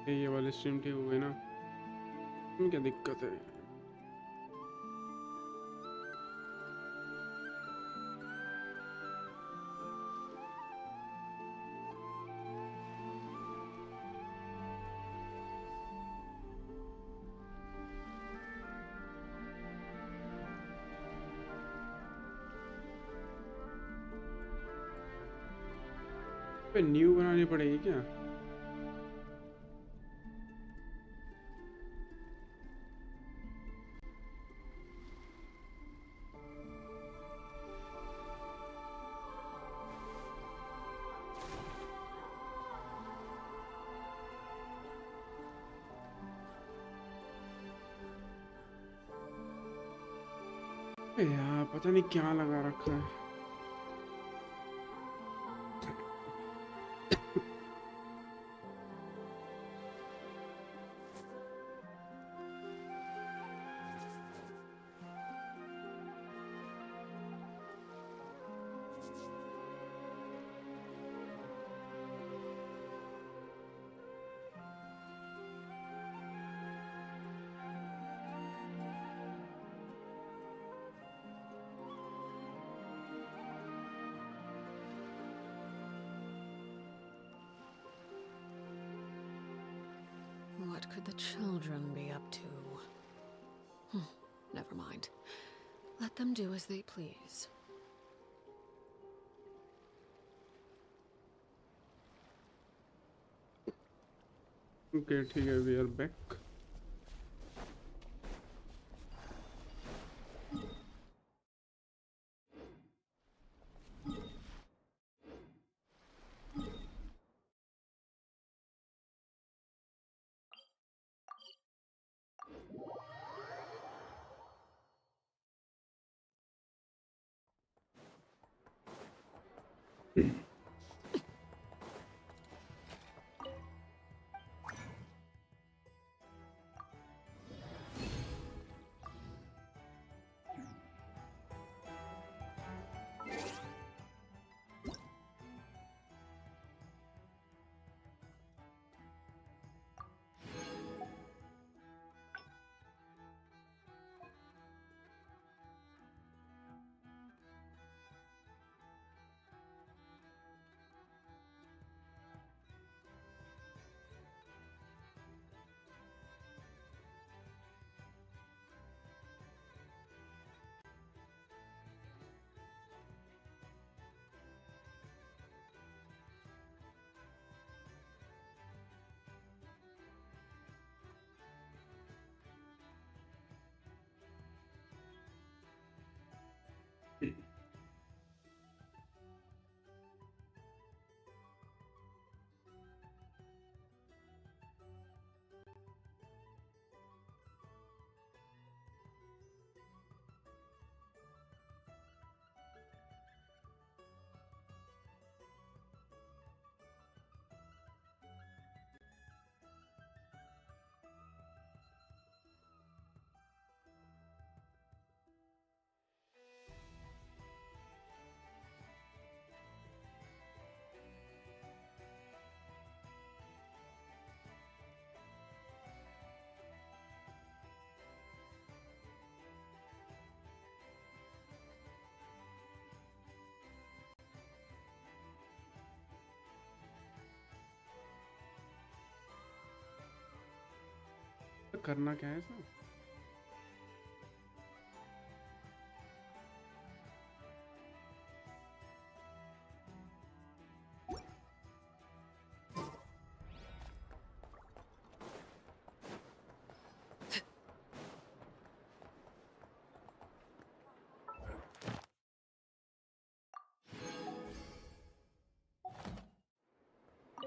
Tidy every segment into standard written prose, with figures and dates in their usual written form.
ये वाली स्ट्रीम ठीक हो गई ना? क्या दिक्कत है? पे न्यू बनानी पड़ेगी क्या? यार पता नहीं क्या लगा रखा है। What could the children be up to? Never mind. Let them do as they please. Okay, ठीक है, we are back. करना क्या है sir?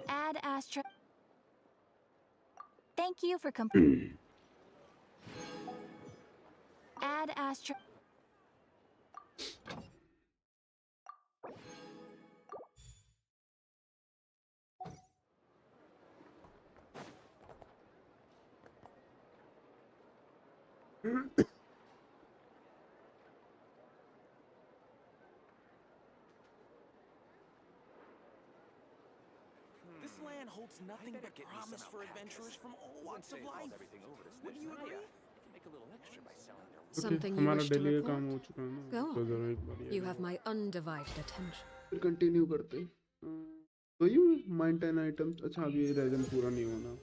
Add Astra. Thank you for Add Astra. This land land holds nothing but promise for adventurers from all walks of life. Would you agree? Okay Something you हमारा wish to daily का काम report? हो चुका है ना Go तो on. जरा एक बार ये You have my undivided attention. फिर कंटिन्यू करते हैं तो यू माइंड 10 आइटम्स अच्छा अभी ये रेजन पूरा नहीं होना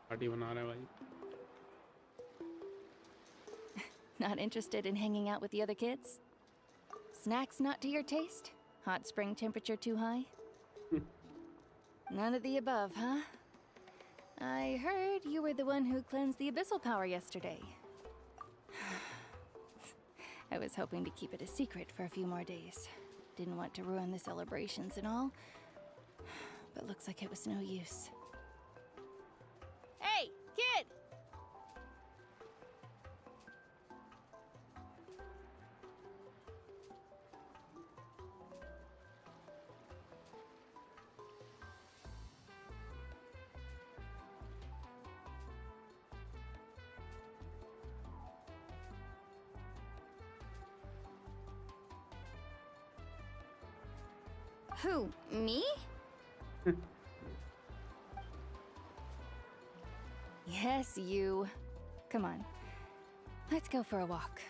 पार्टी बना रहा है भाई Not interested in hanging out with the other kids? Snacks not to your taste? Hot spring temperature too high? None of the above, huh? I heard you were the one who cleansed the abyssal power yesterday. I was hoping to keep it a secret for a few more days. Didn't want to ruin the celebrations and all. But looks like it was no use. Hey, kid! Who? Me? Yes, you. Come on. Let's go for a walk.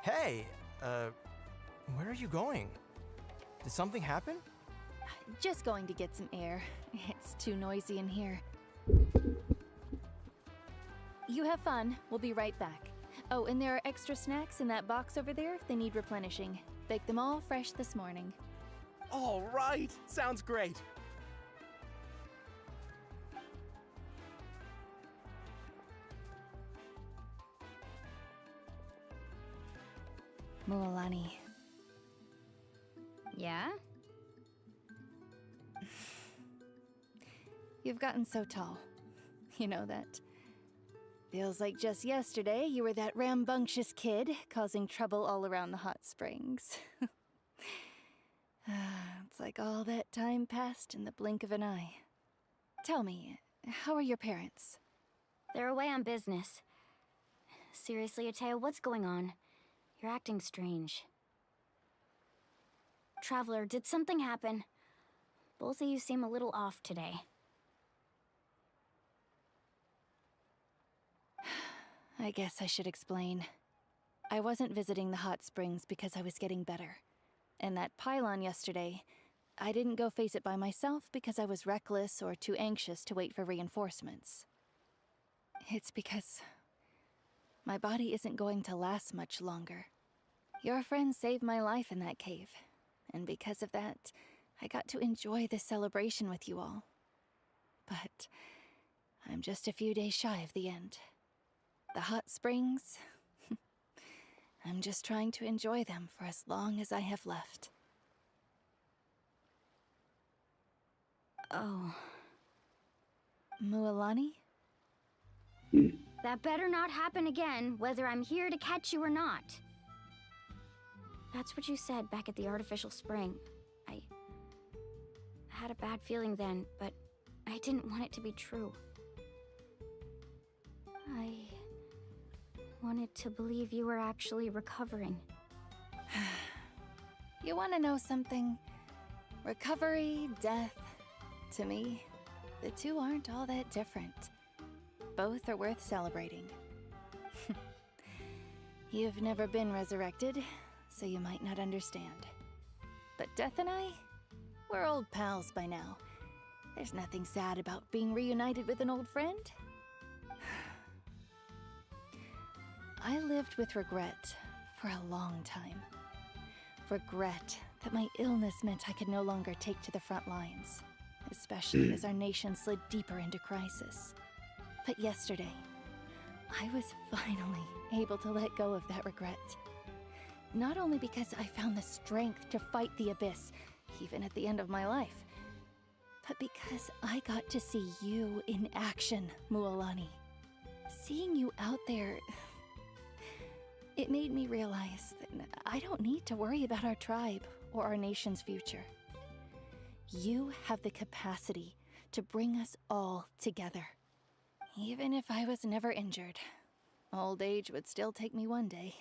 Hey, where are you going? Did something happen? Just going to get some air. It's too noisy in here. You have fun. We'll be right back. Oh, and there are extra snacks in that box over there if they need replenishing. Baked them all fresh this morning. All right, sounds great. Mualani. Yeah? You've gotten so tall. You know that. Feels like just yesterday you were that rambunctious kid causing trouble all around the hot springs. It's like all that time passed in the blink of an eye. Tell me, how are your parents? They're away on business. Seriously, Ateo, what's going on? You're acting strange. Traveler, did something happen? Both of you seem a little off today. I guess I should explain. I wasn't visiting the hot springs because I was getting better. And that pylon yesterday, I didn't go face it by myself because I was reckless or too anxious to wait for reinforcements. It's because my body isn't going to last much longer. Your friend saved my life in that cave, and because of that, I got to enjoy this celebration with you all. But I'm just a few days shy of the end. The hot springs, I'm just trying to enjoy them for as long as I have left. Oh. Mualani? That better not happen again, whether I'm here to catch you or not. That's what you said back at the artificial spring. I had a bad feeling then, but I didn't want it to be true. I wanted to believe you were actually recovering. You want to know something? Recovery, death, to me, the two aren't all that different. Both are worth celebrating. You've never been resurrected, so you might not understand. But Death and I, we're old pals by now. There's nothing sad about being reunited with an old friend. I lived with regret for a long time. Regret that my illness meant I could no longer take to the front lines, especially as our nation slid deeper into crisis. But yesterday, I was finally able to let go of that regret. Not only because I found the strength to fight the abyss, even at the end of my life, but because I got to see you in action, Mualani. Seeing you out there, it made me realize that I don't need to worry about our tribe or our nation's future. You have the capacity to bring us all together. Even if I was never injured, old age would still take me one day.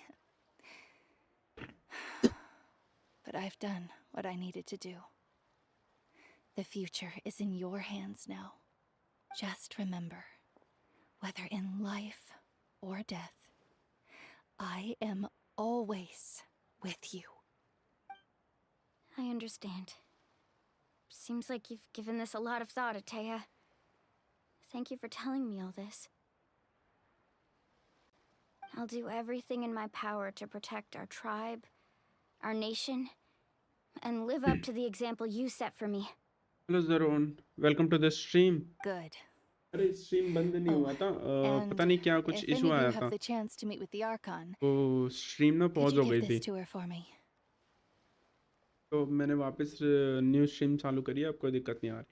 But I've done what I needed to do. The future is in your hands now. Just remember, whether in life or death, I am always with you. I understand. Seems like you've given this a lot of thought, Atea. Thank you for telling me all this. I'll do everything in my power to protect our tribe, our nation, and live up to the example you set for me. Hello Zaron, welcome to the stream. Good. अरे stream बंद नहीं हुआ था And पता नहीं क्या कुछ if any issue of you आया have था the chance to meet with the Archon, तो स्ट्रीम ना could पॉज you हो गई give थी this to her for me? तो मैंने वापस न्यू स्ट्रीम चालू करी है, आपको दिक्कत नहीं आ रही?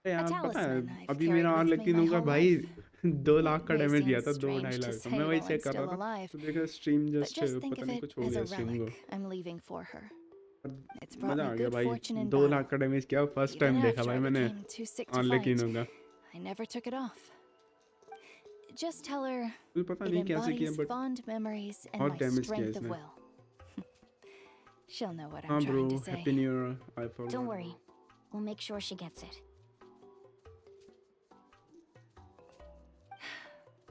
अरे A यार पता है talisman I've अभी carried मेरा आर with me लेकिन my होगा whole भाई life. 2 It लाख का may डैमेज दिया seem था, 2 strange 2.5 to लाख का। say मैं वही while चेक I'm कर रहा still था alive, तो देखा stream but just just think पता of नहीं it कुछ हो as गया a stream relic I'm leaving for her. को। It's brought मजा me आ गया good भाई, fortune in 2 battle. लाख का डैमेज किया, फर्स्ट Even टाइम देखा after भाई I मैंने became too sick to आर्लेकिन fight, होगा। I never took it off. Just tell her मुझे पता it नहीं कैसे किया embodies but fond memories and बहुत my डैमेज किया strength of इसने। will. She'll know what हाँ I'm bro, trying to say. Happy new year, I forgot. Don't worry. We'll make sure she gets it.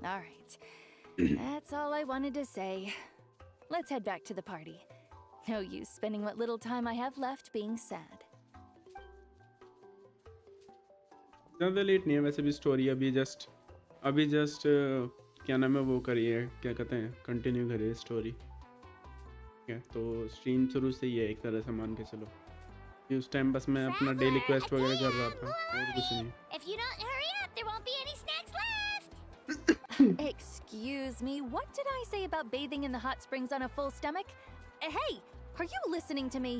All right. That's all I wanted to say. Let's head back to the party. No use spending what little time I have left being sad. ज़्यादा late नहीं है वैसे भी, story अभी just क्या नाम है वो करी है, क्या कहते हैं, कंटिन्यू करी है स्टोरी। ठीक है, तो स्ट्रीम शुरू से ही है एक तरह से, मान के चलो कि उस टाइम बस मैं अपना डेली क्वेस्ट वगैरह कर रहा था और कुछ नहीं। If you don't hurry up, there won't be any snacks left! Excuse me, what did I say about bathing in the hot springs on a full stomach? Hey, are you listening to me?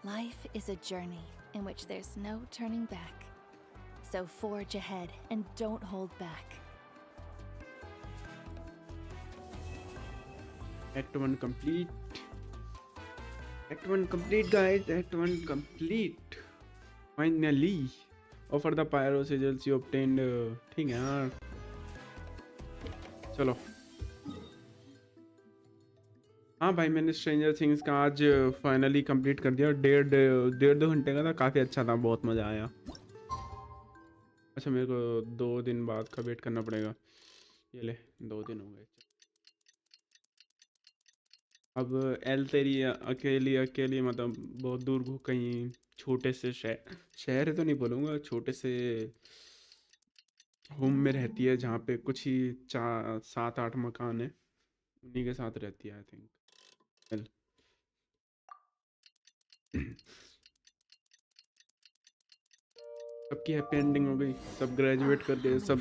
Life is a journey in which there's no turning back. So forge ahead and don't hold back. Act 1 complete. Act 1 complete guys, Act 1 complete. Finally. Offer the pyro sigils you obtained. ठीक है यार, चलो। हाँ भाई, मैंने stranger things का आज finally complete कर दिया। 1.5-2 घंटे का था, काफ़ी अच्छा था, बहुत मज़ा आया। अच्छा, मेरे को 2 दिन बाद का वेट करना पड़ेगा। ये ले, 2 दिन हो गए। अब एल तेरी अकेली मतलब बहुत दूर को कहीं छोटे से शहर तो नहीं बोलूँगा, छोटे से होम में रहती है जहाँ पे कुछ ही 7-8 मकान है, उन्हीं के साथ रहती है आई थिंक। एल सबकी हैप्पी एंडिंग हो गई, सब ग्रेजुएट कर गए, सब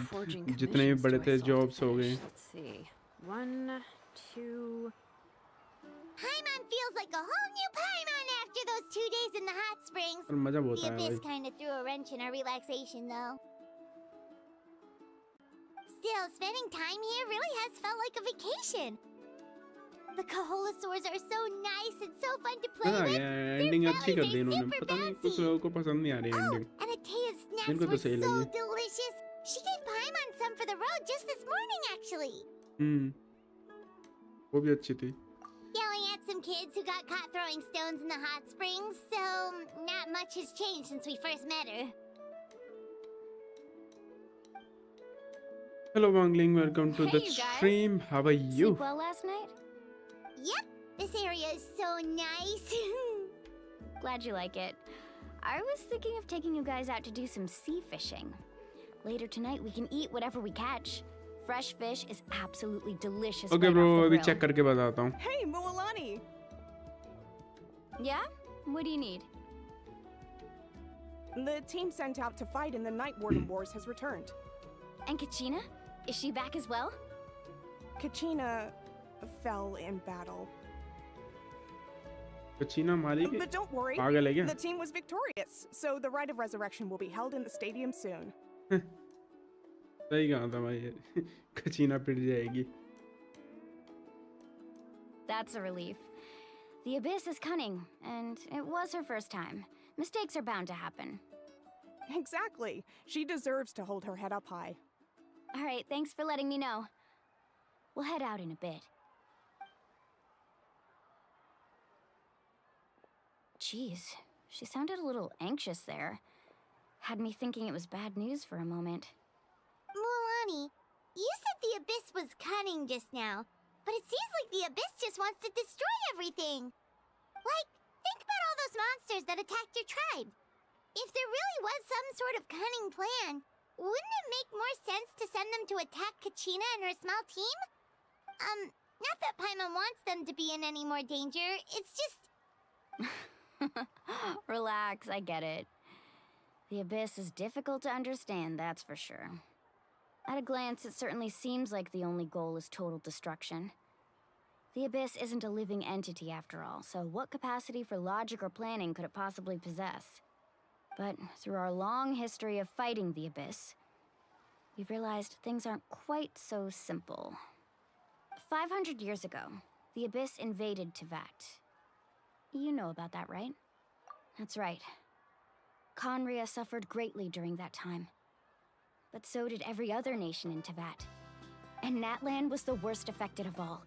जितने भी बड़े थे जॉब्स हो गए। Let's see. 1, 2. Paimon feels like a whole new Paimon after those 2 days in the hot springs. पर मज़ा बहुत The आया abyss भाई। kind of threw a wrench in our relaxation, though. Still, spending time here really has felt like a vacation. The Kaholasaurs are so nice and so fun to play हाँ with. यार, ending अच्छी कर दी इन्होंने। super पता नहीं bouncy. कुछ लोगों को पसंद नहीं आ रही Oh, ending. and Atea's snacks इनको तो were सही so लगी। delicious. She gave Paimon some for the road just this morning, actually. वो भी अच्छी थी. Yelling at some kids who got caught throwing stones in the hot springs, so not much has changed since we first met her. Hello Wangling, welcome to Hey, the you guys. stream. How are you? Sleep well last night? Yep, this area is so nice. Glad you like it. I was thinking of taking you guys out to do some sea fishing. Later tonight, we can eat whatever we catch. Fresh fish is absolutely delicious. Okay right bro, off the अभी grill. check करके बताता हूँ. Hey, Mualani! Yeah? What do you need? The team sent out to fight in the Night Warden Wars has returned. And Kachina? Is she back as well? Kachina fell in battle. कचीना मारी के But don't worry, पागल है क्या? the team was victorious, so the rite of resurrection will be held in the stadium soon. सही कहा था भाई ये. कचीना पिट जाएगी. That's a relief. The Abyss is cunning, and it was her first time. Mistakes are bound to happen. Exactly. She deserves to hold her head up high. All right, thanks for letting me know. We'll head out in a bit. Jeez, she sounded a little anxious there. Had me thinking it was bad news for a moment. Mualani, you said the Abyss was cunning just now, but it seems like the Abyss just wants to destroy everything. Like, think about all those monsters that attacked your tribe. If there really was some sort of cunning plan, wouldn't it make more sense to send them to attack Kachina and her small team? Not that Paimon wants them to be in any more danger, it's just... Relax, I get it. The Abyss is difficult to understand, that's for sure. At a glance, it certainly seems like the only goal is total destruction. The Abyss isn't a living entity after all, so what capacity for logic or planning could it possibly possess? But through our long history of fighting the Abyss, we've realized things aren't quite so simple. 500 years ago, the Abyss invaded Teyvat. You know about that, right? That's right. Conria suffered greatly during that time. But so did every other nation in Teyvat. And Natlan was the worst affected of all.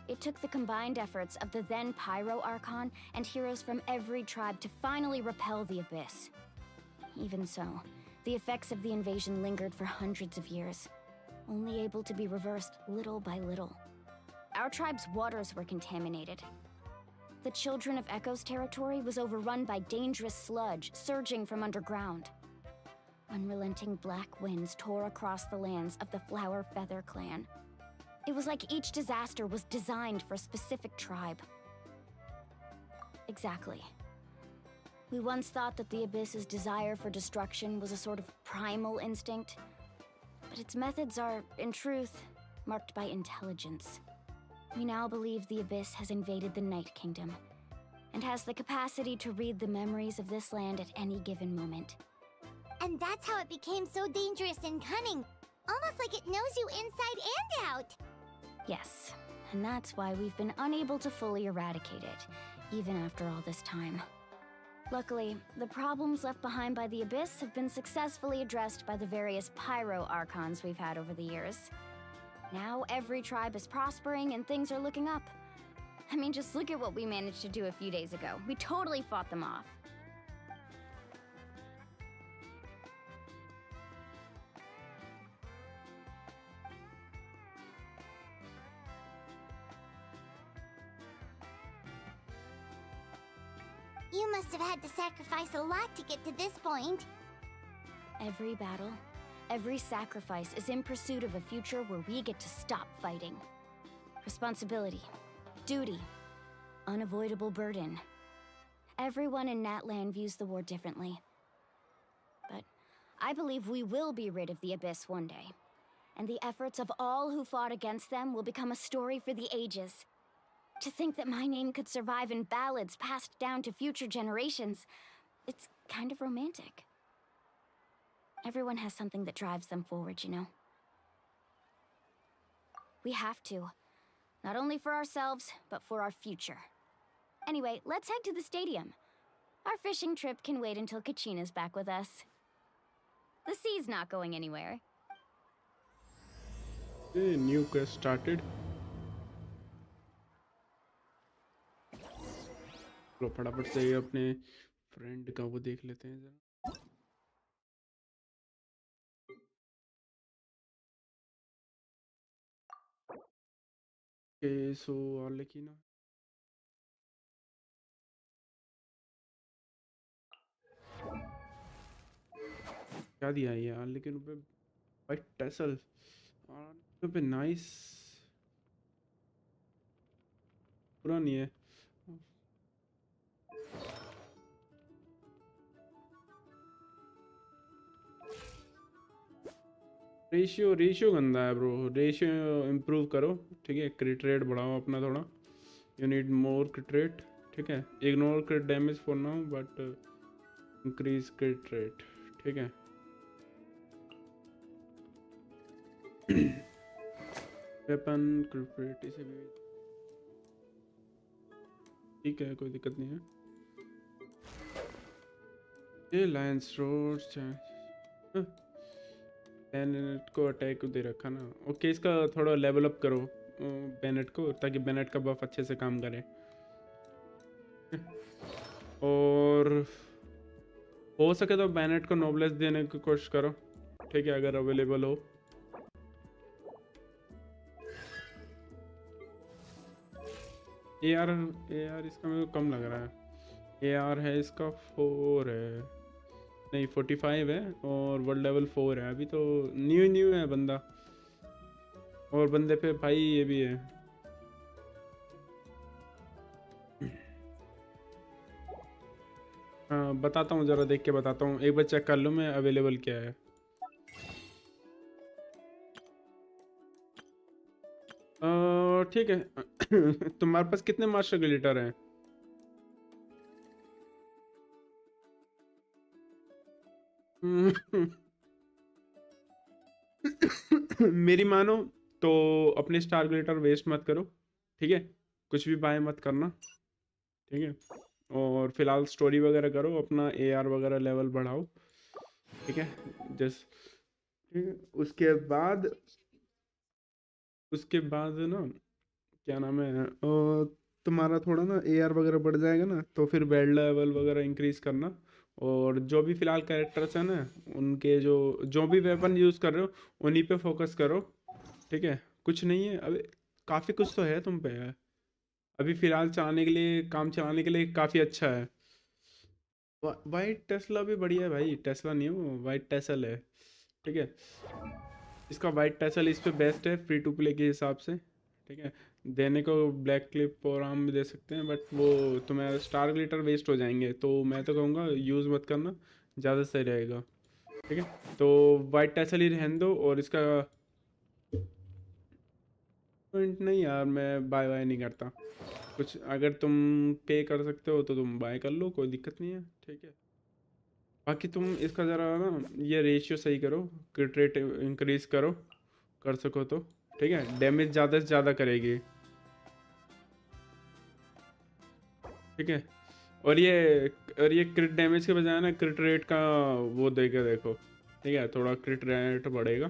It took the combined efforts of the then Pyro Archon and heroes from every tribe to finally repel the Abyss. Even so, the effects of the invasion lingered for hundreds of years, only able to be reversed little by little. Our tribe's waters were contaminated. The Children of Echo's territory was overrun by dangerous sludge surging from underground. Unrelenting black winds tore across the lands of the Flower Feather clan. It was like each disaster was designed for a specific tribe. Exactly. We once thought that the Abyss's desire for destruction was a sort of primal instinct, but its methods are, in truth, marked by intelligence. We now believe the Abyss has invaded the Night Kingdom, and has the capacity to read the memories of this land at any given moment. And that's how it became so dangerous and cunning. Almost like it knows you inside and out. Yes, and that's why we've been unable to fully eradicate it, even after all this time. Luckily, the problems left behind by the Abyss have been successfully addressed by the various Pyro Archons we've had over the years. Now every tribe is prospering and things are looking up. I mean, just look at what we managed to do a few days ago. We totally fought them off. You must have had to sacrifice a lot to get to this point. Every battle, every sacrifice is in pursuit of a future where we get to stop fighting. Responsibility, duty, unavoidable burden. Everyone in Natlan views the war differently. But I believe we will be rid of the Abyss one day. And the efforts of all who fought against them will become a story for the ages. To think that my name could survive in ballads passed down to future generations, it's kind of romantic. Everyone has something that drives them forward, you know? We have to. Not only for ourselves, but for our future. Anyway, let's head to the stadium. Our fishing trip can wait until Kachina's back with us. The sea's not going anywhere. New quest started. चलो फटाफट से अपने friend का वो देख लेते हैं जरा। ओके सो लेकिन क्या दिया है यार, लेकिन पे वाइट टेसल पे नाइस पूरा नहीं है। रेशियो गंदा है ब्रो, रेशियो इम्प्रूव करो। ठीक है, क्रिट रेट बढ़ाओ अपना थोड़ा, यू नीड मोर क्रिट रेट। ठीक है, ignore क्रिट damage for now but increase क्रिट rate. ठीक है वेपन क्रिट रेट इसे भी ठीक है, कोई दिक्कत नहीं है। ये लायंस रोड बेनेट को अटैक दे रखा ना। ओके इसका थोड़ा लेवल अप करो बेनेट को, ताकि बेनेट का बफ अच्छे से काम करे। और हो सके तो बेनेट को नोबलेस देने की कोशिश करो। ठीक है, अगर अवेलेबल हो। ए आर इसका मेरे को कम लग रहा है। ए आर है इसका 4 है, नहीं 45 है, और वर्ल्ड लेवल 4 है। अभी तो न्यू है बंदा, और बंदे पे भाई ये भी है। हाँ बताता हूँ, ज़रा देख के बताता हूँ, एक बार चेक कर लूँ मैं अवेलेबल क्या है। ठीक है तुम्हारे पास कितने मास्टर ग्लिटर हैं? मेरी मानो तो अपने स्टार ग्लिटर वेस्ट मत करो। ठीक है, कुछ भी बाय मत करना। ठीक है, और फिलहाल स्टोरी वगैरह करो, अपना एआर वगैरह लेवल बढ़ाओ। ठीक है जस्ट, ठीक है उसके बाद ना क्या नाम है, तुम्हारा थोड़ा ना एआर वगैरह बढ़ जाएगा ना, तो फिर बेल्ट लेवल वगैरह इंक्रीज करना। और जो भी फिलहाल कैरेक्टर्स हैं ना, उनके जो जो भी वेपन यूज़ कर रहे हो उन्हीं पे फोकस करो। ठीक है, कुछ नहीं है अभी, काफ़ी कुछ तो है तुम पे है अभी फिलहाल चलाने के लिए, काम चलाने के लिए काफ़ी अच्छा है। वाइट टेस्ला भी बढ़िया है भाई, टेस्ला नहीं है वो, वाइट टेसल है। ठीक है, इसका वाइट टेसल इस पे बेस्ट है फ्री टू प्ले के हिसाब से। ठीक है, देने को ब्लैक क्लिप और आर्म भी दे सकते हैं, बट वो तुम्हारा स्टार ग्लिटर वेस्ट हो जाएंगे, तो मैं तो कहूँगा यूज़ मत करना, ज़्यादा सही रहेगा। ठीक है, तो वाइट टेसल ही रहने दो। और इसका पॉइंट नहीं यार, मैं बाय बाय नहीं करता कुछ। अगर तुम पे कर सकते हो तो तुम बाय कर लो, कोई दिक्कत नहीं है। ठीक है, बाकी तुम इसका ज़रा ना ये रेशियो सही करो, क्रिट रेट इंक्रीज करो, कर सको तो। ठीक है, डैमेज ज़्यादा से ज़्यादा करेगी। ठीक है, और ये क्रिट डैमेज के बजाय ना क्रिट रेट का वो देके देखो। ठीक है, थोड़ा क्रिट रेट बढ़ेगा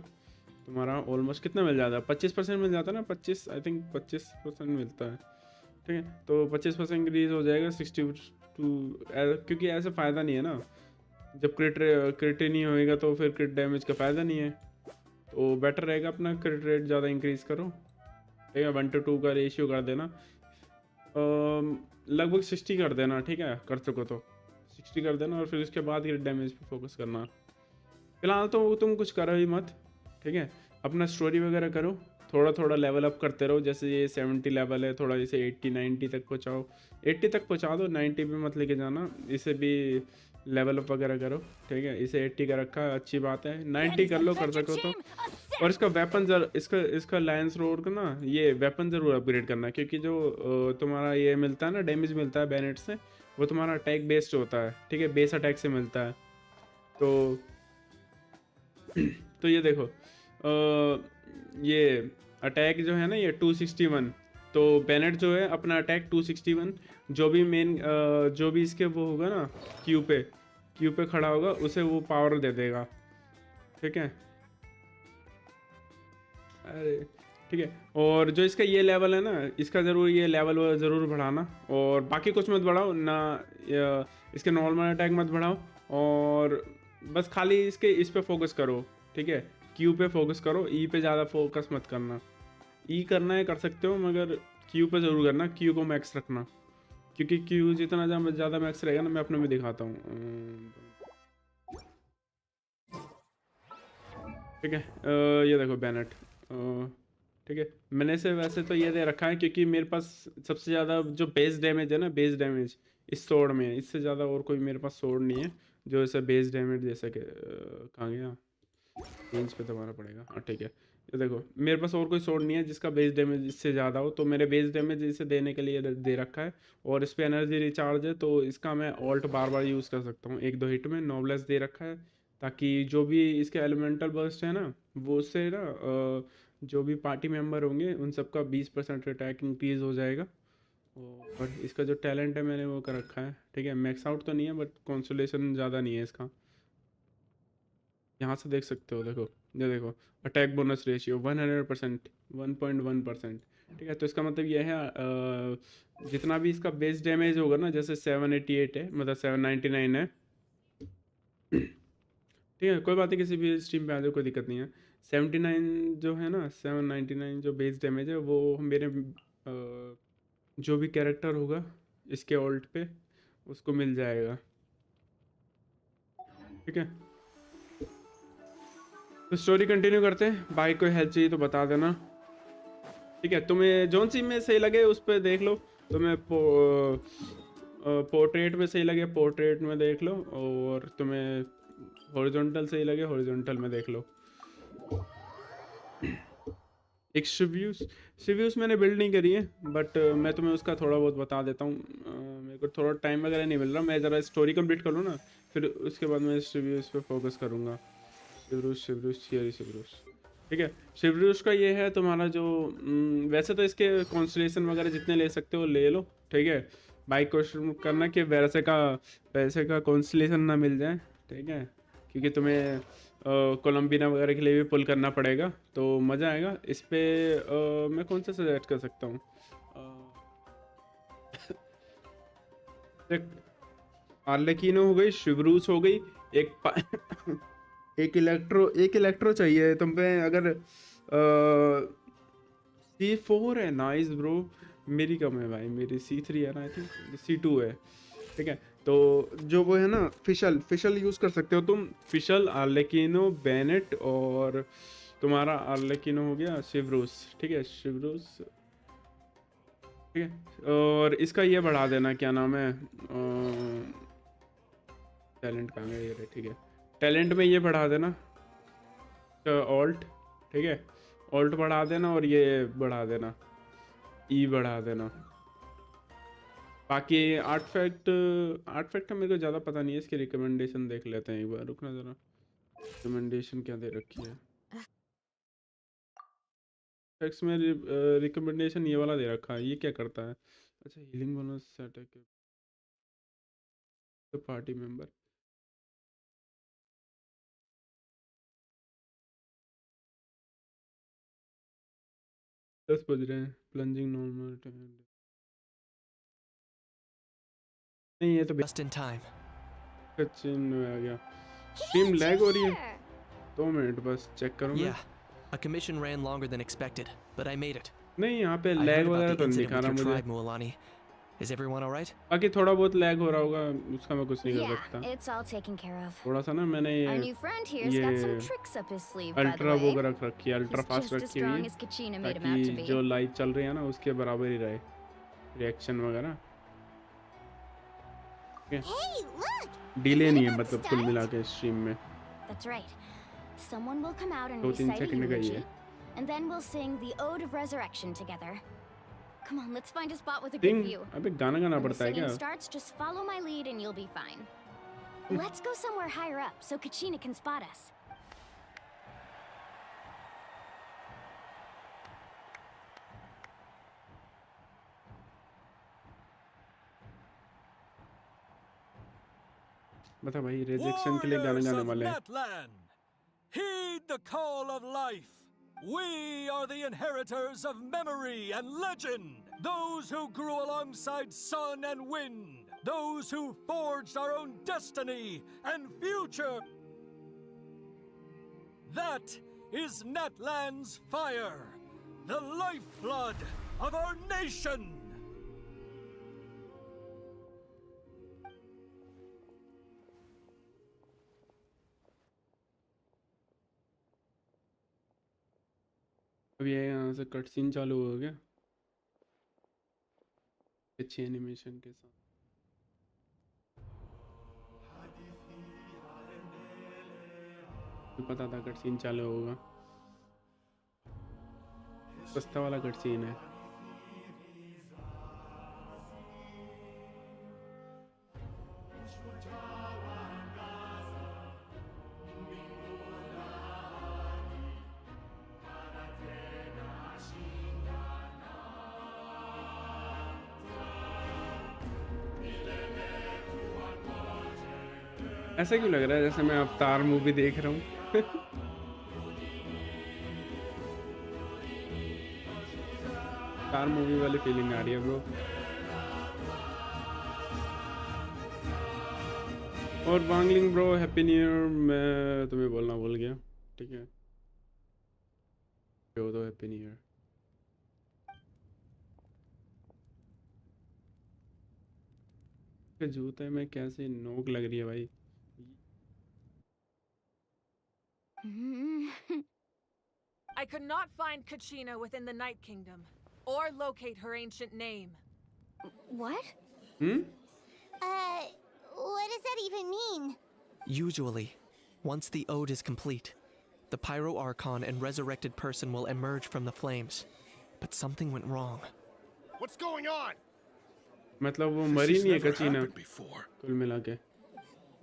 तुम्हारा। ऑलमोस्ट कितना मिल जाता है, 25% मिल जाता है ना, 25 आई थिंक 25% मिलता है। ठीक है, तो 25% इंक्रीज हो जाएगा 62, क्योंकि ऐसा फ़ायदा नहीं है ना, जब क्रिट नहीं होएगा तो फिर क्रिट डैमेज का फ़ायदा नहीं है। तो बेटर रहेगा अपना क्रिट रेट ज़्यादा इंक्रीज़ करो। ठीक है, 1:2 का रेशियो कर देना, लगभग 60 कर देना। ठीक है, कर सको तो 60 कर देना, और फिर उसके बाद क्रिट डैमेज पे फोकस करना। फिलहाल तो तुम कुछ करो ही मत। ठीक है, अपना स्टोरी वगैरह करो, थोड़ा थोड़ा लेवल अप करते रहो। जैसे ये 70 लेवल है, थोड़ा इसे 80-90 तक पहुँचाओ। 80 तक पहुँचा दो, 90 पे मत लेके जाना, इसे भी लेवल अप वगैरह करो। ठीक है, इसे 80 का रखा है, अच्छी बात है, 90 कर लो, कर सको तो। और इसका वेपन इसका लायंस रोड का ना ये वेपन ज़रूर अपग्रेड करना, क्योंकि जो तुम्हारा ये मिलता है ना, डैमेज मिलता है बैनेट से, वो तुम्हारा अटैक बेस्ड होता है। ठीक है, बेस अटैक से मिलता है। तो तो ये देखो, ये अटैक जो है ना, ये 261, तो बेनेट जो है अपना अटैक 261, जो भी मेन जो भी इसके वो होगा ना, क्यू पे खड़ा होगा, उसे वो पावर दे देगा। ठीक है, अरे ठीक है। और जो इसका ये लेवल है ना, इसका ज़रूर ये लेवल ज़रूर बढ़ाना, और बाकी कुछ मत बढ़ाओ ना, इसके नॉर्मल अटैक मत बढ़ाओ, और बस खाली इसके इस पे फोकस करो, ठीक है। क्यू पे फोकस करो, ई पे ज़्यादा फोकस मत करना। ई करना है कर सकते हो, मगर क्यू पे ज़रूर करना, क्यू को मैक्स रखना, क्योंकि क्यू जितना ज़्यादा मैक्स रहेगा ना, मैं अपने में दिखाता हूँ, ठीक है। ये देखो बैनेट, ठीक है। मैंने से वैसे तो ये दे रखा है क्योंकि मेरे पास सबसे ज़्यादा जो बेस डैमेज है ना, बेस डैमेज इस स्वॉर्ड में है, इससे ज़्यादा और कोई मेरे पास स्वॉर्ड नहीं है जो ऐसे बेस डैमेज दे सके। कहाँ गया, रेंज पे दबाना पड़ेगा, हाँ ठीक है। ये देखो मेरे पास और कोई स्वॉर्ड नहीं है जिसका बेस डैमेज इससे ज़्यादा हो, तो मेरे बेस डैमेज इसे देने के लिए दे रखा है। और इस पर एनर्जी रिचार्ज है, तो इसका मैं ऑल्ट बार बार यूज़ कर सकता हूँ, 1-2 हिट में। नॉबलेस दे रखा है ताकि जो भी इसके एलिमेंटल बर्स्ट है ना, वो उससे ना जो भी पार्टी मेंबर होंगे उन सबका 20% अटैक इंक्रीज हो जाएगा। और इसका जो टैलेंट है मैंने वो कर रखा है, ठीक है। मैक्स आउट तो नहीं है, बट कॉन्सोलेशन ज़्यादा नहीं है इसका। यहाँ से देख सकते हो, देखो ये देखो, अटैक बोनस रेशियो 100%, 1.1%, ठीक है। तो इसका मतलब ये है जितना भी इसका बेस डैमेज होगा ना, जैसे 788 है, मतलब 799 है, ठीक है। कोई बात नहीं, किसी भी स्ट्रीम पे आ जाओ, कोई दिक्कत नहीं है। 79 जो है ना, 799 जो बेस डैमेज है, वो मेरे जो भी कैरेक्टर होगा इसके ऑल्ट पे उसको मिल जाएगा, ठीक है। तो स्टोरी कंटिन्यू करते हैं। भाई कोई हेल्प चाहिए तो बता देना, ठीक है। तुम्हें जौन सी में सही लगे उस पर देख लो। तुम्हें पोर्ट्रेट में सही लगे पोर्ट्रेट में देख लो, और तुम्हें हॉरिजॉन्टल सही लगे हॉरिजॉन्टल में देख लो। एक शिव्यूस मैंने बिल्ड नहीं करी है, बट मैं तुम्हें उसका थोड़ा बहुत बता देता हूँ। मेरे को थोड़ा टाइम वगैरह नहीं मिल रहा, मैं ज़रा स्टोरी कंप्लीट कर लूँ ना, फिर उसके बाद मैं शिव्यूस पे फोकस करूँगा। शिवरूस, ठीक है। शिवरूस का ये है तुम्हारा जो वैसे तो इसके कॉन्स्टलेशन वगैरह जितने ले सकते हो ले लो, ठीक है। बाइक कोशिश करना कि वैसे का कॉन्स्टलेशन ना मिल जाए, ठीक है, क्योंकि तुम्हें कोलम्बिना वगैरह के लिए भी पुल करना पड़ेगा, तो मज़ा आएगा इस पे। मैं कौन सा सजेस्ट कर सकता हूँ, आर्लेकिनो हो गई, शिवरूस हो गई, एक इलेक्ट्रो चाहिए तुम पे। अगर C4 है, नाइस ब्रो। मेरी कम है भाई, मेरी C3 है ना, आई थिंक C2 है, ठीक है। तो जो वो है ना, फिशल यूज़ कर सकते हो तुम, फिशल, आर्लेकिनो, बेनेट, और तुम्हारा आर्लेकिनो हो गया शिवरूस, ठीक है, शिवरूस, ठीक है। और इसका ये बढ़ा देना, क्या नाम है, टैलेंट कहाँ गया ये, ठीक है। टैलेंट में ये बढ़ा देना ऑल्ट, ठीक है, ऑल्ट बढ़ा देना, और ये बढ़ा देना, ई बढ़ा देना। बाकी आर्टफैक्ट का मेरे को ज़्यादा पता नहीं है, इसकी रिकमेंडेशन देख लेते हैं एक बार, रुकना ज़रा। रिकमेंडेशन क्या दे रखी है फैक्ट्स में, रिकमेंडेशन ये वाला दे रखा है, ये क्या करता है। अच्छा, हीलिंग बोनस सेट है, पार्टी मेंबर 10 बज रहे हैं, प्लंजिंग नॉर्मल नहीं, ये तो Just in time. चिन में आ गया। स्ट्रीम लैग हो रही है, 2 मिनट बस चेक करूँगा। Yeah, a commission ran longer than expected, but I made it. नहीं, यहाँ पे I लैग heard वगैरह about तो the नहीं incident दिखा with रहा your मुझे। tribe, Mualani. Is everyone all right? बाकी थोड़ा बहुत लैग हो रहा होगा, उसका मैं कुछ नहीं कर Yeah, सकता। it's all taken care of. थोड़ा सा ना मैंने Our new friend here's got some ये tricks up his sleeve, by the ultra वो way. रख रखी है, ultra He's fast just as रखी हुई strong है, as Kachina made him out ताकि to be. जो लाइव चल रही है ना उसके बराबर ही रहे रिएक्शन वगैरह, ठीक है। Hey, look! Delay Is it नहीं है, about to मतलब कुल start? मिला के स्ट्रीम में That's right. Someone will come out and 2-3 recite a second का ही eulogy, है। and then we'll sing the Ode of Resurrection together. Come on, let's find a spot with a good Singh, view. अबे गाना गाना When the पड़ता है क्या। singing starts, just follow my lead and you'll be fine. Let's go somewhere higher up so Kachina can spot us. बता भाई, rejection के लिए गाना गाने वाले हैं। Netland, heed the call of life. We are the inheritors of memory and legend. Those who grew alongside sun and wind. Those who forged our own destiny and future. That is Natlan's fire, the lifeblood of our nation. अब ये यहाँ से cut scene चालू हो गया अच्छी animation के साथ मुझे पता था कट सीन चालू होगा सस्ता वाला कट सीन है ऐसा क्यों लग रहा है जैसे मैं अवतार मूवी देख रहा हूँ अवतार मूवी वाली फीलिंग आ रही है ब्रो और Wangling bro happy new year मैं तुम्हें बोलना भूल गया ठीक है तो हैप्पी न्यू ईयर जूते में कैसी नोक लग रही है भाई I could not find Kachina within the Night Kingdom, or locate her ancient name. What? What does that even mean? Usually, once the ode is complete, the Pyro Archon and resurrected person will emerge from the flames. But something went wrong. What's going on? मतलब वो मरी नहीं है कचीना कुल मिला के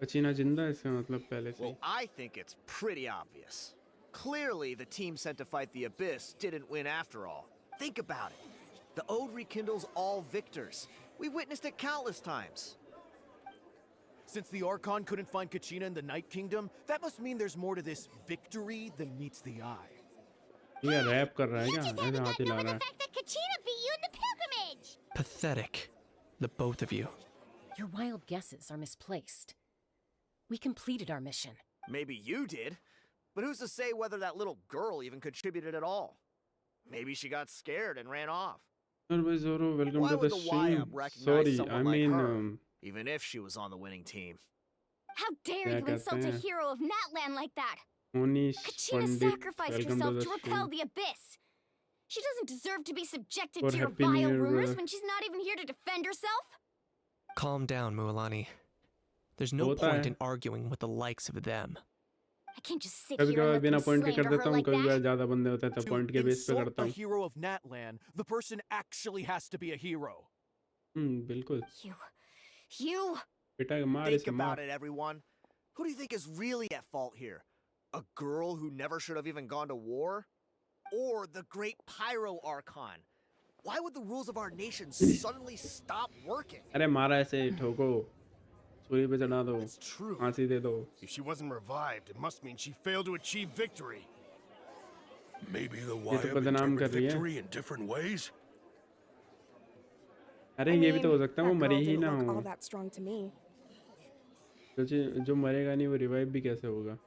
कचीना जिंदा है इसका मतलब पहले से Well, I think it's pretty obvious. Clearly, the team sent to fight the Abyss didn't win after all. Think about it. The Ode rekindles all victors. We witnessed it countless times. Since the Archon couldn't find Kachina in the Night Kingdom, that must mean there's more to this victory than meets the eye. ये rap कर रहा है क्या You just ऐसे haven't हाथ gotten हिला over रहा the है fact that Kachina beat you in the pilgrimage! Pathetic. The both of you. Your wild guesses are misplaced. We completed our mission. Maybe you did, but who's to say whether that little girl even contributed at all? Maybe she got scared and ran off. Zoro, welcome Why to would the the stream. YM recognize Sorry, someone I like mean, her, even if she was on the winning team? How dare क्या you कहते insult a हैं? hero of Natlan like that? Monish Kachina Pandit, sacrificed welcome to herself the to repel stream. the Abyss. She doesn't deserve to be subjected For to your Happy New vile Year, rumors brother. when she's not even here to defend herself. Calm down, Mualani. There's no होता point है in arguing with the likes of them. I can't just sit कभी here and कभी let बिना them point के कर slander देता her हूँ like कभी बार that. ज्यादा बंदे होते हैं तो To पॉइंट के बेस पे insult करता a हूँ hero of Natlan, the person actually has to be a hero. बिल्कुल You. बेटा मार Think इसे about मार it, everyone. Who do you think is really at fault here? A girl who never should have even gone to war? Or the great Pyro Archon? Why would the rules of our nation suddenly stop working? अरे मारा ऐसे ठोको सूर्य पे चढ़ा दो It's true. फांसी दे दो If she wasn't revived, it must mean she failed to achieve victory. Maybe the ये तो YM बदनाम कर interpret रही है victory in different ways? अरे ये भी तो हो सकता है वो that मरी girl ही didn't ना look हो all that strong to me. जो मरेगा नहीं वो रिवाइव भी कैसे होगा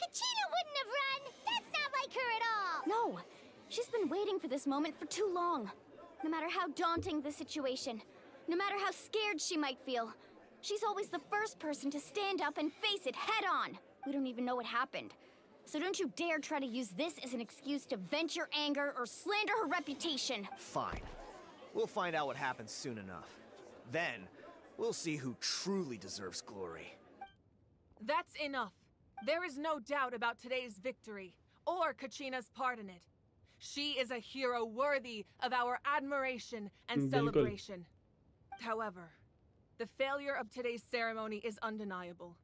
Kachina wouldn't have run! That's not like her at all! No. She's been waiting for this moment for too long. No matter how daunting the situation, no matter how scared she might feel, she's always the first person to stand up and face it head on. We don't even know what happened. So don't you dare try to use this as an excuse to vent your anger or slander her reputation. Fine. We'll find out what happens soon enough. Then, we'll see who truly deserves glory. That's enough. There is no doubt about today's victory, or Kachina's part in it. She is a hero worthy of our admiration and बिल्कुल celebration. However, the failure of today's ceremony is undeniable.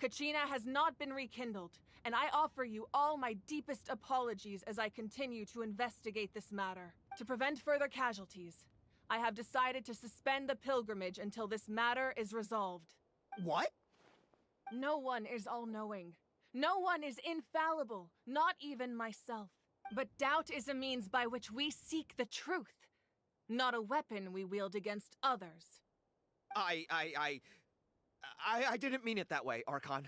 Kachina has not been rekindled, and I offer you all my deepest apologies as I continue to investigate this matter. To prevent further casualties, I have decided to suspend the pilgrimage until this matter is resolved. What? No one is all-knowing. No one is infallible, not even myself. But doubt is a means by which we seek the truth, not a weapon we wield against others. I didn't mean it that way, Archon.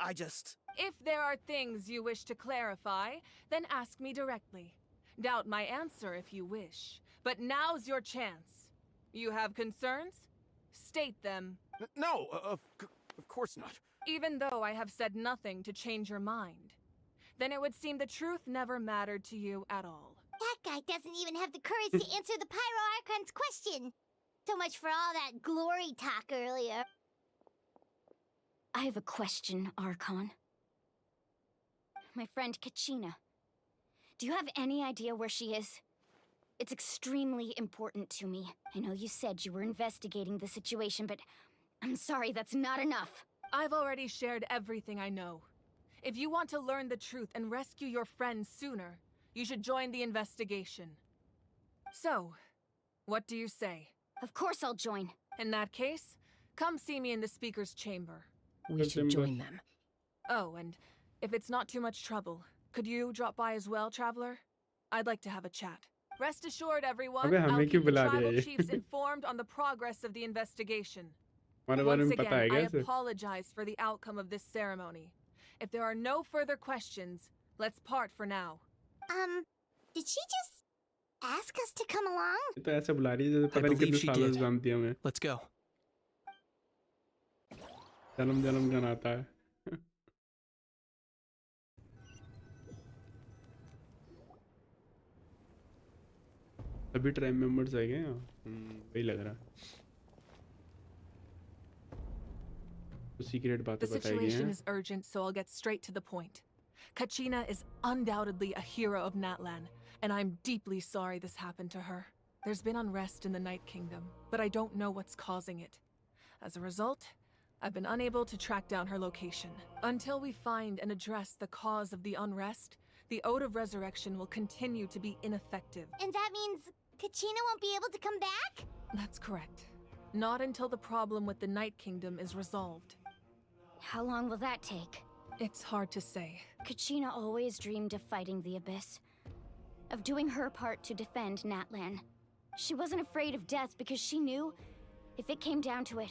I just... If there are things you wish to clarify, then ask me directly. Doubt my answer if you wish. But now's your chance. You have concerns? State them. No, of course not. Even though I have said nothing to change your mind, then it would seem the truth never mattered to you at all. That guy doesn't even have the courage to answer the Pyro Archon's question. So much for all that glory talk earlier. I have a question, Archon. My friend Kachina. Do you have any idea where she is? It's extremely important to me. I know you said you were investigating the situation, but I'm sorry, that's not enough. I've already shared everything I know. If you want to learn the truth and rescue your friend sooner, you should join the investigation. So, what do you say? Of course I'll join. In that case, come see me in the speaker's chamber. We should join them. Oh, and if it's not too much trouble, could you drop by as well, Traveler? I'd like to have a chat. Rest assured, everyone, I'll keep the tribal chiefs informed on the progress of the investigation. Once again, I apologize for the outcome of this ceremony. If there are no further questions, let's part for now. Did she just ask us to come along? तो ऐसे बुला रही है जैसे पता नहीं कितने सालों से जानती है हमें. Let's go. जन्म जन्म का नाता है. अभी ट्राइब मेंबर्स आ गए हैं. वही लग रहा है. The situation is urgent, so I'll get straight to the point. Kachina is undoubtedly a hero of Natlan, and I'm deeply sorry this happened to her. There's been unrest in the Night Kingdom, but I don't know what's causing it. As a result, I've been unable to track down her location. Until we find and address the cause of the unrest, the Ode of Resurrection will continue to be ineffective. And that means Kachina won't be able to come back? That's correct. Not until the problem with the Night Kingdom is resolved. How long will that take? It's hard to say. Kachina always dreamed of fighting the Abyss. Of doing her part to defend Natlan. She wasn't afraid of death because she knew, if it came down to it,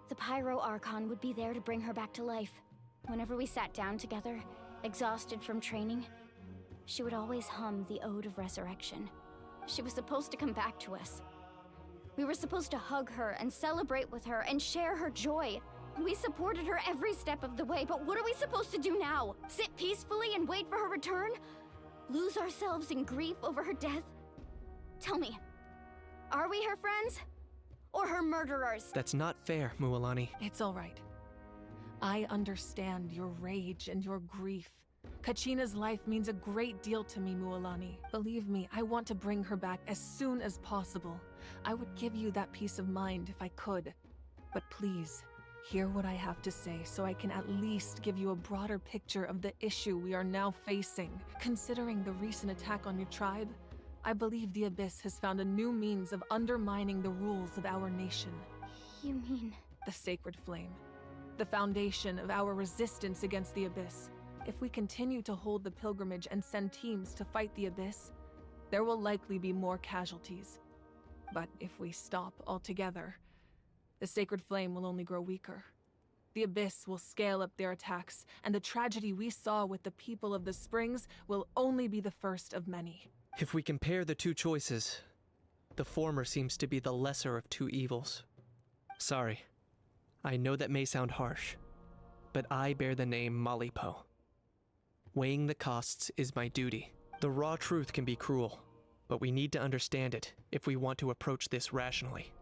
the Pyro Archon would be there to bring her back to life. Whenever we sat down together, exhausted from training, she would always hum the Ode of Resurrection. She was supposed to come back to us. We were supposed to hug her and celebrate with her and share her joy. We supported her every step of the way, but what are we supposed to do now? Sit peacefully and wait for her return? Lose ourselves in grief over her death? Tell me, are we her friends? Or her murderers? That's not fair, Mualani. It's all right. I understand your rage and your grief. Kachina's life means a great deal to me, Mualani. Believe me, I want to bring her back as soon as possible. I would give you that peace of mind if I could. But please, hear what I have to say so I can at least give you a broader picture of the issue we are now facing. Considering the recent attack on your tribe, I believe the Abyss has found a new means of undermining the rules of our nation. You mean? The Sacred Flame. The foundation of our resistance against the Abyss. If we continue to hold the pilgrimage and send teams to fight the Abyss, there will likely be more casualties. But if we stop altogether, the Sacred Flame will only grow weaker. The Abyss will scale up their attacks, and the tragedy we saw with the people of the Springs will only be the first of many. If we compare the two choices, the former seems to be the lesser of two evils. Sorry, I know that may sound harsh, but I bear the name Malipo. Weighing the costs is my duty. The raw truth can be cruel, but we need to understand it if we want to approach this rationally.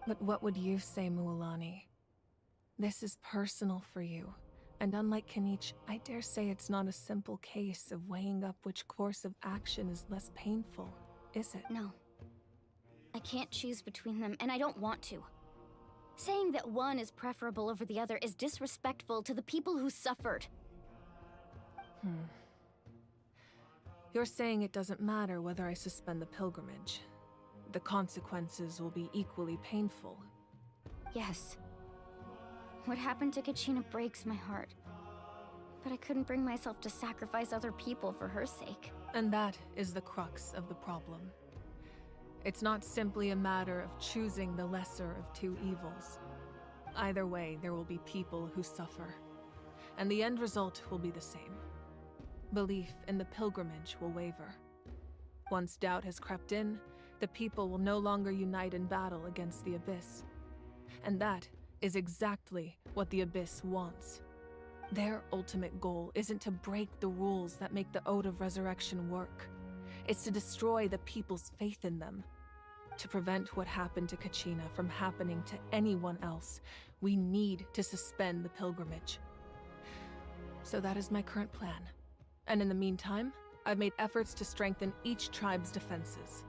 But what would you say, Mualani? This is personal for you. And unlike Kanich, I dare say it's not a simple case of weighing up which course of action is less painful, is it? No. I can't choose between them, and I don't want to. Saying that one is preferable over the other is disrespectful to the people who suffered. You're saying it doesn't matter whether I suspend the pilgrimage. The consequences will be equally painful. Yes. What happened to Kachina breaks my heart. but I couldn't bring myself to sacrifice other people for her sake. And that is the crux of the problem. It's not simply a matter of choosing the lesser of two evils. Either way, there will be people who suffer, and the end result will be the same. Belief in the pilgrimage will waver. Once doubt has crept in, the people will no longer unite in battle against the Abyss. And that is exactly what the Abyss wants. Their ultimate goal isn't to break the rules that make the Ode of Resurrection work. It's to destroy the people's faith in them. To prevent what happened to Kachina from happening to anyone else, we need to suspend the pilgrimage. So that is my current plan. And in the meantime, I've made efforts to strengthen each tribe's defenses.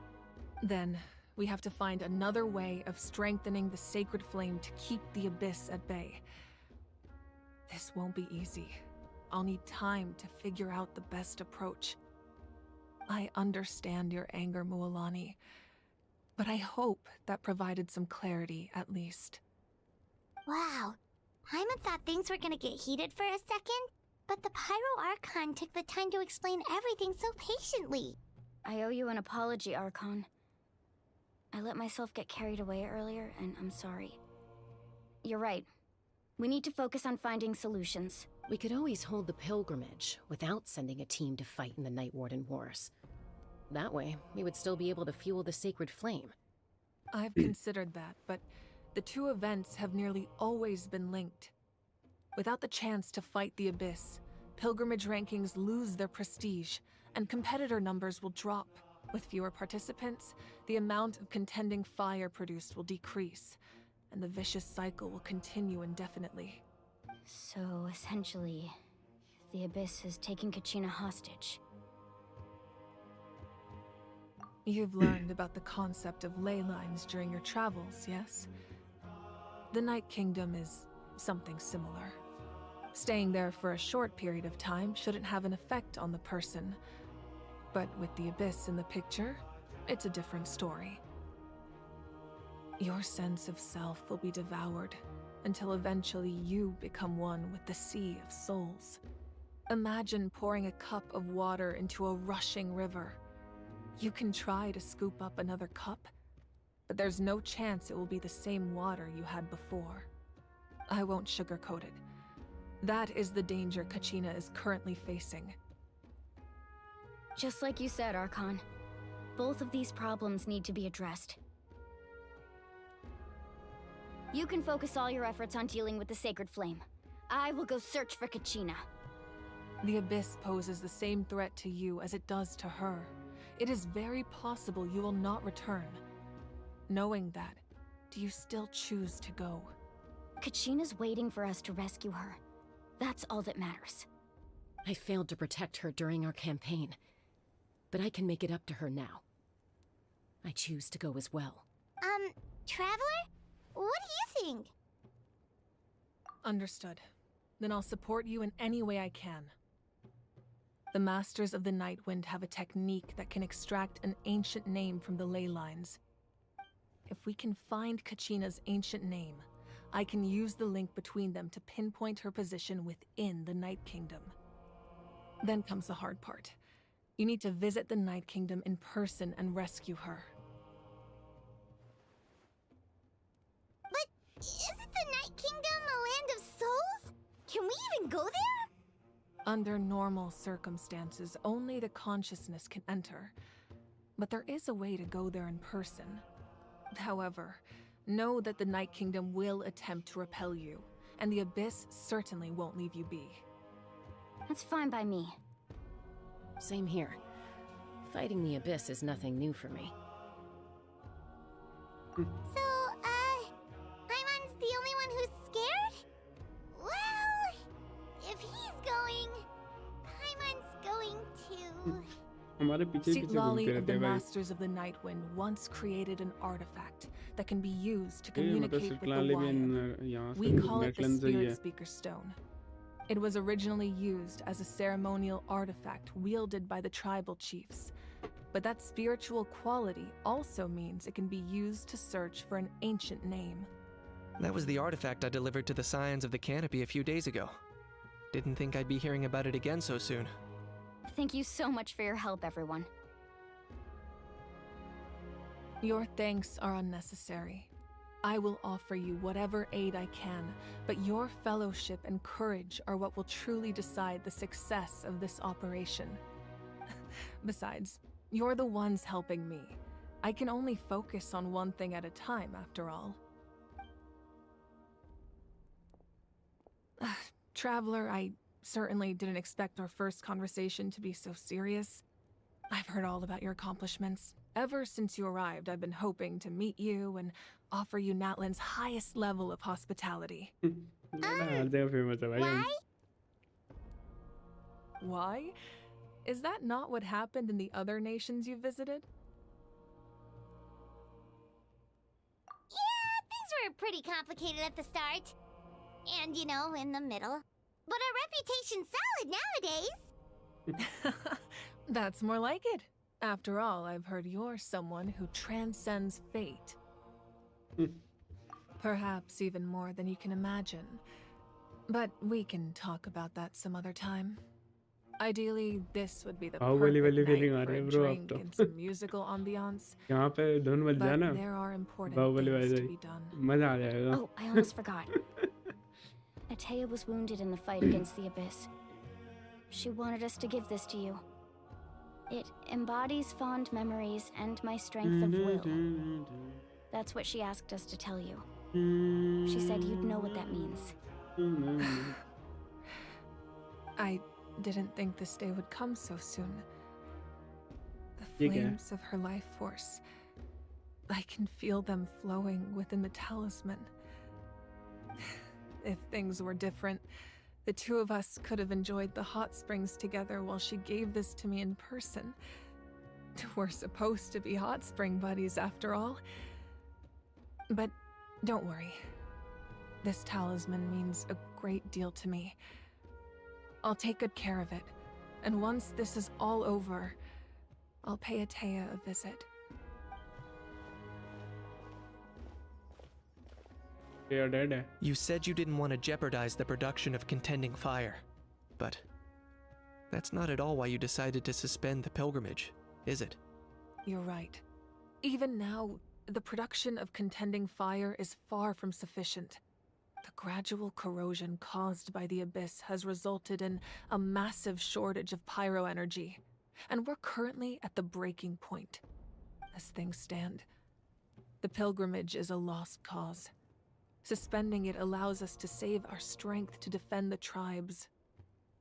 Then, we have to find another way of strengthening the sacred flame to keep the Abyss at bay. This won't be easy. I'll need time to figure out the best approach. I understand your anger, Mualani, but I hope that provided some clarity at least. Wow. Paimon thought things were gonna get heated for a second, but the Pyro Archon took the time to explain everything so patiently. I owe you an apology, Archon. I let myself get carried away earlier, and I'm sorry. You're right. We need to focus on finding solutions. We could always hold the pilgrimage without sending a team to fight in the Night Warden Wars. That way, we would still be able to fuel the sacred flame. I've considered that, but the two events have nearly always been linked. Without the chance to fight the Abyss, pilgrimage rankings lose their prestige, and competitor numbers will drop. With fewer participants, the amount of contending fire produced will decrease, and the vicious cycle will continue indefinitely. So, essentially, the Abyss is taking Kachina hostage. You've learned about the concept of ley lines during your travels, yes? The Night Kingdom is something similar. Staying there for a short period of time shouldn't have an effect on the person. But with the Abyss in the picture, it's a different story. Your sense of self will be devoured until eventually you become one with the Sea of Souls. Imagine pouring a cup of water into a rushing river. You can try to scoop up another cup, but there's no chance it will be the same water you had before. I won't sugarcoat it. That is the danger Kachina is currently facing. Just like you said, Archon. Both of these problems need to be addressed. You can focus all your efforts on dealing with the Sacred Flame. I will go search for Kachina. The Abyss poses the same threat to you as it does to her. It is very possible you will not return. Knowing that, do you still choose to go? Kachina's waiting for us to rescue her. That's all that matters. I failed to protect her during our campaign, but I can make it up to her now. I choose to go as well. Traveler? What do you think? Understood. Then I'll support you in any way I can. The Masters of the Nightwind have a technique that can extract an ancient name from the ley lines. If we can find Kachina's ancient name, I can use the link between them to pinpoint her position within the Night Kingdom. Then comes the hard part. You need to visit the Night Kingdom in person and rescue her. But isn't the Night Kingdom a land of souls? Can we even go there? Under normal circumstances, only the consciousness can enter. But there is a way to go there in person. However, know that the Night Kingdom will attempt to repel you, and the Abyss certainly won't leave you be. That's fine by me. Same here. Fighting the Abyss is nothing new for me. So, Paimon's the only one who's scared? Well, if he's going, Paimon's going too. हमारे पीछे पीछे घूमते Sitlali of रहते the हैं भाई Masters of the Nightwind once created an artifact that can be used to मतलब communicate with the सिटलाले भी Wyatt. यहाँ से We call it the नेटलैंड से ही Spirit है Speaker Stone. It was originally used as a ceremonial artifact wielded by the tribal chiefs. But that spiritual quality also means it can be used to search for an ancient name. That was the artifact I delivered to the Scions of the Canopy a few days ago. Didn't think I'd be hearing about it again so soon. Thank you so much for your help, everyone. Your thanks are unnecessary. I will offer you whatever aid I can, but your fellowship and courage are what will truly decide the success of this operation. Besides, you're the ones helping me. I can only focus on one thing at a time, after all. Traveler, I certainly didn't expect our first conversation to be so serious. I've heard all about your accomplishments. Ever since you arrived, I've been hoping to meet you and offer you Natlan's highest level of hospitality. Why? Why? Is that not what happened in the other nations you visited? Yeah, things were pretty complicated at the start. And, you know, in the middle. But our reputation's solid nowadays. That's more like it. After all, I've heard you're someone who transcends fate. Perhaps even more than you can imagine. But we can talk about that some other time. Ideally, this would be the perfect night for a drink and some musical ambiance. But there are important things to be done. Oh, I almost forgot. Atea was wounded in the fight against the Abyss. She wanted us to give this to you. It embodies fond memories and my strength of will. That's what she asked us to tell you. She said you'd know what that means. I didn't think this day would come so soon. The flames of her life force. I can feel them flowing within the talisman. If things were different, the two of us could have enjoyed the hot springs together while she gave this to me in person. We're supposed to be hot spring buddies after all. But don't worry. This talisman means a great deal to me. I'll take good care of it, and once this is all over, I'll pay Atea a visit. You said you didn't want to jeopardize the production of Contending Fire, but that's not at all why you decided to suspend the pilgrimage, is it? You're right. Even now, the production of Contending Fire is far from sufficient. The gradual corrosion caused by the Abyss has resulted in a massive shortage of pyro energy, and we're currently at the breaking point. As things stand, the pilgrimage is a lost cause. Suspending it allows us to save our strength to defend the tribes.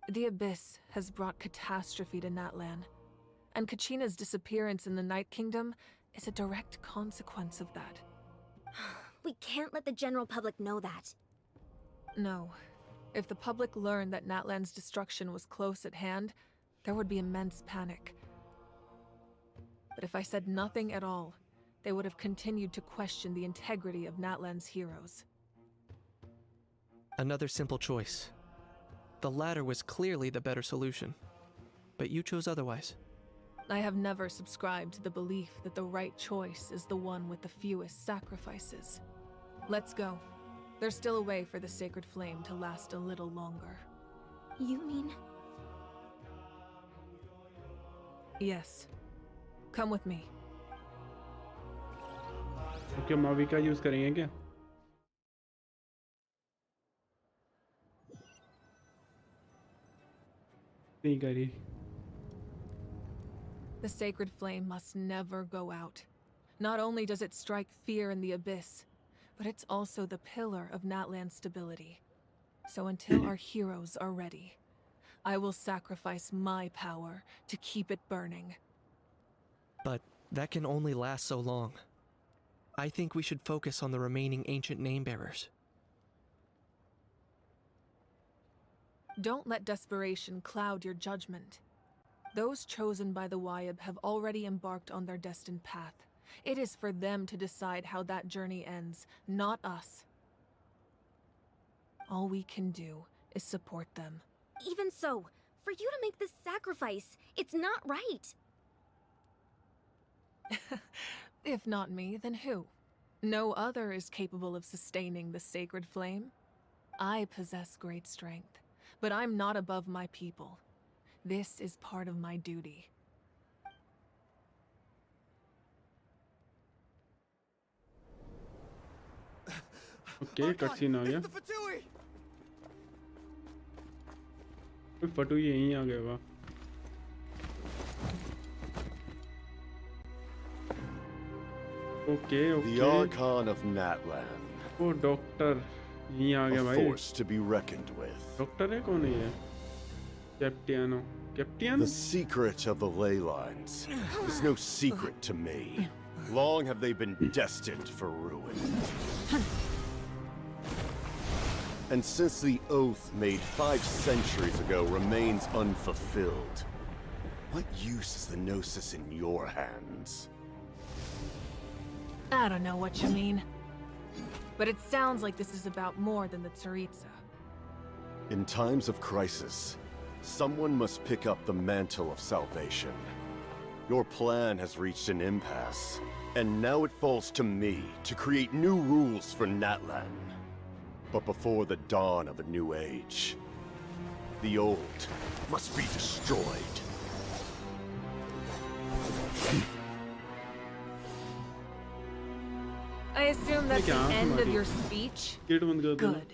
The Abyss has brought catastrophe to Natlan, and Kachina's disappearance in the Night Kingdom is a direct consequence of that. We can't let the general public know that. No. If the public learned that Natlan's destruction was close at hand, there would be immense panic. But if I said nothing at all, they would have continued to question the integrity of Natlan's heroes. Another simple choice. The latter was clearly the better solution, but you chose otherwise. I have never subscribed to the belief that the right choice is the one with the fewest sacrifices. Let's go. There's still a way for the sacred flame to last a little longer. You mean? Yes. Come with me. Okay, Mavi का use करेंगे क्या? नहीं करी. The sacred flame must never go out. Not only does it strike fear in the Abyss, but it's also the pillar of Natlan's stability. So until our heroes are ready, I will sacrifice my power to keep it burning. But that can only last so long. I think we should focus on the remaining ancient name-bearers. Don't let desperation cloud your judgment. Those chosen by the Wyeb have already embarked on their destined path. It is for them to decide how that journey ends, not us. All we can do is support them. Even so, for you to make this sacrifice, it's not right. If not me, then who? No other is capable of sustaining the sacred flame. I possess great strength, But I'm not above my people. This is part of my duty. Okay, cutscene आ गया. The Fatui! फटू यहीं आ गया वाह. Okay, okay. The Archon of Natlan. Oh doctor यहीं आ गया A भाई. force to be reckoned with. Doctor है कौन है ये? कैप्टियानो. कैप्टियन? The secret of the ley lines is no secret to me. Long have they been destined for ruin. And since the oath made 5 centuries ago remains unfulfilled, what use is the Gnosis in your hands? I don't know what you mean. But it sounds like this is about more than the Tsaritsa. In times of crisis, someone must pick up the mantle of salvation. Your plan has reached an impasse, and now it falls to me to create new rules for Natlan. But before the dawn of a new age, the old must be destroyed. I assume that's the end of your speech? Good.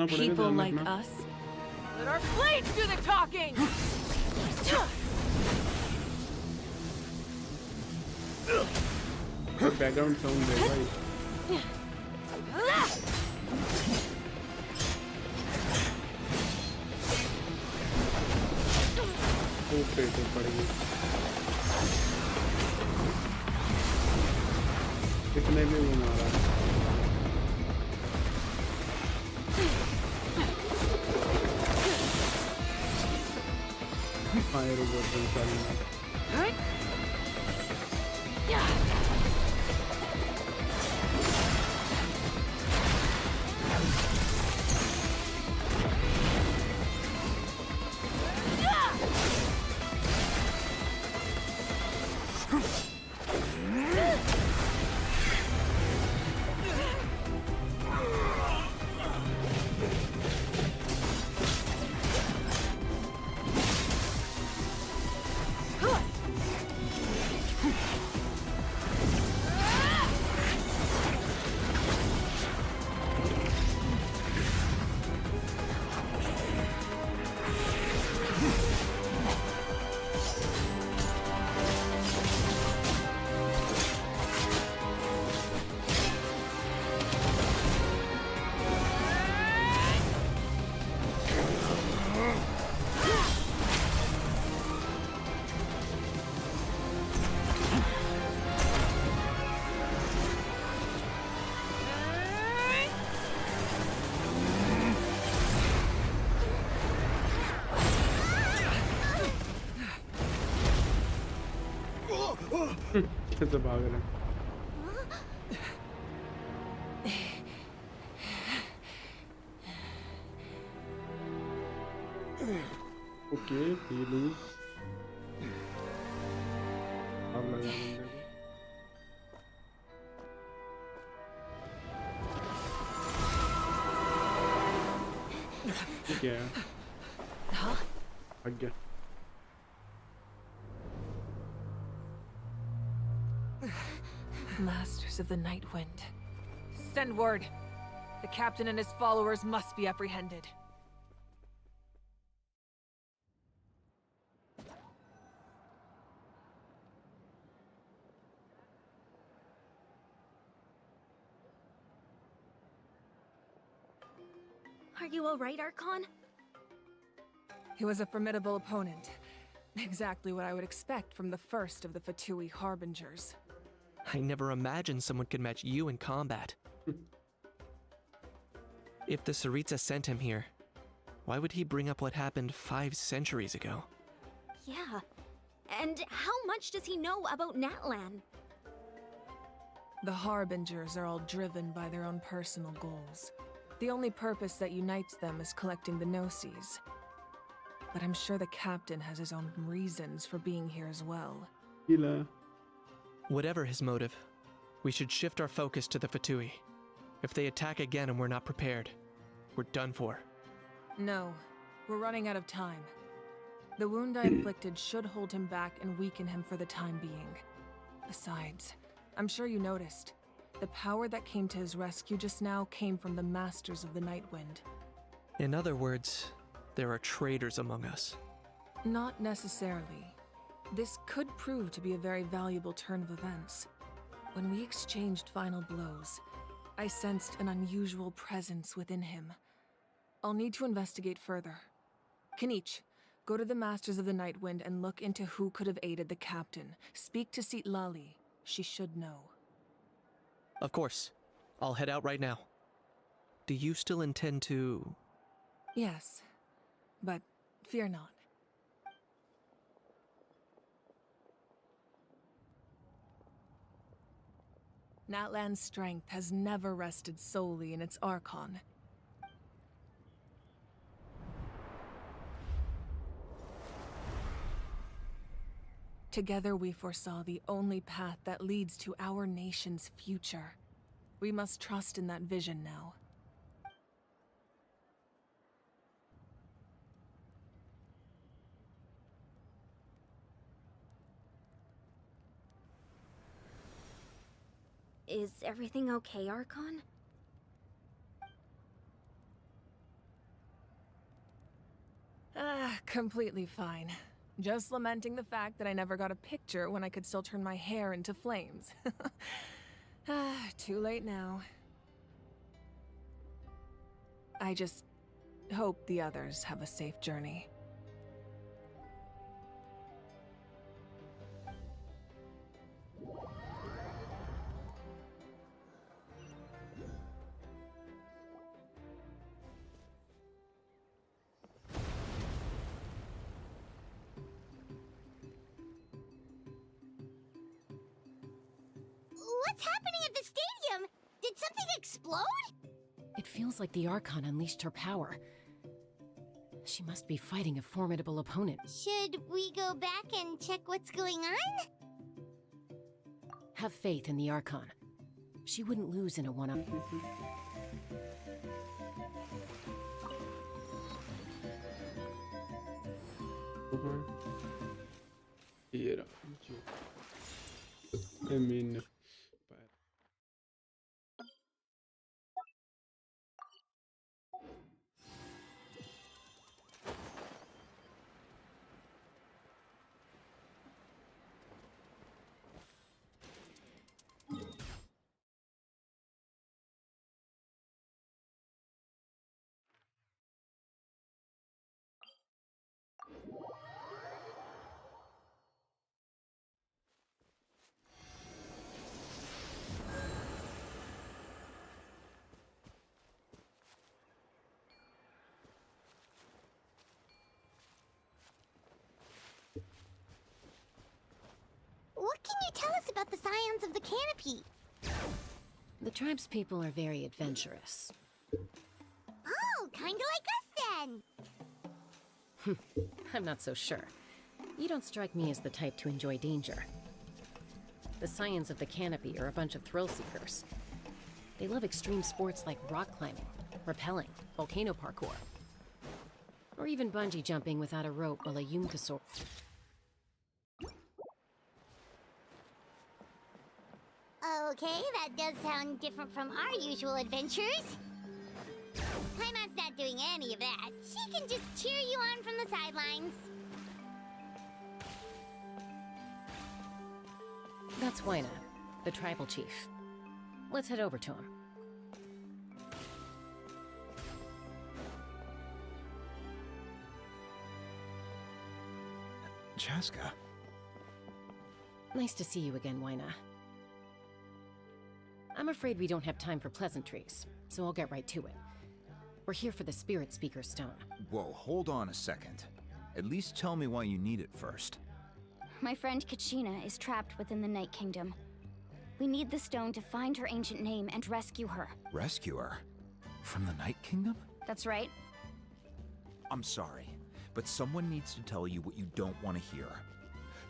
People like us. Let our blades do the talking! Background sound है भाई. Okay तो पड़ेगी. कितने में वो मारा. Fire robot चलना. कैसे भाग रहे हैं. ओके फीलिंग्स अब लगा बंदे को. ठीक है भाग गया. Masters of the Night Wind. Send word. The captain and his followers must be apprehended. Are you all right, Archon? He was a formidable opponent. Exactly what I would expect from the first of the Fatui Harbingers. I never imagined someone could match you in combat. If the Tsaritsa sent him here, why would he bring up what happened 5 centuries ago? Yeah. And how much does he know about Natlan? The Harbingers are all driven by their own personal goals. The only purpose that unites them is collecting the Gnosis. But I'm sure the captain has his own reasons for being here as well. Whatever his motive, we should shift our focus to the Fatui. If they attack again and we're not prepared, we're done for. No. We're running out of time. The wound I inflicted should hold him back and weaken him for the time being. Besides, I'm sure you noticed, the power that came to his rescue just now came from the Masters of the Nightwind. In other words, there are traitors among us. Not necessarily. This could prove to be a very valuable turn of events. When we exchanged final blows, I sensed an unusual presence within him. I'll need to investigate further. Kenichi, go to the Masters of the Nightwind and look into who could have aided the captain. Speak to Lali. She should know. Of course. I'll head out right now. Do you still intend to... Yes, but fear not. Natlan's strength has never rested solely in its Archon. Together we foresaw the only path that leads to our nation's future. We must trust in that vision now. Is everything okay, Archon? Completely fine. Just lamenting the fact that I never got a picture when I could still turn my hair into flames. Too late now. I just hope the others have a safe journey. What's happening at the stadium? Did something explode? It feels like the Archon unleashed her power. She must be fighting a formidable opponent. Should we go back and check what's going on? Have faith in the Archon. She wouldn't lose in a one-up. Era. I mean... What can you tell us about the Scions of the Canopy? The tribespeople are very adventurous. Oh, kinda like us then! I'm not so sure. You don't strike me as the type to enjoy danger. The Scions of the Canopy are a bunch of thrill-seekers. They love extreme sports like rock climbing, rappelling, volcano parkour, or even bungee jumping without a rope while a Yunkasaur... Okay, that does sound different from our usual adventures. Paimon's not doing any of that. She can just cheer you on from the sidelines. That's Wyna, the tribal chief. Let's head over to him. Chaska. Nice to see you again, Wyna. I'm afraid we don't have time for pleasantries, so I'll get right to it. We're here for the Spirit Speaker Stone. Whoa, hold on a second. At least tell me why you need it first. My friend Kachina is trapped within the Night Kingdom. We need the stone to find her ancient name and rescue her. Rescue her? From the Night Kingdom? That's right. I'm sorry, but someone needs to tell you what you don't want to hear.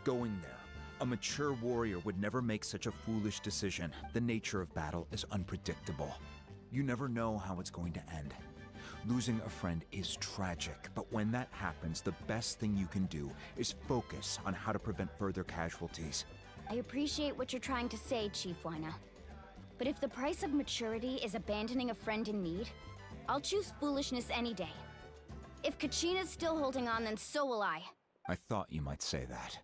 Going there, a mature warrior would never make such a foolish decision. The nature of battle is unpredictable. You never know how it's going to end. Losing a friend is tragic, but when that happens, the best thing you can do is focus on how to prevent further casualties. I appreciate what you're trying to say, Chief Wina. But if the price of maturity is abandoning a friend in need, I'll choose foolishness any day. If Kachina's still holding on, then so will I. I thought you might say that.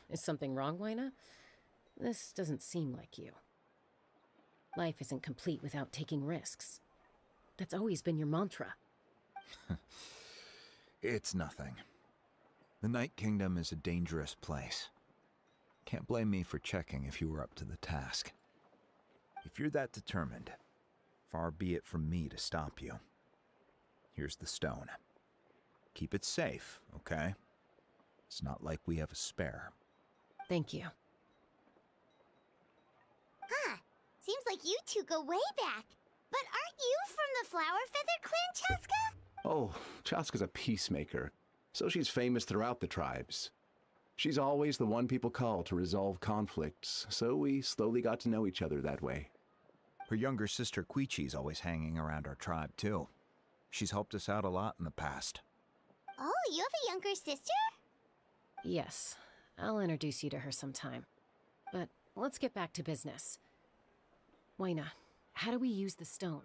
Is something wrong, Wina? This doesn't seem like you. Life isn't complete without taking risks. That's always been your mantra. It's nothing. The Night Kingdom is a dangerous place. Can't blame me for checking if you were up to the task. If you're that determined, far be it from me to stop you. Here's the stone. Keep it safe, okay? It's not like we have a spare. Thank you. Huh. Seems like you two go way back. But aren't you from the Flower Feather clan, Chaska? Oh, Chaska's a peacemaker, so she's famous throughout the tribes. She's always the one people call to resolve conflicts, so we slowly got to know each other that way. Her younger sister Quichi's always hanging around our tribe, too. She's helped us out a lot in the past. Oh, you have a younger sister? Yes, I'll introduce you to her sometime. But let's get back to business. Wina, how do we use the stone?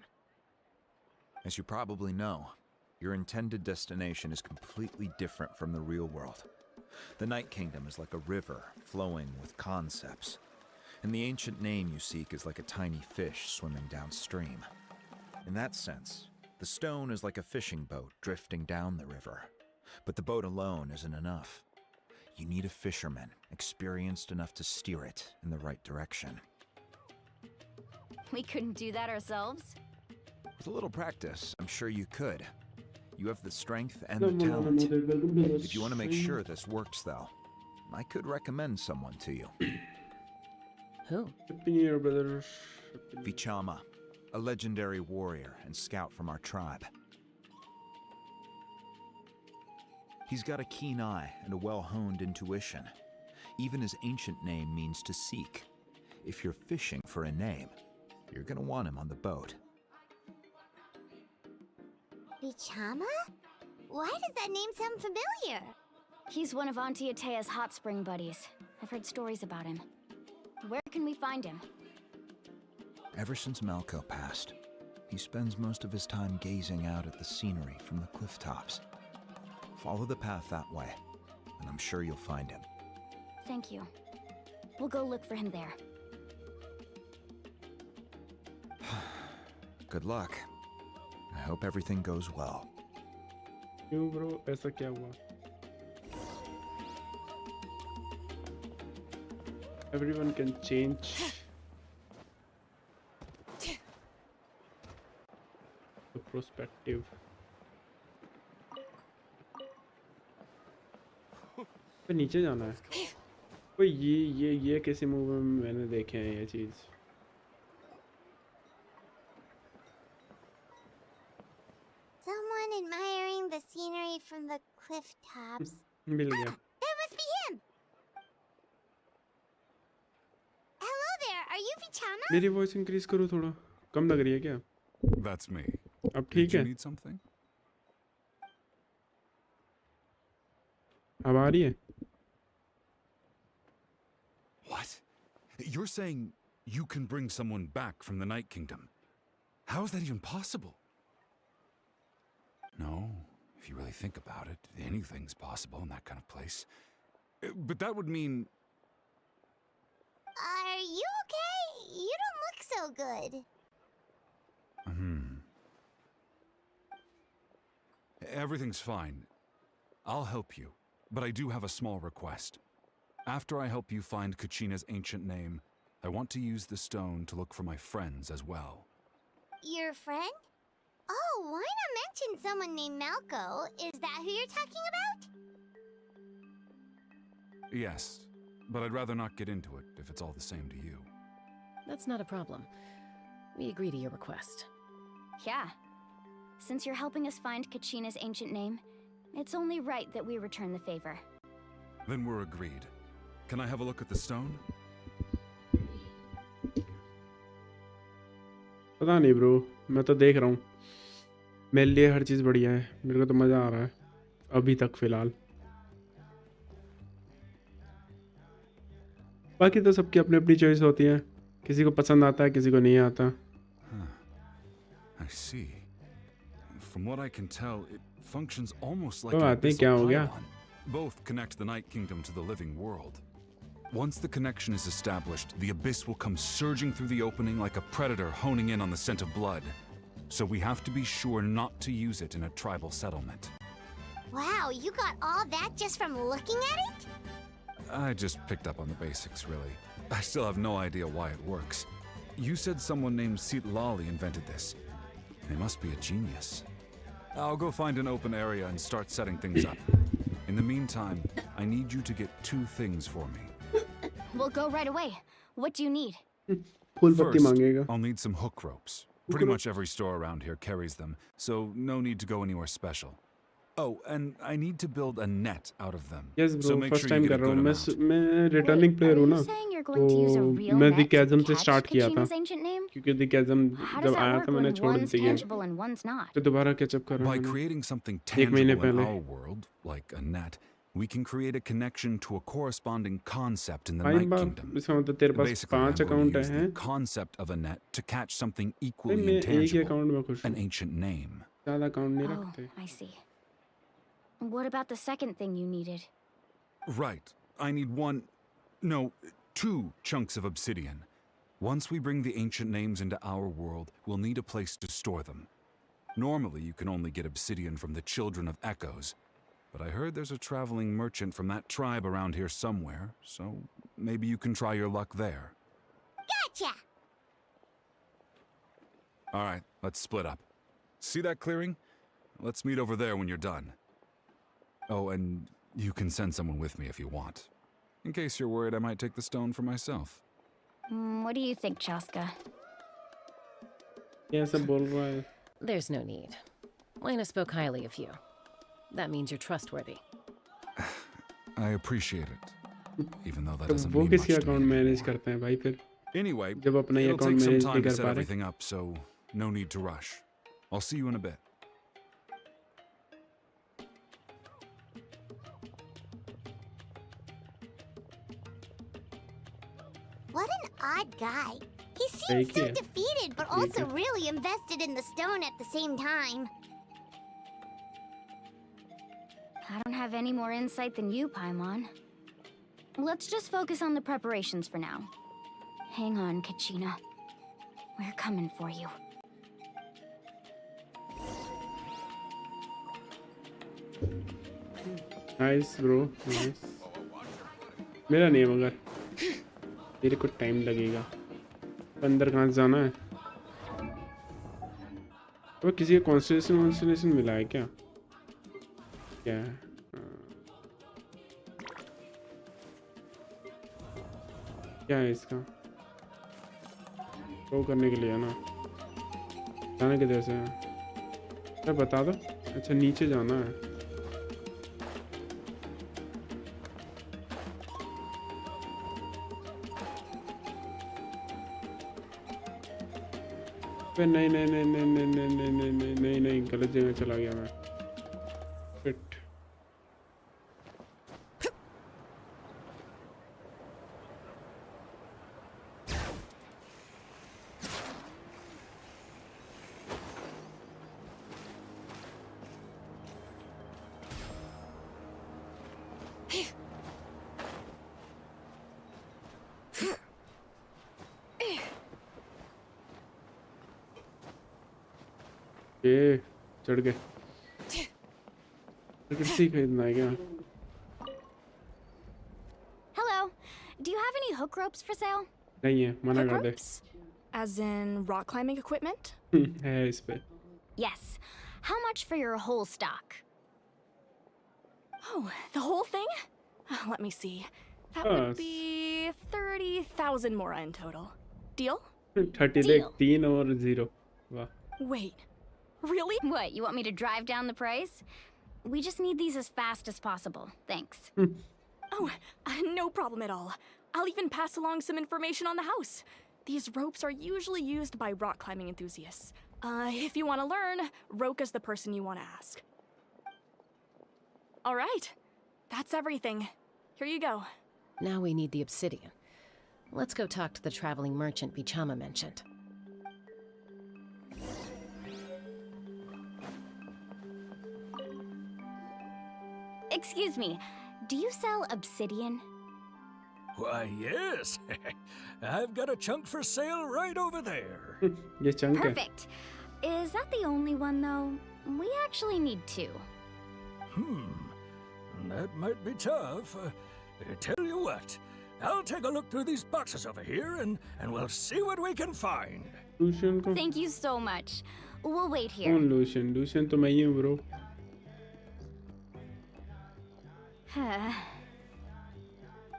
As you probably know, your intended destination is completely different from the real world. The Night Kingdom is like a river flowing with concepts, and the ancient name you seek is like a tiny fish swimming downstream. In that sense, the stone is like a fishing boat drifting down the river, but the boat alone isn't enough. You need a fisherman experienced enough to steer it in the right direction. We couldn't do that ourselves? With a little practice, I'm sure you could. You have the strength and the talent. If you want to make sure this works, though, I could recommend someone to you. Who? Vichama, a legendary warrior and scout from our tribe. He's got a keen eye and a well-honed intuition. Even his ancient name means to seek. If you're fishing for a name, you're gonna want him on the boat. Vichama? Why does that name sound familiar? He's one of Auntie Atea's hot spring buddies. I've heard stories about him. Where can we find him? Ever since Malco passed, he spends most of his time gazing out at the scenery from the cliff tops. Follow the path that way, and I'm sure you'll find him. Thank you. We'll go look for him there. Good luck. I hope everything goes well. क्यों bro? ऐसा क्या हुआ? Everyone can change the perspective. पे नीचे जाना है। ओए ये किसी मूवी में मैंने देखे हैं ये चीज। Someone admiring the scenery from the cliff tops. मिल गया। That must be him! Hello there, are you Vichama? मेरी वॉइस इंक्रीज करो थोड़ा, कम लग रही है क्या? That's me. अब ठीक है? Did you need something? अब आ रही है? What? You're saying you can bring someone back from the Night Kingdom? How is that even possible? No, if you really think about it, anything's possible in that kind of place. But that would mean... Are you okay? You don't look so good. Everything's fine. I'll help you, but I do have a small request. After I help you find Kachina's ancient name, I want to use the stone to look for my friends as well. Your friend? Oh, why not mention someone named Malco? Is that who you're talking about? Yes, but I'd rather not get into it if it's all the same to you. That's not a problem. We agree to your request. Yeah. Since you're helping us find Kachina's ancient name, it's only right that we return the favor. Then we're agreed. Can I have a look at the stone? पता नहीं bro, मैं तो देख रहा हूँ। मेरे लिए हर चीज़ बढ़िया है, मेरे को तो मज़ा आ रहा है अभी तक फ़िलहाल। बाकी तो सबकी अपनी अपनी चॉइस होती है, किसी को पसंद आता है, किसी को नहीं आता। I see. From what I can tell, it functions almost like तो an आते हैं, abyssal क्या हो गया? pylon. Both connect the Night Kingdom to the living world. Once the connection is established, the abyss will come surging through the opening like a predator honing in on the scent of blood. So we have to be sure not to use it in a tribal settlement. Wow, you got all that just from looking at it? I just picked up on the basics, really. I still have no idea why it works. You said someone named Seat Lali invented this. They must be a genius. I'll go find an open area and start setting things up. In the meantime, I need you to get 2 things for me. We'll go right away. What do you need? First, I'll need some hook ropes. Pretty much every store around here carries them, so no need to go anywhere special. Oh, and I need to build a net out of them. Yes bro, so make first sure time you get कर a रहा good हूँ amount. मैं returning player हूँ ना, तो मैं the कैज़म से start किया था, क्योंकि द कैज़म जब आया था मैंने छोड़ दी गेम, तो दोबारा कैचअप कर रहा By हूँ creating something एक महीने tangible in पहले। our world, like a net, we can create a connection to a corresponding concept in the भाई Night बा Kingdom. इसका मतलब तेरे पास Basically, 5 I'm going account to use हैं। the concept of a net to catch something भाई equally मैं एक ही intangible, account में खुश an हूँ, ancient name. ज़्यादा अकाउंट नहीं Oh, रखते। I see. What about the second thing you needed? Right. I need 2 chunks of obsidian. Once we bring the ancient names into our world, we'll need a place to store them. Normally, you can only get obsidian from the Children of Echoes, but I heard there's a traveling merchant from that tribe around here somewhere, so maybe you can try your luck there. Gotcha! Alright, let's split up. See that clearing? Let's meet over there when you're done. Oh, and you can send someone with me if you want. In case you're worried I might take the stone for myself. What do you think, Chaska? कैसे बोल रहा है? There's no need. Lena spoke highly of you. That means you're trustworthy. I appreciate it, even though that तो doesn't वो mean किसके much to me. Account manage करते हैं भाई फिर? Anyway, जब अपना ही it'll account take some manage time नहीं to कर set पा रहे। everything up, so no need to rush. I'll see you in a bit. What an odd guy. He seems so defeated, but also really invested in the stone at the same time. I don't have any more insight than you, Paimon. Let's just focus on the preparations for now. Hang on, Kachina. We're coming for you. Nice bro, nice. मेरा नहीं है मगर मेरे को time लगेगा। अंदर कहाँ से जाना है? वो किसी का कॉन्स्टिलेशन मिला है क्या? क्या है? क्या है इसका? वो करने के लिए है ना? जाना किधर से है? अरे बता दो। अच्छा नीचे जाना है। नहीं नहीं नहीं नहीं नहीं नहीं नहीं नहीं नहीं नहीं नहीं गलत जगह चला गया मैं। फिट ये चढ़ गए। प्रकृति खरीदना है क्या? Hello. Do you have any hook ropes for sale? नहीं है, मना Hook कर दे। ropes? As in rock climbing equipment? है इस पे। Yes. How much for your whole stock? Oh, the whole thing? Let me see. That would be 30,000 mora in total. Deal? 30 देख 3 और 0। वाह। Wait. Really? What, you want me to drive down the price? We just need these as fast as possible. Thanks. Oh, no problem at all. I'll even pass along some information on the house. These ropes are usually used by rock climbing enthusiasts. If you want to learn, Roka's the person you want to ask. All right, that's everything. Here you go. Now we need the obsidian. Let's go talk to the traveling merchant Bichama mentioned. Excuse me, do you sell obsidian? Why, yes. I've got a chunk for sale right over there. ये chunk है. Perfect. Is that the only one, though? We actually need two. That might be tough. Tell you what, I'll take a look through these boxes over here and we'll see what we can find. Lucian को. Thank you so much. We'll wait here. कौन Lucian? Lucian तो मैं ही हूँ bro.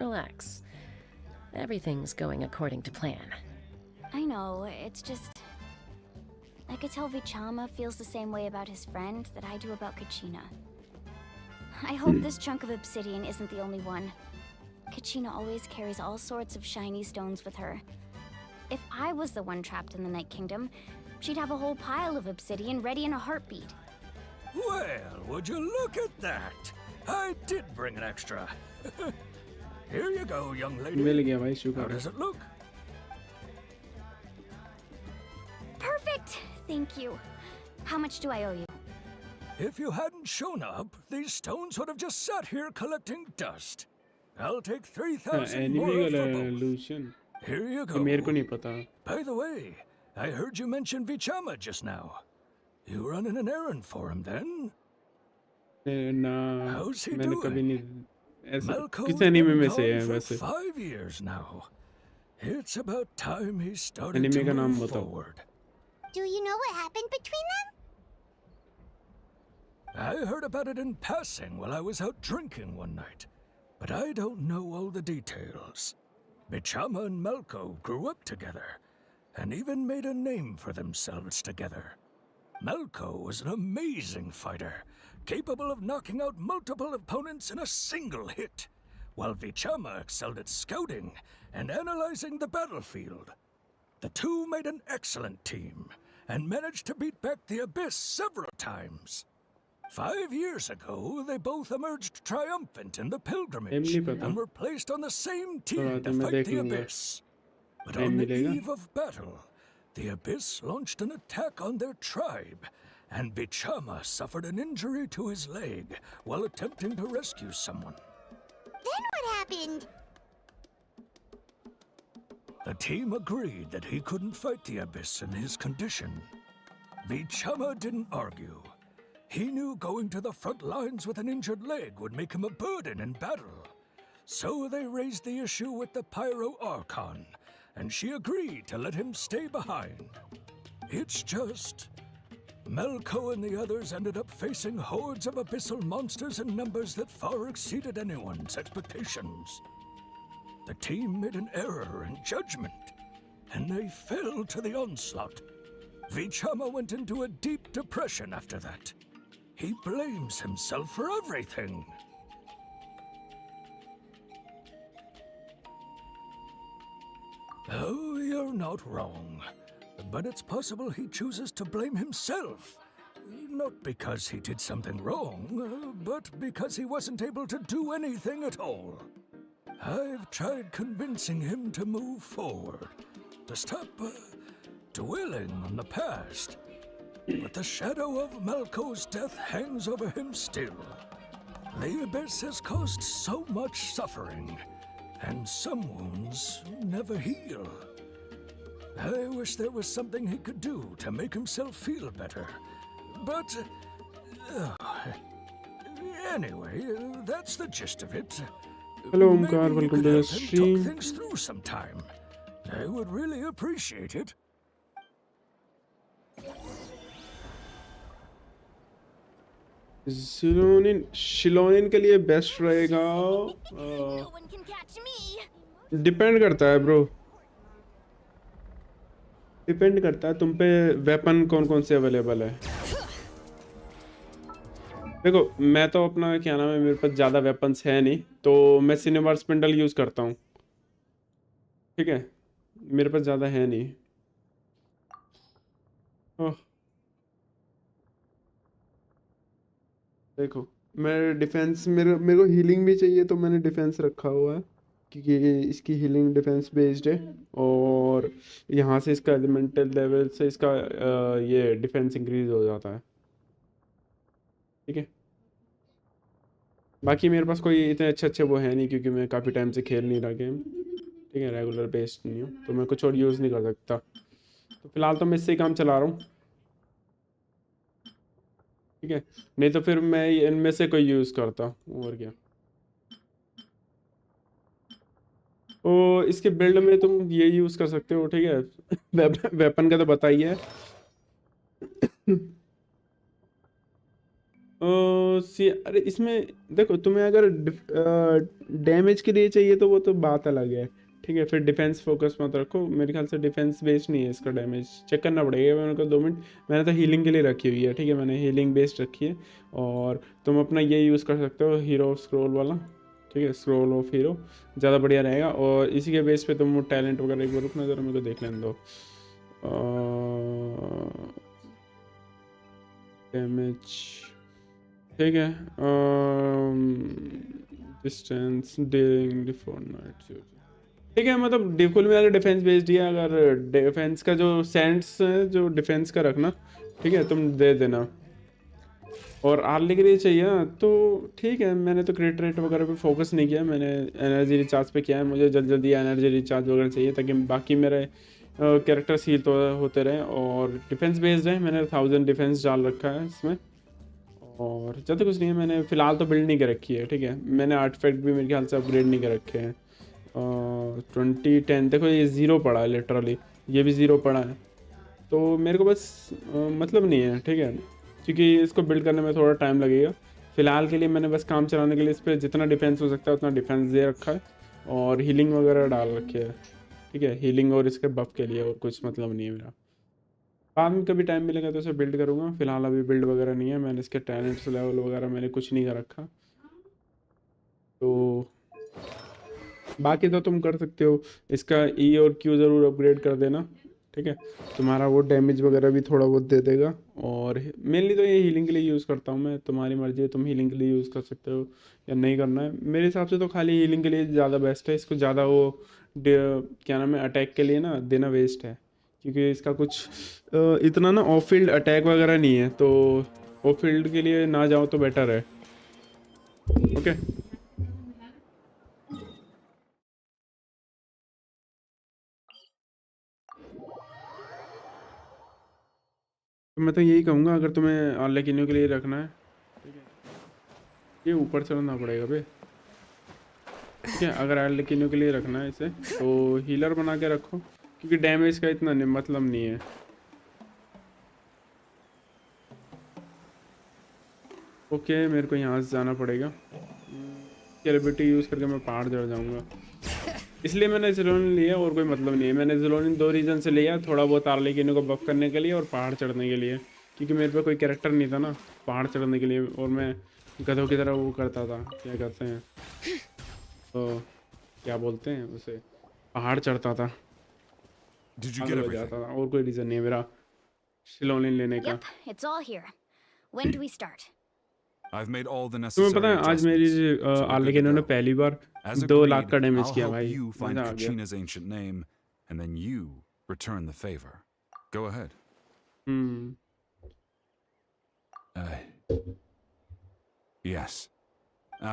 Relax. Everything's going according to plan. I know, it's just... I could tell Vichama feels the same way about his friend that I do about Kachina. I hope this chunk of obsidian isn't the only one. Kachina always carries all sorts of shiny stones with her. If I was the one trapped in the Night Kingdom, she'd have a whole pile of obsidian ready in a heartbeat. Well, would you look at that? I did bring an extra. Here you go, young lady. मिल गया भाई शुक्र. How does it look? Perfect! Thank you. How much do I owe you? If you hadn't shown up, these stones would have just sat here collecting dust. I'll take 3,000 more Enemy for वाला both. Lucian. Here you ये go. मेरे को नहीं पता. By the way, I heard you mention Vichama just now. You running an errand for him then? ना How's he मैंने कभी doing? नहीं ऐसा Malco's किस एनीमे been में से gone है for वैसे. 5 years now. It's about time he started anime to का नाम move बताओ. forward. Do you know what happened between them? I heard about it in passing while I was out drinking one night, but I don't know all the details. Bichama and Malco grew up together, and even made a name for themselves together. Malco was an amazing fighter, capable of knocking out multiple opponents in a single hit, while Vichama excelled at scouting and analyzing the battlefield. The two made an excellent team, and managed to beat back the Abyss several times. 5 years ago, they both emerged triumphant in the pilgrimage and were placed on the same team to fight the Abyss. But on the eve of battle, the Abyss launched an attack on their tribe, and Bichama suffered an injury to his leg while attempting to rescue someone. Then what happened? The team agreed that he couldn't fight the Abyss in his condition. Bichama didn't argue. He knew going to the front lines with an injured leg would make him a burden in battle. So they raised the issue with the Pyro Archon, and she agreed to let him stay behind. It's just... Malco and the others ended up facing hordes of abyssal monsters in numbers that far exceeded anyone's expectations. The team made an error in judgment, and they fell to the onslaught. Vichama went into a deep depression after that. He blames himself for everything. Oh, you're not wrong. But it's possible he chooses to blame himself. Not because he did something wrong, but because he wasn't able to do anything at all. I've tried convincing him to move forward, to stop dwelling on the past. But the shadow of Malco's death hangs over him still. The Abyss has caused so much suffering, and some wounds never heal. I wish there was something he could do to make himself feel better. But... anyway, that's the gist of it. Hello Maybe Omkar, you welcome could to the help him stream. talk things through sometime. I would really appreciate it. शिलोनिन के लिए best रहेगा. Depend करता है bro. Depend करता है तुम पे weapon कौन कौन से अवेलेबल है. देखो मैं तो अपना क्या नाम है मेरे पास ज़्यादा वेपन्स है नहीं तो मैं सिनेमार स्पिंडल यूज़ करता हूँ. ठीक है मेरे पास ज़्यादा है नहीं। ओह, देखो मैं डिफेंस, मेरे को हीलिंग भी चाहिए तो मैंने डिफेंस रखा हुआ है क्योंकि इसकी हीलिंग डिफेंस बेस्ड है। और यहाँ से इसका एलिमेंटल लेवल से इसका ये डिफेंस इंक्रीज हो जाता है। ठीक है, बाकी मेरे पास कोई इतने अच्छे अच्छे वो है नहीं क्योंकि मैं काफ़ी टाइम से खेल नहीं रहा गेम। ठीक है, रेगुलर बेस्ड नहीं हूँ तो मैं कुछ और यूज़ नहीं कर सकता। तो फिलहाल तो मैं इससे ही काम चला रहा हूँ। ठीक है, नहीं तो फिर मैं इनमें से कोई यूज़ करता और क्या। तो इसके बिल्ड में तुम ये यूज़ कर सकते हो। ठीक है, वेपन का तो बताइए। सी अरे इसमें देखो, तुम्हें अगर डैमेज के लिए चाहिए तो वो तो बात अलग है। ठीक है, फिर डिफेंस फोकस मत रखो। मेरे ख्याल से डिफेंस बेस्ड नहीं है इसका, डैमेज चेक करना पड़ेगा। मैंने को 2 मिनट, मैंने तो हीलिंग के लिए रखी हुई है। ठीक है, मैंने हीलिंग बेस्ड रखी है। और तुम अपना ये यूज़ कर सकते हो, हीरो ऑफ स्क्रॉल वाला। ठीक है, स्क्रॉल ऑफ हीरो ज़्यादा बढ़िया रहेगा। और इसी के बेस पे तुम टैलेंट वगैरह एक बार रुकना ज़रा, मेरे को देख लेने दो। डैमेज ठीक है, डिस्टेंस डूरिंग फोर नाइट। ठीक है, मतलब डिफुल में अगर डिफेंस बेस्ड ही है, अगर डिफेंस का जो सेंट्स है जो डिफेंस का रखना। ठीक है, तुम दे देना। और आर्ली के लिए चाहिए ना तो ठीक है, मैंने तो क्रिट रेट वगैरह पे फोकस नहीं किया, मैंने एनर्जी रिचार्ज पे किया है। मुझे जल्दी जल्दी एनर्जी रिचार्ज वगैरह चाहिए ताकि बाकी मेरे कैरेक्टर्स हील तो होते रहे। और डिफेंस बेस्ड है, मैंने 1000 डिफेंस डाल रखा है इसमें। और ज़्यादा कुछ नहीं है, मैंने फ़िलहाल तो बिल्ड नहीं कर रखी है। ठीक है, मैंने आर्टिफैक्ट भी मेरे ख्याल से अपग्रेड नहीं कर रखे हैं। 2010 देखो, ये 0 पड़ा है लिटरली, ये भी 0 पड़ा है। तो मेरे को बस मतलब नहीं है। ठीक है, क्योंकि इसको बिल्ड करने में थोड़ा टाइम लगेगा। फ़िलहाल के लिए मैंने बस काम चलाने के लिए इस पर जितना डिफेंस हो सकता है उतना डिफेंस दे रखा है। और हीलिंग वगैरह डाल रखी है। ठीक है, हीलिंग और इसके बफ के लिए, और कुछ मतलब नहीं है मेरा। बाद में कभी टाइम मिलेगा तो उसे बिल्ड करूँगा। फिलहाल अभी बिल्ड वगैरह नहीं है, मैंने इसके टैलेंट्स लेवल वगैरह मैंने कुछ नहीं कर रखा। तो बाकी तो तुम कर सकते हो, इसका ई और क्यू ज़रूर अपग्रेड कर देना। ठीक है, तुम्हारा वो डैमेज वगैरह भी थोड़ा बहुत दे देगा। और मेनली तो ये हीलिंग के लिए यूज़ करता हूँ मैं। तुम्हारी मर्ज़ी है, तुम हीलिंग के लिए यूज़ कर सकते हो या नहीं करना है। मेरे हिसाब से तो खाली हीलिंग के लिए ज़्यादा बेस्ट है। इसको ज़्यादा वो क्या नाम है, अटैक के लिए ना देना वेस्ट है। क्योंकि इसका कुछ इतना ना ऑफ फील्ड अटैक वगैरह नहीं है, तो ऑफ फील्ड के लिए ना जाओ तो बेटर है। ओके, तो मैं तो यही कहूँगा, अगर तुम्हें आर्लेकिनो के लिए रखना है। ठीक है, ये ऊपर चढ़ना पड़ेगा बे। ठीक है, अगर आर्लेकिनो के लिए रखना है इसे तो हीलर बना के रखो, क्योंकि डैमेज का इतना मतलब नहीं है। ओके, मेरे को यहाँ से जाना पड़ेगा। कैलिबिलिटी यूज़ करके मैं पहाड़ चढ़ जाऊँगा, इसलिए मैंने ज़िलोनिन लिया, और कोई मतलब नहीं है। मैंने ज़िलोनिन 2 रीज़न से लिया, थोड़ा बहुत आर्लेकिनो को बफ करने के लिए और पहाड़ चढ़ने के लिए। क्योंकि मेरे पे कोई कैरेक्टर नहीं था ना पहाड़ चढ़ने के लिए, और मैं गधों की तरह वो करता था, क्या कहते हैं तो, क्या बोलते हैं उसे, पहाड़ चढ़ता था, आगे बढ़ जाता था। और कोई रीज़न नहीं है मेरा ज़िलोनिन लेने का। Yep, it's all here. When do we start? I've made all the तुम्हें पता necessary है आज मेरी adjustments, so we're good to आर्लेकिनो ने go. पहली बार As 2 लाख agreed, का डैमेज I'll किया help भाई, you find मज़ा आ गया। Kachina's ancient name, and then you return the favor. Go ahead. Yes.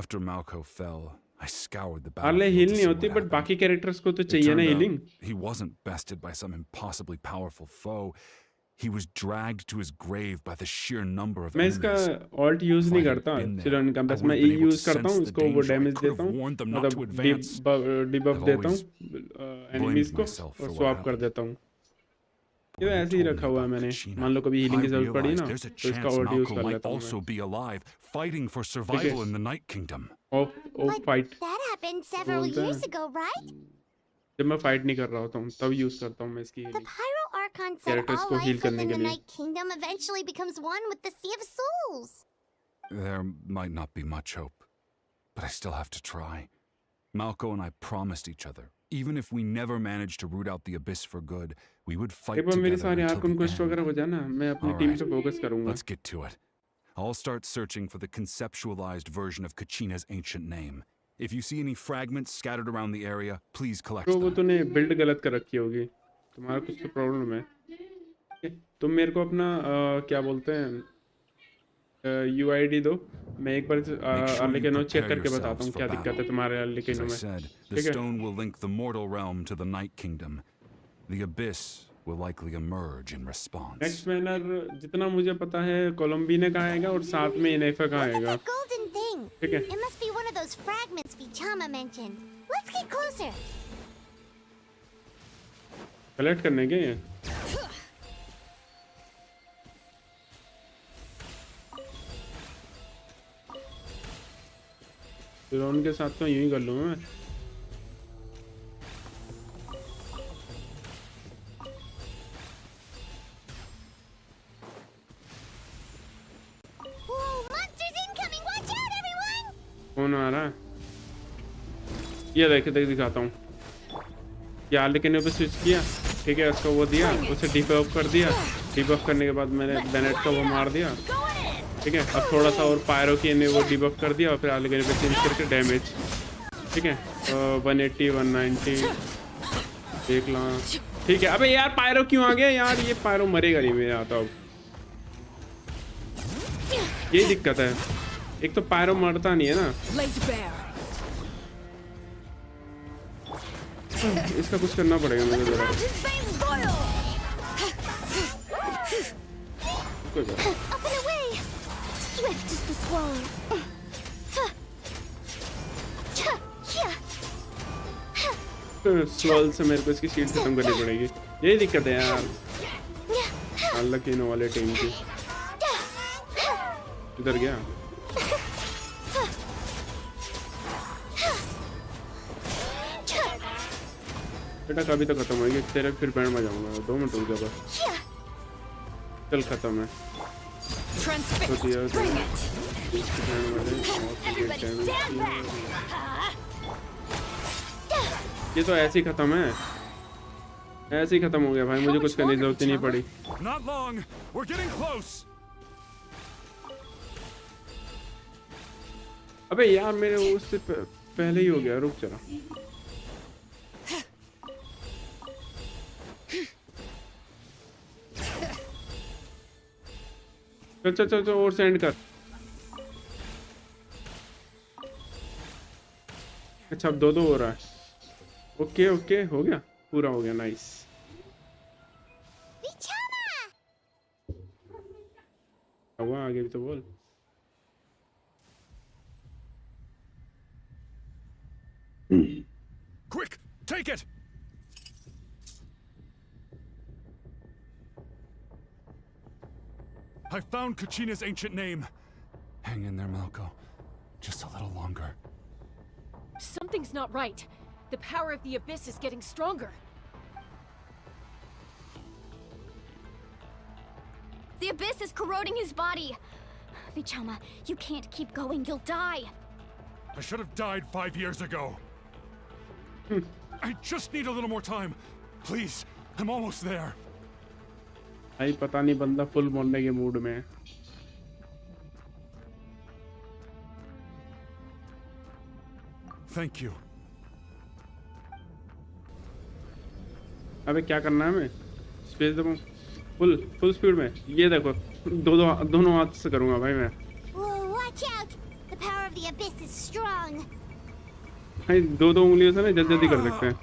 After Malco fell, I scoured the आर्ले battlefield heal to नहीं see होती, what बट happened. बाकी characters को तो It चाहिए ना turned healing. out he wasn't bested by some impossibly powerful foe. He was dragged to his grave by the sheer number of मैं इसका enemies. Alt use If नहीं I had करता been there, ज़िलोनिन का, I बस would मैं have E been able to use करता sense हूँ, the इसको वो danger. I डैमेज could देता have हूँ, warned them not to मतलब advance. डिबफ I've देता always हूँ एनिमीज blamed को myself और for what स्वैप कर happened. देता हूँ। ये तो ऐसे ही रखा हुआ है मैंने, मान लो कभी हीलिंग I की ज़रूरत पड़ी realized ना there's a तो इसका chance ऑल्ट यूज़ Malco कर might लेता हूँ मैं। also be alive, fighting for ठीक है, survival in the Night Kingdom. Of fight That happened several बोलते years हैं, ago, right? जब मैं फाइट नहीं कर रहा होता हूँ तब यूज़ करता हूँ मैं इसकी The healing, Pyro Archon said characters all को हील life करने within के the लिए। Night Kingdom eventually becomes one with the Sea of Souls. There might not be much hope, but I still have to try. Malco and I promised each other, Even if we never managed to root out the abyss for good, we would fight एक बार मेरी together सारी until Arkan the quest end. वगैरह हो जाए ना, मैं अपनी All team right, से फोकस करूंगा. let's get to it. I'll start searching for the conceptualized version of Kachina's ancient name. If you see any fragments scattered around the area, please collect तो वो them. तूने build गलत कर रखी होगी, तुम्हारा कुछ तो प्रॉब्लम है. तुम मेरे को अपना क्या बोलते हैं यूआईडी दो, मैं एक बार अर्लिकेनो चेक करके बताता हूँ क्या दिक्कत है तुम्हारे As अर्लिकेनो I में. said, the ठीक है. stone will link the mortal realm to the Night Kingdom. The abyss will likely emerge in response. Next banner जितना मुझे पता है कोलंबिना का आएगा और साथ में इनेफा का आएगा. Golden thing. ठीक है. It must be one of those fragments Vichama mentioned. Let's get closer. Collect करने के ये. फिर उनके साथ तो यूं ही कर लूँगा मैं. Whoa, monsters incoming! Watch out, everyone! कौन आ रहा है? ये देख दिखाता हूँ. ये अर्लिकेनो पे स्विच किया, ठीक है, उसको वो दिया, उसे डिबफ कर दिया. डिबफ करने के बाद मैंने बेनेट का वो मार दिया, ठीक है. अब थोड़ा सा और पायरो की ने वो डिबफ कर दिया और फिर अर्लिकेनो पे चेंज करके डैमेज, ठीक है. 180 190 देख ला, ठीक है. अबे यार पायरो क्यों आ गया यार? ये पायरो मरेगा नहीं मेरे आता. अब यही दिक्कत है, एक तो पायरो मरता नहीं है ना. इसका कुछ करना पड़ेगा मुझे जरा. कोई बात. Up and away! Swift is the swallow. स्लॉल से मेरे को इसकी शीट खत्म करनी पड़ेगी. यही दिक्कत है यार अर्लिकेनो वाले टीम की. इधर गया. बेटा कभी तो खत्म होगी तेरे, फिर बैंड में जाऊंगा. 2 मिनट रुक जा बस. चल खत्म है. तो ये तो ऐसे ही खत्म है. ऐसे ही खत्म हो गया भाई, मुझे कुछ करने की जरूरत ही नहीं पड़ी. Not long. We're getting close. अबे यार मेरे उससे पहले ही हो गया. रुक जरा. चल चल चल और सेंड कर. अच्छा अब 2-2 हो रहा है. ओके ओके हो गया, पूरा हो गया. नाइस. हुआ आगे भी तो बोल. Quick, take it. I found Kachina's ancient name. Hang in there, Malko. Just a little longer. Something's not right. The power of the abyss is getting stronger. The abyss is corroding his body. Vichama, you can't keep going. You'll die. I should have died 5 years ago. I just need a little more time. Please, I'm almost there. भाई पता नहीं बंदा full मरने के mood में है. Thank you. अबे क्या करना है हमें? स्पेस दबाऊं फुल स्पीड में. ये देखो दोनों हाथ से करूंगा भाई मैं. Whoa, watch out! The power of the abyss is strong. भाई 2-2 उंगलियों से ना जल्दी कर सकते हैं.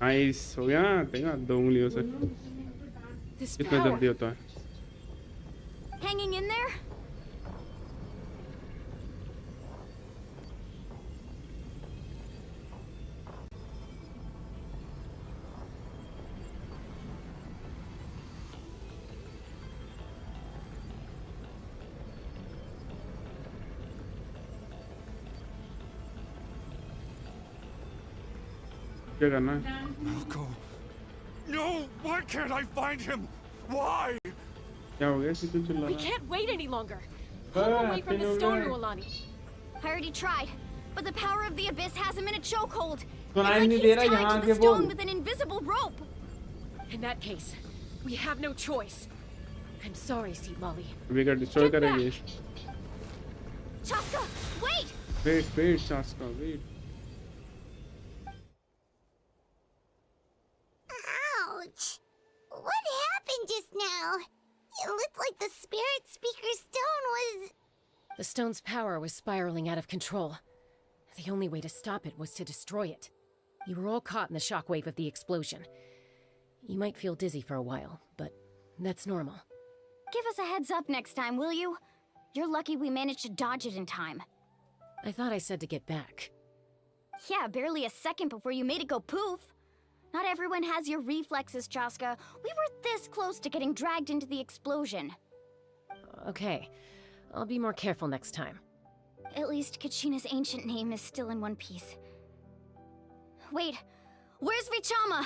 नाइस हो गया. देखा 2 उंगलियों से कितना जल्दी होता है. Hanging in there? क्या करना है? Malko. No! Why can't I find him? Why? क्या हो गया? क्यों चिल्ला We रहा है? can't wait any longer. Pull him away from the stone, Rualani. I already tried, but the power of the abyss has him in a chokehold. तो It's line like नहीं दे he's रहा tied यहाँ to के the बोल. stone with an invisible rope. In that case, we have no choice. I'm sorry, Seed Lolly. Vega destroy करेंगे. Chaska, wait! Wait, Chaska, wait. Ouch! What happened just now? It looked like the spirit speaker stone was... The stone's power was spiraling out of control. The only way to stop it was to destroy it. You were all caught in the shockwave of the explosion. You might feel dizzy for a while, but that's normal. Give us a heads up next time, will you? You're lucky we managed to dodge it in time. I thought I said to get back. Yeah, barely a second before you made it go poof. Not everyone has your reflexes, Chaska. We were this close to getting dragged into the explosion. Okay, I'll be more careful next time. At least Kachina's ancient name is still in one piece. Wait, where's Vichama?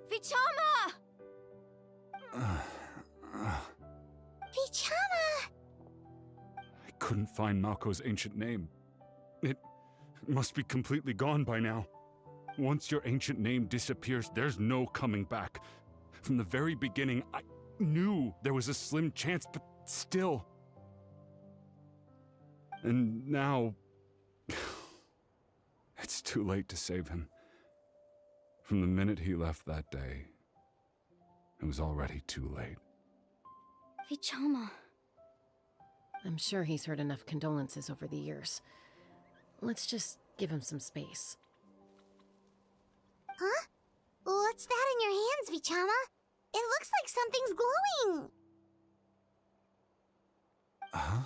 Vichama! Vichama! I couldn't find Malko's ancient name. It must be completely gone by now. Once your ancient name disappears, there's no coming back. From the very beginning, I knew there was a slim chance, but still. And now... it's too late to save him. From the minute he left that day, it was already too late. Vichama. I'm sure he's heard enough condolences over the years. Let's just give him some space. Huh? What's that in your hands, Vichama? It looks like something's glowing. Huh?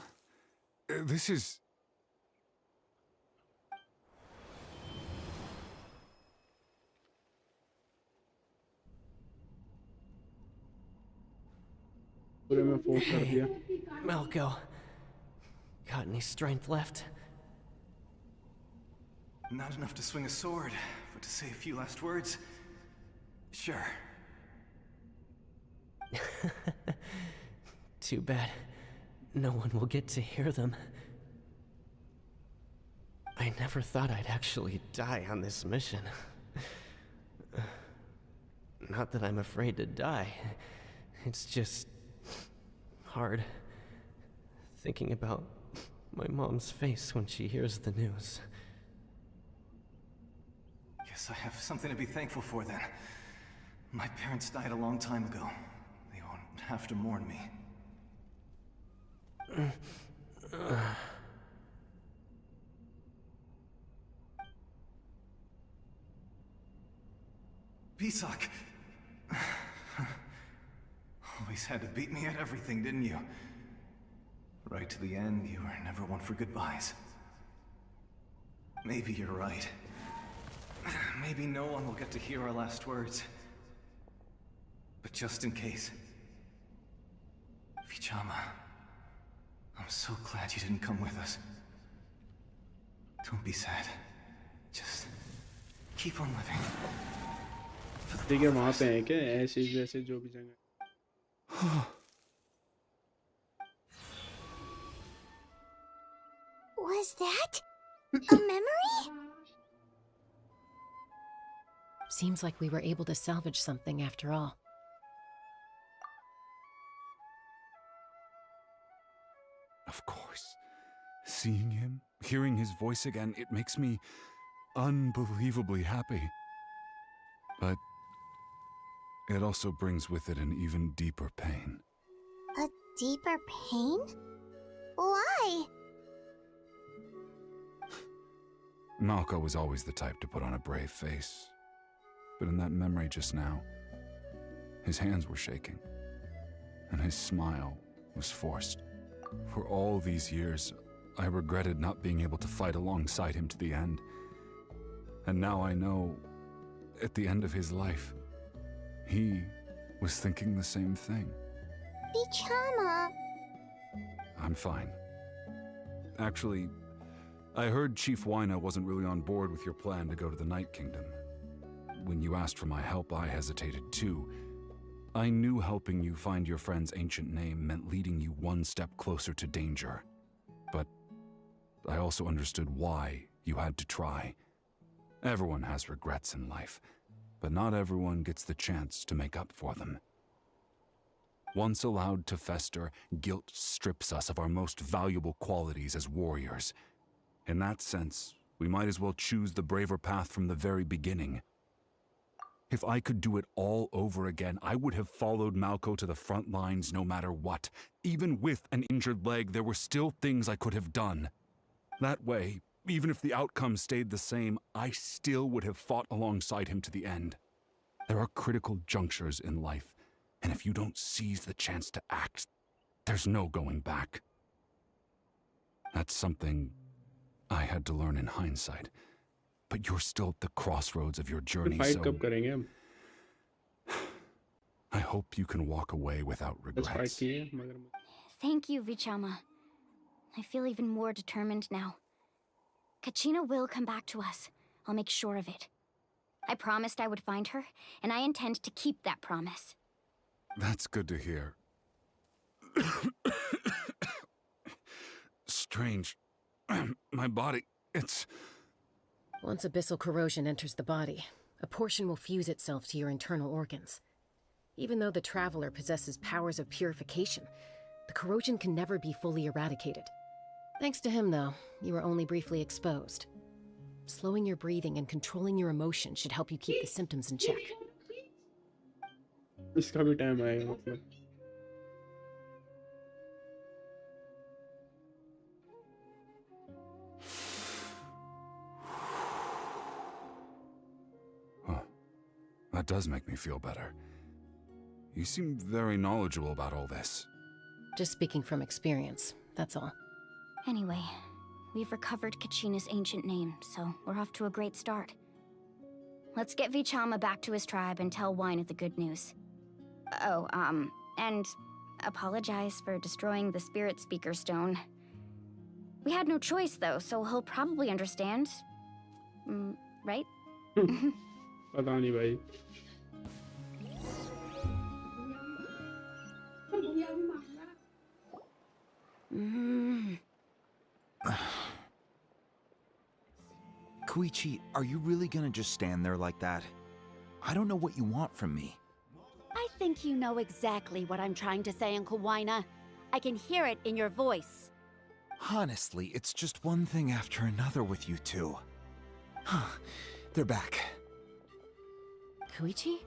This is... पूरे में force कर दिया. Malco, got any strength left? Not enough to swing a sword, but to say a few last words. Sure. Too bad. No one will get to hear them. I never thought I'd actually die on this mission. Not that I'm afraid to die. It's just... hard. Thinking about my mom's face when she hears the news. Guess I have something to be thankful for then. My parents died a long time ago. They won't have to mourn me. Pisak! Always had to beat me at everything, didn't you? Right to the end, you were never one for goodbyes. Maybe you're right. Maybe no one will get to hear our last words. But just in case... Vichama, I'm so glad you didn't come with us. Don't be sad. Just keep on living. ठीक है, वहाँ पे हैं क्या ऐसे जैसे जो भी जगह. Was that a memory? Seems like we were able to salvage something after all. Of course. Seeing him, hearing his voice again, it makes me unbelievably happy. But it also brings with it an even deeper pain. A deeper pain? Why? Malco was always the type to put on a brave face. But in that memory just now, his hands were shaking, and his smile was forced. For all these years, I regretted not being able to fight alongside him to the end. And now I know, at the end of his life, he was thinking the same thing. Vichama. I'm fine. Actually, I heard Chief Wyna wasn't really on board with your plan to go to the Night Kingdom. When you asked for my help, I hesitated too. I knew helping you find your friend's ancient name meant leading you one step closer to danger. But I also understood why you had to try. Everyone has regrets in life, but not everyone gets the chance to make up for them. Once allowed to fester, guilt strips us of our most valuable qualities as warriors. In that sense, we might as well choose the braver path from the very beginning. If I could do it all over again, I would have followed Malco to the front lines no matter what. Even with an injured leg, there were still things I could have done. That way, even if the outcome stayed the same, I still would have fought alongside him to the end. There are critical junctures in life, and if you don't seize the chance to act, there's no going back. That's something I had to learn in hindsight. But you're still at the crossroads of your journey, so I hope you can walk away without regrets. Thank you, Vichama. I feel even more determined now. Kachina will come back to us. I'll make sure of it. I promised I would find her, and I intend to keep that promise. That's good to hear. Strange. My body, it's... Once abyssal corrosion enters the body, a portion will fuse itself to your internal organs. Even though the Traveler possesses powers of purification, the corrosion can never be fully eradicated. Thanks to him, though, you were only briefly exposed. Slowing your breathing and controlling your emotions should help you keep the symptoms in check. इसका भी time आएगा मतलब. That does make me feel better. You seem very knowledgeable about all this. Just speaking from experience, that's all. Anyway, we've recovered Kachina's ancient name, so we're off to a great start. Let's get Vichama back to his tribe and tell Wyneth the good news. Oh, and apologize for destroying the Spirit Speaker Stone. We had no choice, though, so he'll probably understand. Right? पता नहीं भाई. Koichi, are you really gonna just stand there like that? I don't know what you want from me. I think you know exactly what I'm trying to say, Uncle Wyna. I can hear it in your voice. Honestly, it's just one thing after another with you two. They're back. Koichi?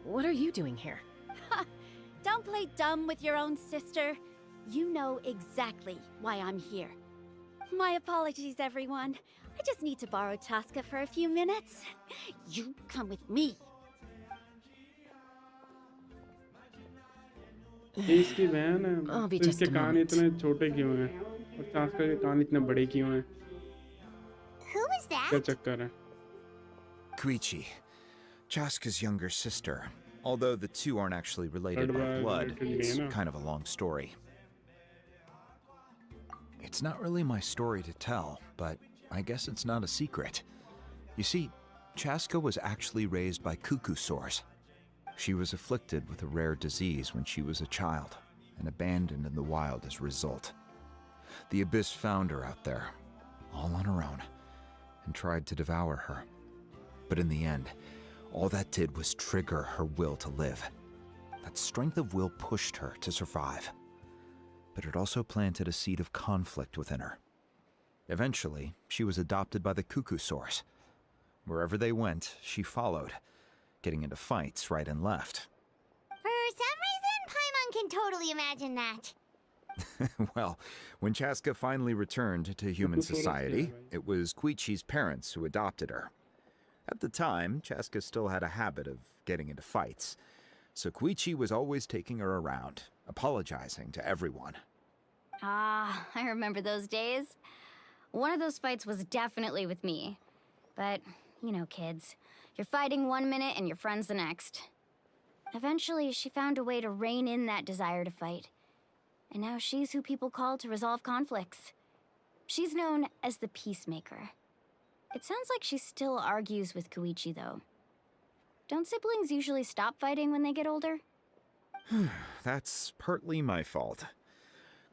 What are you doing here? Don't play dumb with your own sister. You know exactly why I'm here. My apologies, everyone. I just need to borrow Tosca for a few minutes. You come with me. इसकी बहन है. तो इसके कान इतने छोटे क्यों हैं? और चास्का के कान इतने बड़े क्यों हैं? Who is that? क्या चक्कर है? Koichi, Chaska's younger sister. Although the two aren't actually related by blood, it's kind of a long story. It's not really my story to tell, but I guess it's not a secret. You see, Chaska was actually raised by cuckoo sores. She was afflicted with a rare disease when she was a child, and abandoned in the wild as a result. The Abyss found her out there, all on her own, and tried to devour her. But in the end, all that did was trigger her will to live. That strength of will pushed her to survive. But it also planted a seed of conflict within her. Eventually, she was adopted by the cuckoo sores. Wherever they went, she followed, getting into fights right and left. For some reason, Paimon can totally imagine that. Well, when Chaska finally returned to human society, it was Koichi's parents who adopted her. At the time, Chaska still had a habit of getting into fights, so Koichi was always taking her around, apologizing to everyone. Ah, I remember those days. One of those fights was definitely with me. But, you know, kids. You're fighting one minute and your friend's the next. Eventually, she found a way to rein in that desire to fight. And now she's who people call to resolve conflicts. She's known as the Peacemaker. It sounds like she still argues with Koichi, though. Don't siblings usually stop fighting when they get older? That's partly my fault.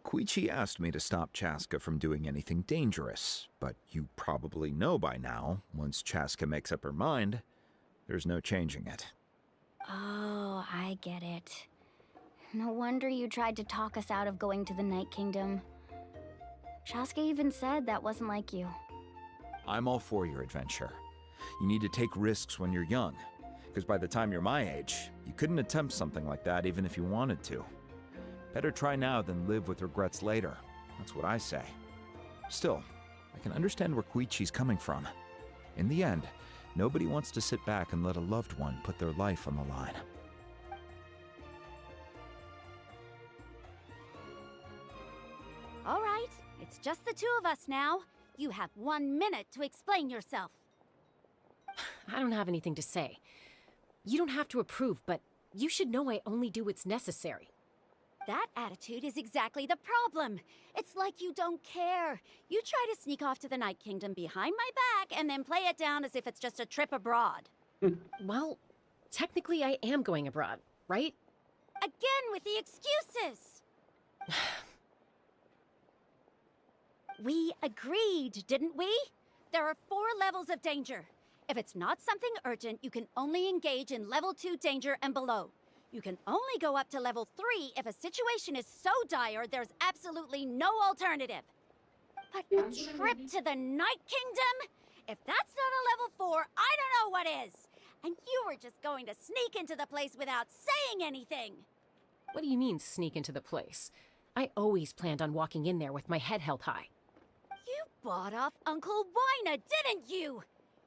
Koichi asked me to stop Chaska from doing anything dangerous, but you probably know by now, once Chaska makes up her mind, there's no changing it. Oh, I get it. No wonder you tried to talk us out of going to the Night Kingdom. Chaska even said that wasn't like you. I'm all for your adventure. You need to take risks when you're young, because by the time you're my age, you couldn't attempt something like that even if you wanted to. Better try now than live with regrets later. That's what I say. Still, I can understand where Koichi's coming from. In the end, nobody wants to sit back and let a loved one put their life on the line. All right, it's just the two of us now. You have 1 minute to explain yourself. I don't have anything to say. You don't have to approve, but you should know I only do what's necessary. That attitude is exactly the problem. It's like you don't care. You try to sneak off to the Night Kingdom behind my back and then play it down as if it's just a trip abroad. Well, technically I am going abroad, right? Again with the excuses! We agreed, didn't we? There are 4 levels of danger. If it's not something urgent, you can only engage in level 2 danger and below. You can only go up to level 3 if a situation is so dire there's absolutely no alternative. But a trip to the Night Kingdom? If that's not a level 4, I don't know what is. And you were just going to sneak into the place without saying anything. What do you mean, sneak into the place? I always planned on walking in there with my head held high. You bought off Uncle Wina, didn't you?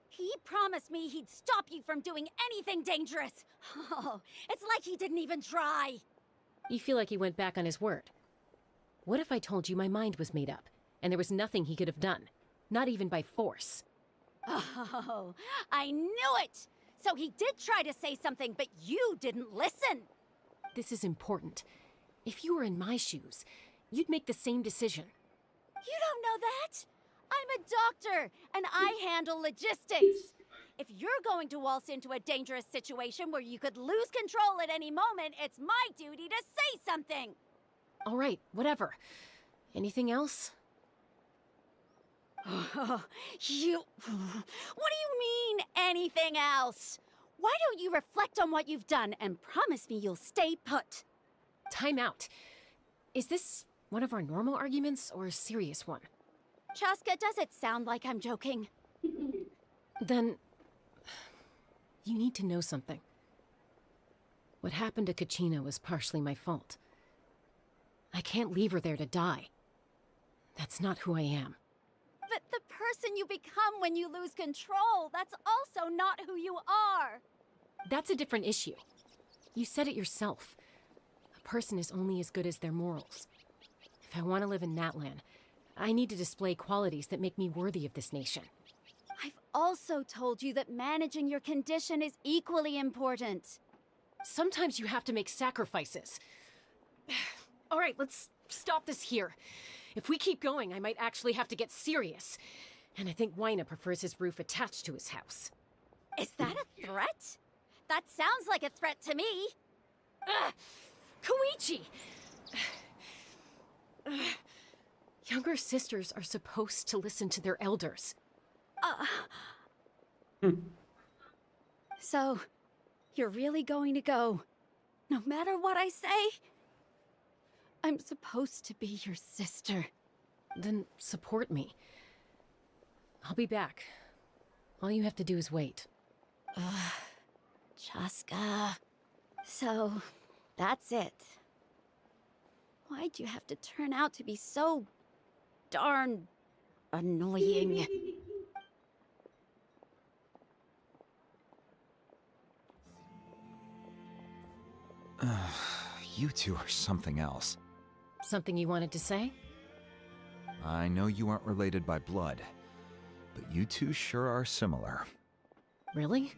He promised me he'd stop you from doing anything dangerous. Oh, it's like he didn't even try. You feel like he went back on his word. What if I told you my mind was made up, and there was nothing he could have done? Not even by force. Oh, I knew it! So he did try to say something, but you didn't listen. This is important. If you were in my shoes, you'd make the same decision. You don't know that? I'm a doctor, and I handle logistics. If you're going to waltz into a dangerous situation where you could lose control at any moment, it's my duty to say something. All right, whatever. Anything else? What do you mean, anything else? Why don't you reflect on what you've done and promise me you'll stay put? Time out. Is this one of our normal arguments or a serious one? Chaska, does it sound like I'm joking? Then, you need to know something. What happened to Kachina was partially my fault. I can't leave her there to die. That's not who I am. But the person you become when you lose control, that's also not who you are. That's a different issue. You said it yourself. A person is only as good as their morals. If I want to live in Natlan, I need to display qualities that make me worthy of this nation. I've also told you that managing your condition is equally important. Sometimes you have to make sacrifices. All right, let's stop this here. If we keep going, I might actually have to get serious. And I think Wina prefers his roof attached to his house. Is that a threat? That sounds like a threat to me. Koichi! Younger sisters are supposed to listen to their elders. So, you're really going to go, no matter what I say? I'm supposed to be your sister. Then support me. I'll be back. All you have to do is wait. Chaska. So, that's it. Why'd you have to turn out to be so darn annoying? You two are something else. Something you wanted to say? I know you aren't related by blood, but you two sure are similar. Really?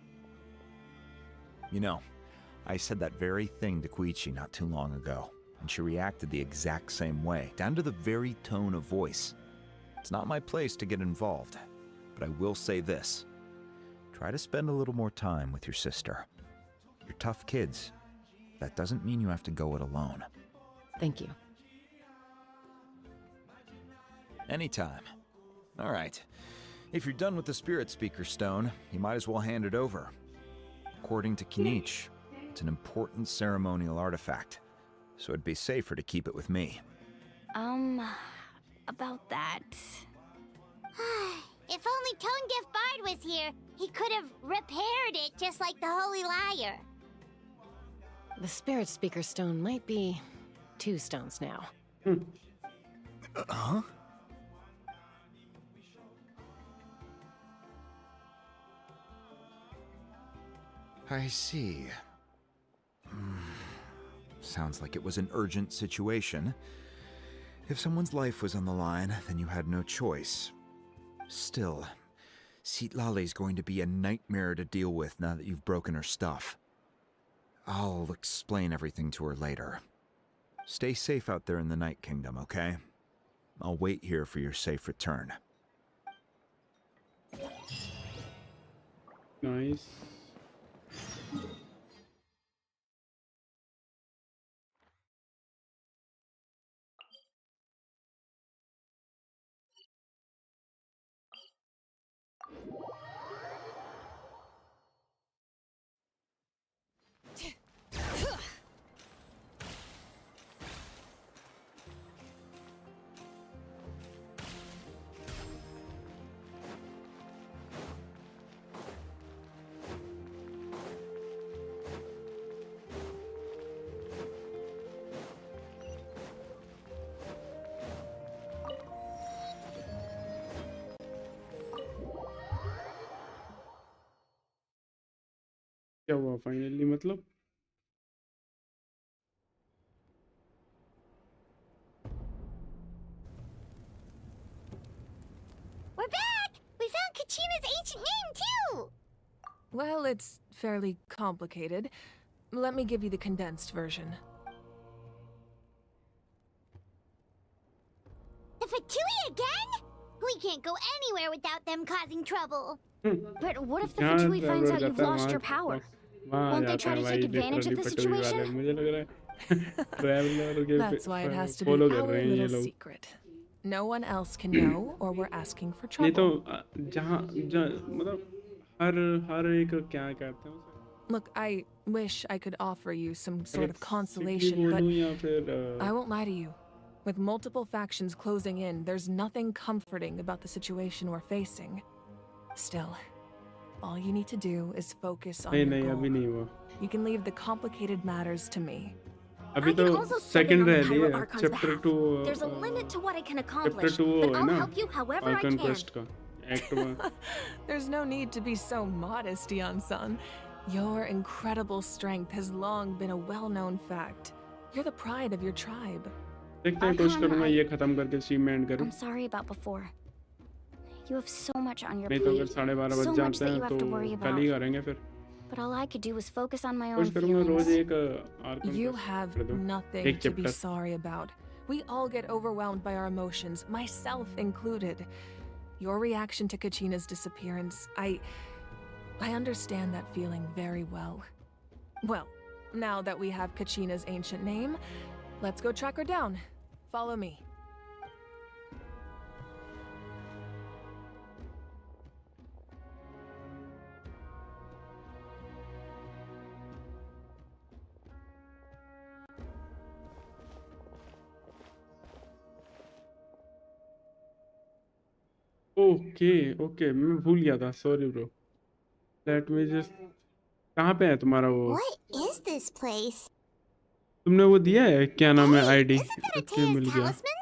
You know, I said that very thing to Koichi not too long ago, and she reacted the exact same way, down to the very tone of voice. It's not my place to get involved, but I will say this. Try to spend a little more time with your sister. You're tough kids. That doesn't mean you have to go it alone. Thank you. Anytime. All right. If you're done with the Spirit Speaker Stone, you might as well hand it over. According to Kinich, it's an important ceremonial artifact, so it'd be safer to keep it with me. About that. If only Tonegif Bard was here, he could have repaired it just like the Holy Liar. The Spirit Speaker Stone might be 2 stones now. Huh? I see. Sounds like it was an urgent situation. If someone's life was on the line, then you had no choice. Still, Citlali's going to be a nightmare to deal with now that you've broken her stuff. I'll explain everything to her later. Stay safe out there in the Night Kingdom, okay? I'll wait here for your safe return. Nice. क्या हुआ finally मतलब? We're back! We found Kachina's ancient name, too! Well, it's fairly complicated. Let me give you the condensed version. The Fatui again? We can't go anywhere without them causing trouble. But what if the Fatui finds out you've lost your power? Won't they try to take advantage of the situation? That's why it has to be our little secret. No one else can know, or we're asking for नहीं तो trouble. जहाँ मतलब हर एक क्या कहते हैं उसे? Look, I wish I could offer you some sort of consolation, but या फिर I won't lie to you. With multiple factions closing in, there's nothing comforting about the situation we're facing. Still, all you need to do is focus on नहीं your नहीं अभी नहीं goal. हुआ. You can leave the complicated matters to me. अभी I can तो also step in second on the रह रही Pyro है. Archon's Chapter behalf. 2 There's a limit to what I can chapter accomplish, 2 but है I'll ना? help you however I can. Conquest का Act 1. There's no need to be so modest, Yan-san. Your incredible strength has long been a well-known fact. You're the pride of your tribe. देखते हैं कोशिश करूँगा ये खत्म करके stream में end करूँ. I'm sorry about before. You have so much on your नहीं तो अगर plate. 12:30 So बज much जाते that हैं you have तो to worry कल ही about. करेंगे फिर. But all I could do was focus on my own कोशिश करूँगा रोज feelings. एक Archon You quest have कर दूँ. nothing एक to be chapter. sorry about. We all get overwhelmed by our emotions, myself included. Your reaction to Kachina's disappearance, I understand that feeling very well. Well, now that we have Kachina's ancient name, let's go track her down. Follow me. Okay मैं भूल गया था. Sorry bro. Let me just कहाँ पे है तुम्हारा वो? What is this place? तुमने वो दिया है क्या नाम है ID? Isn't that okay mill Atea's गया. talisman?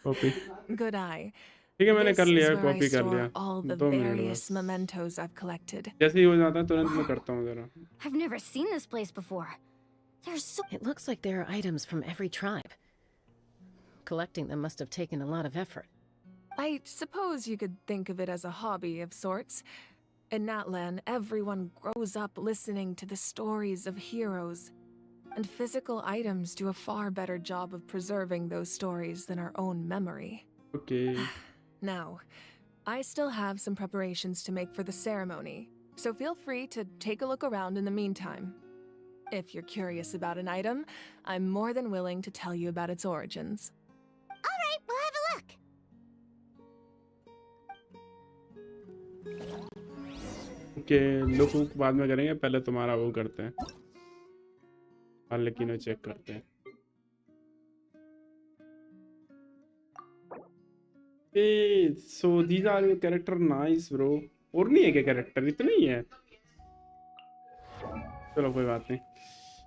कॉपी. Good eye. ठीक है मैंने This कर is लिया. where I कॉपी कर store लिया. all the 2 मिनट various बस. mementos I've collected. जैसे ही हो जाता है तुरंत मैं करता हूँ जरा. I've never seen this place before. There's so... It looks like there are items from every tribe. Collecting them must have taken a lot of effort. I suppose you could think of it as a hobby of sorts. In Natlan, everyone grows up listening to the stories of heroes. And physical items do a far better job of preserving those stories than our own memory. Okay. Now, I still have some preparations to make for the ceremony. So feel free to take a look around in the meantime. If you're curious about an item, I'm more than willing to tell you about its origins. Alright, we'll have a look. Okay, look बाद में करेंगे, पहले तुम्हारा वो करते हैं, लेकिन check करते हैं। So these are your character, nice bro। और नहीं है क्या कैरेक्टर, इतना ही है? चलो कोई बात नहीं।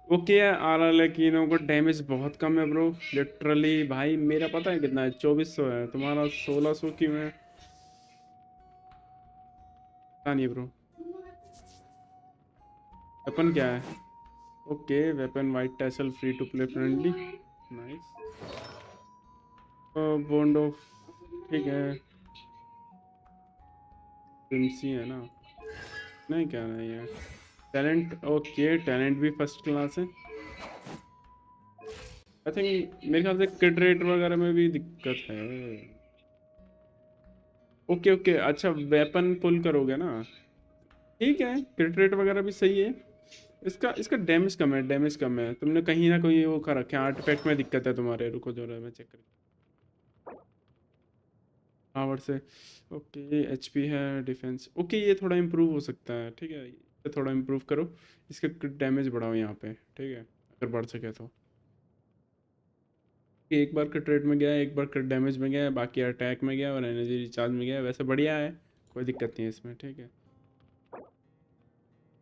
ओके, लेकिन को डैमेज बहुत कम है ब्रो, लिटरली भाई। मेरा पता है कितना है, 2400 है, तुम्हारा 1600 क्यों है पता नहीं ब्रो। वेपन क्या है? Okay, weapon white tassel, free to play, friendly, nice. Bond of, ठीक है, प्रिंसी है ना, नहीं क्या नहीं है। टैलेंट, ओके, टैलेंट भी फर्स्ट क्लास है। आई थिंक मेरे ख्याल से किड रेट वगैरह में भी दिक्कत है। ओके ओके, अच्छा वेपन पुल करोगे ना, ठीक है, किड रेट वगैरह भी सही है। इसका इसका डैमेज कम है, डैमेज कम है। तुमने कहीं ना कहीं वो कर रखे हैं, आर्टिफैक्ट में दिक्कत है तुम्हारे। रुको जो मैं चेक कर पावर से। ओके, एचपी है, डिफेंस, ओके, ये थोड़ा इम्प्रूव हो सकता है, ठीक है, ये थोड़ा इम्प्रूव करो, इसका डैमेज बढ़ाओ यहाँ पे, ठीक है, अगर बढ़ सके तो। एक बार कट रेट में गया, एक बार कट डैमेज में गया, बाकी अटैक में गया और एनर्जी रिचार्ज में गया। वैसे बढ़िया है, कोई दिक्कत नहीं है इसमें, ठीक है।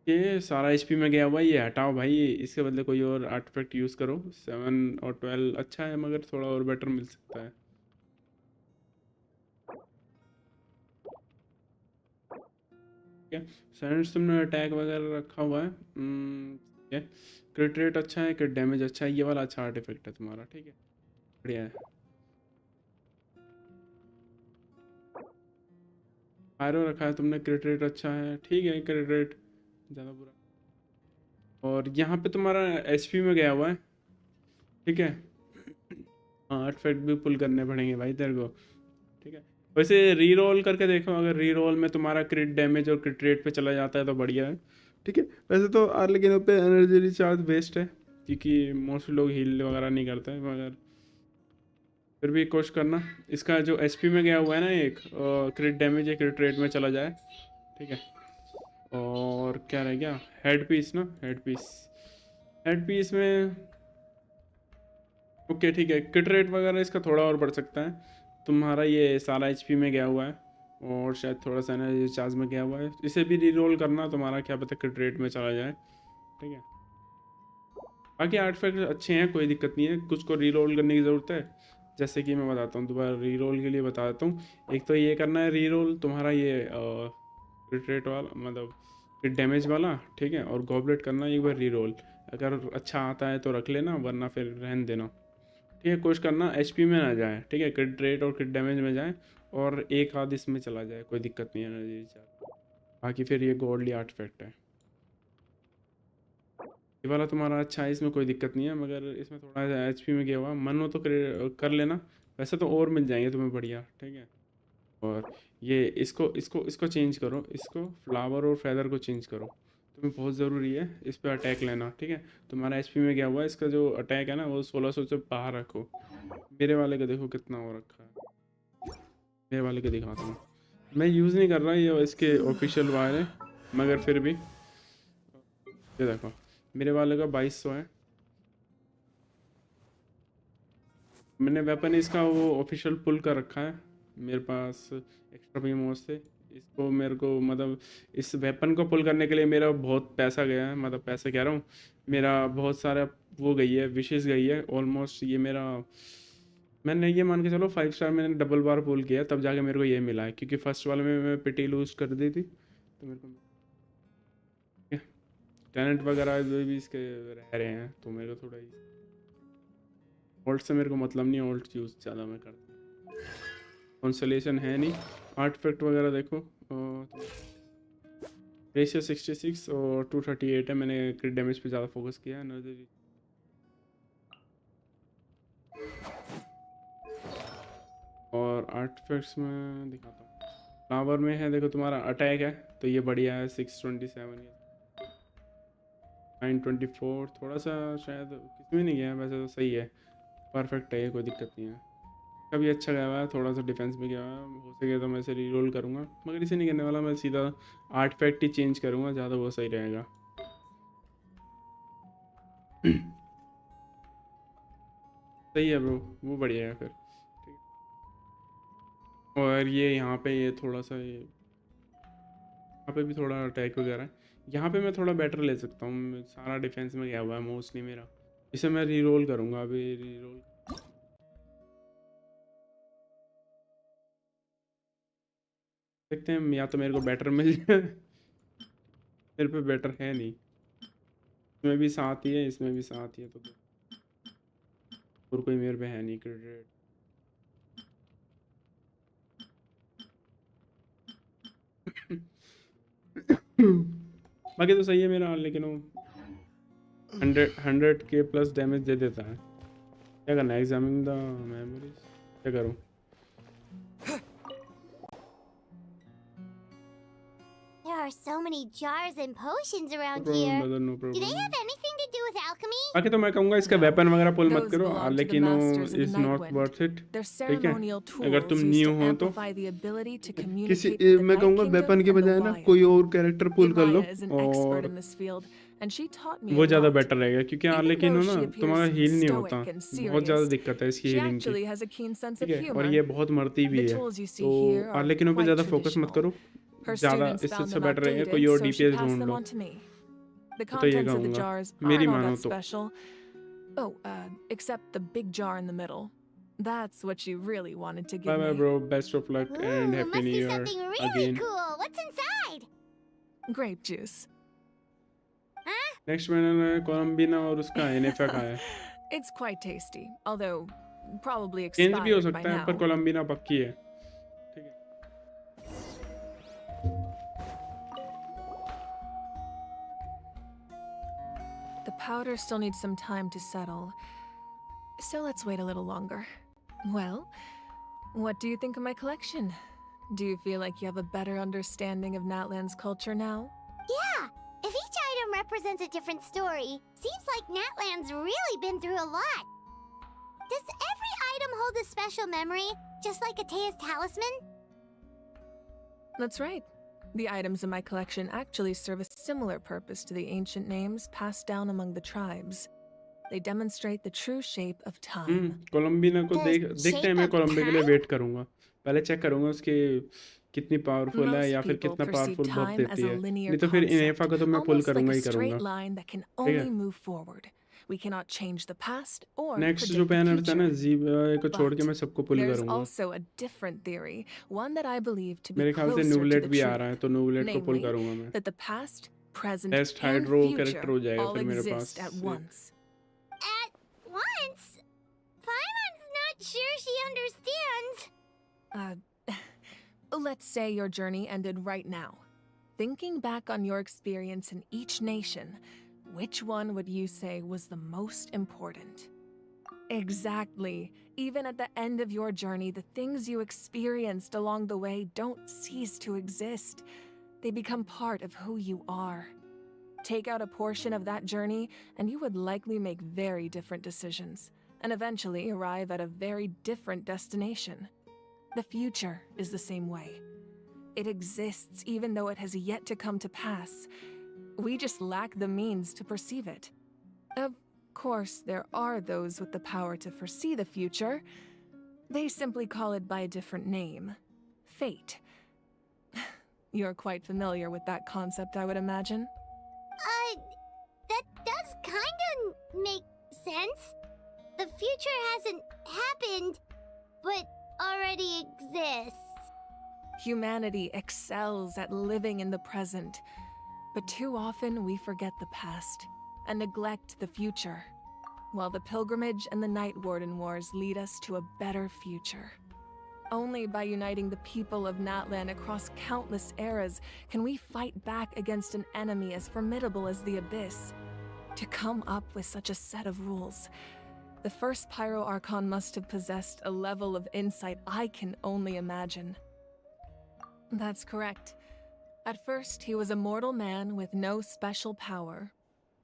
ये सारा एचपी में गया हुआ, ये हटाओ भाई, इसके बदले कोई और आर्टिफैक्ट यूज़ करो। 7 और 12 अच्छा है, मगर थोड़ा और बेटर मिल सकता है। ठीक है, साइलेंस तुमने अटैक वगैरह रखा हुआ है, ठीक है। क्रिट रेट अच्छा है, क्रिट डैमेज अच्छा है, ये वाला अच्छा आर्टिफैक्ट है तुम्हारा, ठीक है, बढ़िया है। आयरो रखा है तुमने, क्रिट रेट अच्छा है, ठीक है, क्रिट रेट ज़्यादा बुरा। और यहाँ पे तुम्हारा एचपी में गया हुआ है, ठीक है। हाँ, आर्टिफैक्ट भी पुल करने पड़ेंगे भाई तेरे को, ठीक है। वैसे रीरोल करके देखो, अगर रीरोल में तुम्हारा क्रिट डैमेज और क्रिट रेट पे चला जाता है तो बढ़िया है, ठीक है। वैसे तो लेकिन पे एनर्जी रिचार्ज बेस्ट है, क्योंकि मोस्टली लोग हील वगैरह नहीं करते हैं, मगर फिर भी कोशिश करना। इसका जो एचपी में गया हुआ है ना, एक क्रिट डैमेज या क्रिट रेट में चला जाए, ठीक है। और क्या रह गया, हेड पीस ना, हेड पीस, हेड पीस में ओके, ठीक है, क्रिट रेट वगैरह इसका थोड़ा और बढ़ सकता है। तुम्हारा ये सारा एचपी में गया हुआ है और शायद थोड़ा सा एनर्जी चार्ज में गया हुआ है, इसे भी रीरोल करना, तुम्हारा क्या पता क्रिट रेट में चला जाए, ठीक है। बाकी आर्टिफैक्ट अच्छे हैं, कोई दिक्कत नहीं है, कुछ को रीरोल करने की ज़रूरत है। जैसे कि मैं बताता हूँ, दोबारा रीरोल के लिए बता देता हूँ। एक तो ये करना है रीरोल तुम्हारा, ये क्रिट रेट वाला, मतलब क्रिट डैमेज वाला, ठीक है। और गॉबलेट करना एक बार रीरोल, अगर अच्छा आता है तो रख लेना, वरना फिर रहन देना, ठीक है। कोशिश करना एचपी में ना जाए, ठीक है, क्रिट रेट और क्रिट डैमेज में जाए, और एक आध इसमें चला जाए, कोई दिक्कत नहीं है एनर्जी रिचार्ज। बाकी फिर ये गॉडली आर्टिफैक्ट है, ये वाला तुम्हारा अच्छा है, इसमें कोई दिक्कत नहीं है, मगर इसमें थोड़ा सा एचपी में गया हुआ, मन हो तो कर लेना। वैसे तो और मिल जाएंगे तुम्हें बढ़िया, ठीक है। और ये इसको इसको इसको चेंज करो, इसको फ्लावर और फेदर को चेंज करो, तुम्हें बहुत ज़रूरी है इस पर अटैक लेना, ठीक है। तुम्हारा एचपी में गया हुआ है, इसका जो अटैक है ना वो 1600 से बाहर रखो। मेरे वाले का देखो कितना हो रखा है, मेरे वाले का दिखाता हूँ। मैं यूज़ नहीं कर रहा, ये इसके ऑफिशियल वायर है, मगर फिर भी ये देखो, मेरे वाले का 2200 है। मैंने वेपन इसका वो ऑफिशियल पुल कर रखा है, मेरे पास एक्स्ट्रा बीमोस से। इसको मेरे को मतलब इस वेपन को पुल करने के लिए मेरा बहुत पैसा गया है, मतलब पैसे कह रहा हूँ, मेरा बहुत सारा वो गई है, विशेष गई है ऑलमोस्ट। ये मेरा, मैंने ये मान के चलो 5 स्टार मैंने डबल बार पुल किया, तब जाके मेरे को ये मिला है, क्योंकि फर्स्ट वाले में मैं पिटी लूज कर दी थी, तो मेरे को टैलेंट वगैरह भी इसके रह रहे हैं, तो मेरे को थोड़ा ही ऑल्ट से मेरे को मतलब नहीं, ऑल्ट यूज़ ज़्यादा मैं करता हूँ, कॉन्सलेशन है नहीं। आर्टिफैक्ट वगैरह देखो, रेशियो 66 और 238 है, मैंने क्रिट डैमेज पे ज़्यादा फोकस किया है। और आर्टिफैक्ट्स में दिखाता हूँ, फ्लावर में है देखो तुम्हारा अटैक है तो ये बढ़िया है 627 924 थोड़ा सा शायद किसी में नहीं गया वैसे तो सही है परफेक्ट है ये कोई दिक्कत नहीं है कभी अच्छा गया हुआ है थोड़ा सा डिफेंस में गया हुआ है हो सके तो मैं इसे रीरोल करूँगा मगर इसे नहीं करने वाला मैं सीधा आर्टिफैक्ट ही चेंज करूँगा ज़्यादा वो सही रहेगा सही है ब्रो वो बढ़िया है फिर और ये यहाँ पे ये थोड़ा सा ये यहाँ पे भी थोड़ा अटैक वगैरह है यहाँ पे मैं थोड़ा बेटर ले सकता हूँ सारा डिफेंस में गया हुआ है मोस्टली मेरा इसे मैं रीरोल करूँगा अभी रीरोल देखते हैं या तो मेरे को बेटर मिल जाए मेरे पे बेटर है नहीं इसमें भी 7 ही है इसमें भी 7 ही है तो और कोई मेरे पे है नहीं क्रेडिट बाकी तो सही है मेरा लेकिन वो 100 के प्लस डैमेज दे देता है क्या करना है एग्जामिन द मेमोरीज क्या करूँ There are so many jars and potions around problem, here. brother, no Do problem. they have anything to do with alchemy? बाकी तो मैं कहूँगा इसका वेपन वगैरह पुल मत Those करो belong to the लेकिन masters of the is Night not Wind. Worth it Their ठीक है ceremonial अगर tools तुम used न्यू to हो तो amplify the ability to किसी communicate with the मैं Night कहूँगा वेपन Kingdom के and the बजाय ना Wild. कोई और कैरेक्टर पुल कर लो Yamaya is an expert और in this field, and she taught me वो a ज़्यादा lot. बेटर रहेगा क्योंकि Even लेकिन though हो ना she appears तुम्हारा to be हील नहीं stoic होता and बहुत ज़्यादा serious, दिक्कत है इसकी she हीलिंग की actually has a keen sense ठीक of है और humor. ये बहुत मरती भी The है tools you see तो here are लेकिन पे quite ज़्यादा फोकस मत करो Her ज़्यादा students इससे found अच्छा them बेटर रहेगा outdated, कोई और so she डीपीएस passed ढूंढ them low on to me. The तो ये contents of the कहूँगा jars मेरी aren't all मानो that तो special. Oh, except the big jar in the middle. That's what she really wanted to bye give bye me. Bro best of luck and Ooh, happy must new be year something really again cool. What's inside? Grape juice. Next मैंने Columbina और उसका NFA का है It's quite tasty, although probably change भी हो expired by सकता है पर now. कोलंबिना पक्की है ठीक है The powder still needs some time to settle, so let's wait a little longer. Well, what do you think of my collection? Do you feel like you have a better understanding of Natlan's culture now? Yeah, if each item represents a different story, seems like Natlan's really been through a lot. Does every item hold a special memory, just like Atea's talisman? That's right. The items in my collection actually serve a similar purpose to the ancient names passed down among the tribes. They demonstrate the true shape of time. कोलंबिना को देखते हैं मैं Colombia के लिए wait करूंगा पहले check करूंगा उसके कितनी पावरफुल है या फिर कितना पावरफुल बफ देती है नहीं तो फिर इनेफा को तो मैं पुल करूंगा ही करूंगा ठीक है We cannot change the past or next predict जो the पैनल था ना future. जी को छोड़ के मैं सबको पुल There's करूंगा also a different theory, one that I believe to be मेरे ख्याल से closer to न्यूबलेट the भी आ रहा है truth. तो न्यूबलेट को पुल Namely, करूंगा मैं that the past, present, best and hydro future character हो जाएगा all फिर मेरे exist pass at once. At once? Paimon's not sure she understands. Let's say your journey ended right now. Thinking back on your experience in each nation, which one would you say was the most important? Exactly. Even at the end of your journey, the things you experienced along the way don't cease to exist. They become part of who you are. Take out a portion of that journey, and you would likely make very different decisions, and eventually arrive at a very different destination. The future is the same way. It exists even though it has yet to come to pass. We just lack the means to perceive it. Of course, there are those with the power to foresee the future. They simply call it by a different name. Fate. You're quite familiar with that concept, I would imagine. That does kinda make sense. The future hasn't happened, but already exists. Humanity excels at living in the present, but too often we forget the past and neglect the future, while the pilgrimage and the Night Warden Wars lead us to a better future. Only by uniting the people of Natlan across countless eras can we fight back against an enemy as formidable as the Abyss. To come up with such a set of rules, the first Pyro Archon must have possessed a level of insight I can only imagine. That's correct. At first, he was a mortal man with no special power.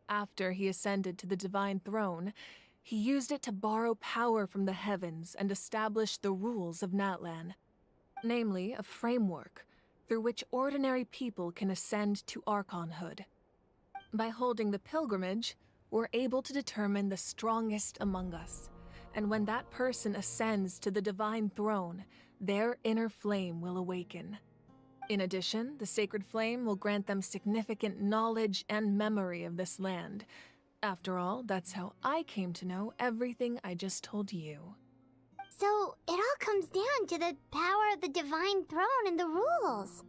After he ascended to the divine throne, he used it to borrow power from the heavens and establish the rules of Natlan. Namely, a framework through which ordinary people can ascend to Archonhood. By holding the pilgrimage, we're able to determine the strongest among us. And when that person ascends to the divine throne, their inner flame will awaken. In addition, the sacred flame will grant them significant knowledge and memory of this land. After all, that's how I came to know everything I just told you. So, it all comes down to the power of the divine throne and the rules.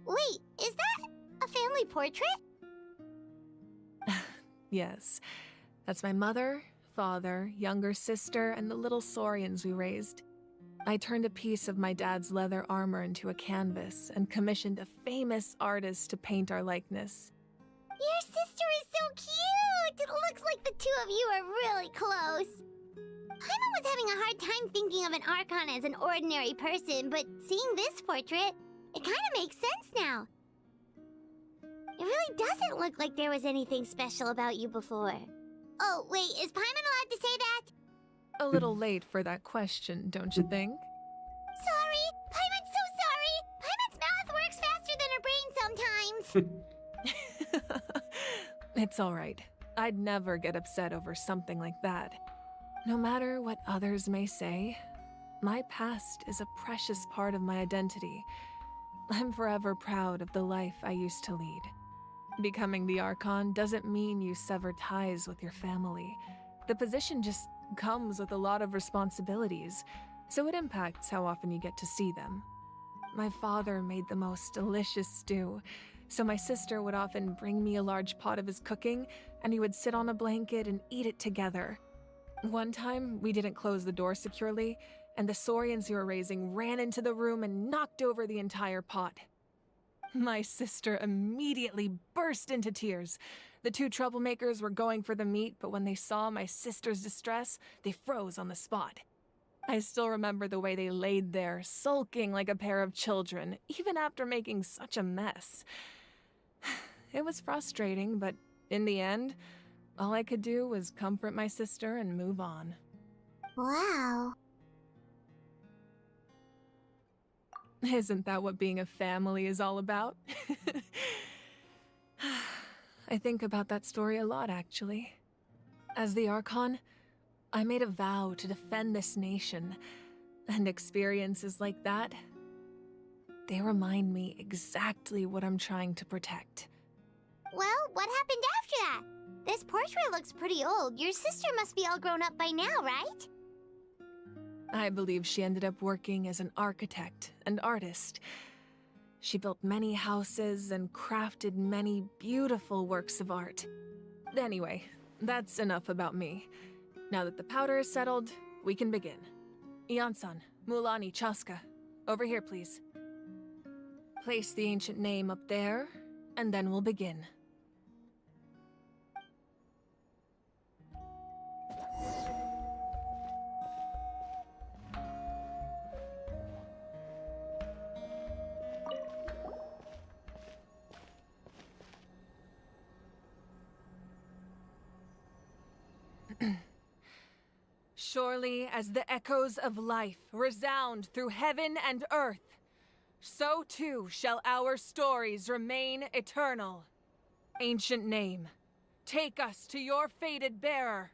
Wait, is that a family portrait? Yes, that's my mother, father, younger sister, and the little saurians we raised. I turned a piece of my dad's leather armor into a canvas and commissioned a famous artist to paint our likeness. Your sister is so cute! It looks like the two of you are really close. Paimon was having a hard time thinking of an Archon as an ordinary person, but seeing this portrait, it kind of makes sense now. It really doesn't look like there was anything special about you before. Oh, wait, is Paimon allowed to say that? A little late for that question, don't you think? Sorry! Paimon's so sorry! Paimon's mouth works faster than her brain sometimes! It's all right. I'd never get upset over something like that. No matter what others may say, my past is a precious part of my identity. I'm forever proud of the life I used to lead. Becoming the Archon doesn't mean you sever ties with your family. The position just comes with a lot of responsibilities, so it impacts how often you get to see them. My father made the most delicious stew, so my sister would often bring me a large pot of his cooking, and we would sit on a blanket and eat it together. One time, we didn't close the door securely, and the saurians we were raising ran into the room and knocked over the entire pot. My sister immediately burst into tears. The two troublemakers were going for the meat, but when they saw my sister's distress, they froze on the spot. I still remember the way they laid there, sulking like a pair of children, even after making such a mess. It was frustrating, but in the end, all I could do was comfort my sister and move on. Wow. Isn't that what being a family is all about? I think about that story a lot, actually. As the Archon, I made a vow to defend this nation, and experiences like that, they remind me exactly what I'm trying to protect. Well, what happened after that? This portrait looks pretty old. Your sister must be all grown up by now, right? I believe she ended up working as an architect and artist. She built many houses and crafted many beautiful works of art. Anyway, that's enough about me. Now that the powder is settled, we can begin. Ian-san, Mulani, Chaska, over here, please. Place the ancient name up there, and then we'll begin. Surely as the echoes of life resound through heaven and earth, so too shall our stories remain eternal. Ancient name, take us to your fated bearer.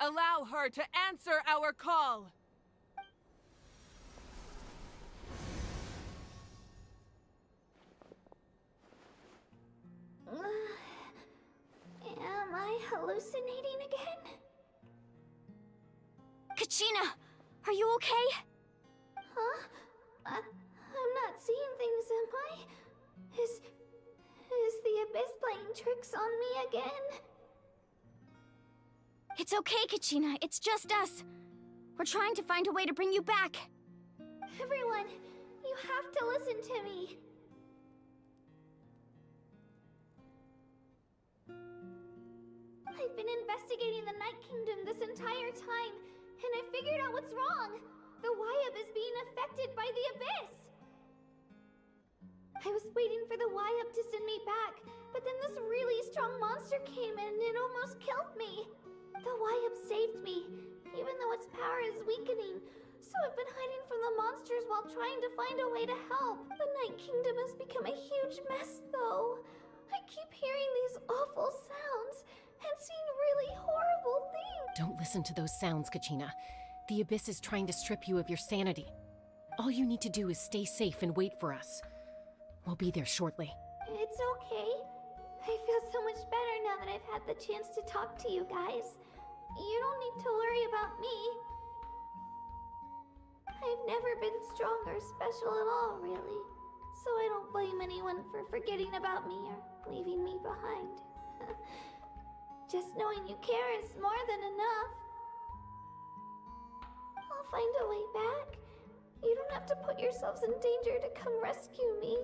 Allow her to answer our call. Am I hallucinating again? Kachina, are you okay? Huh? I'm not seeing things, am I? Is the Abyss playing tricks on me again? It's okay, Kachina. It's just us. We're trying to find a way to bring you back. Everyone, you have to listen to me. I've been investigating the Night Kingdom this entire time, and I figured out what's wrong. The Wyab is being affected by the Abyss. I was waiting for the Y-Up to send me back, but then this really strong monster came in and it almost killed me. The Y-Up saved me, even though its power is weakening. So I've been hiding from the monsters while trying to find a way to help. The Night Kingdom has become a huge mess, though. I keep hearing these awful sounds and seeing really horrible things. Don't listen to those sounds, Kachina. The Abyss is trying to strip you of your sanity. All you need to do is stay safe and wait for us. We'll be there shortly. It's okay. I feel so much better now that I've had the chance to talk to you guys. You don't need to worry about me. I've never been strong or special at all, really. So I don't blame anyone for forgetting about me or leaving me behind. Just knowing you care is more than enough. I'll find a way back. You don't have to put yourselves in danger to come rescue me.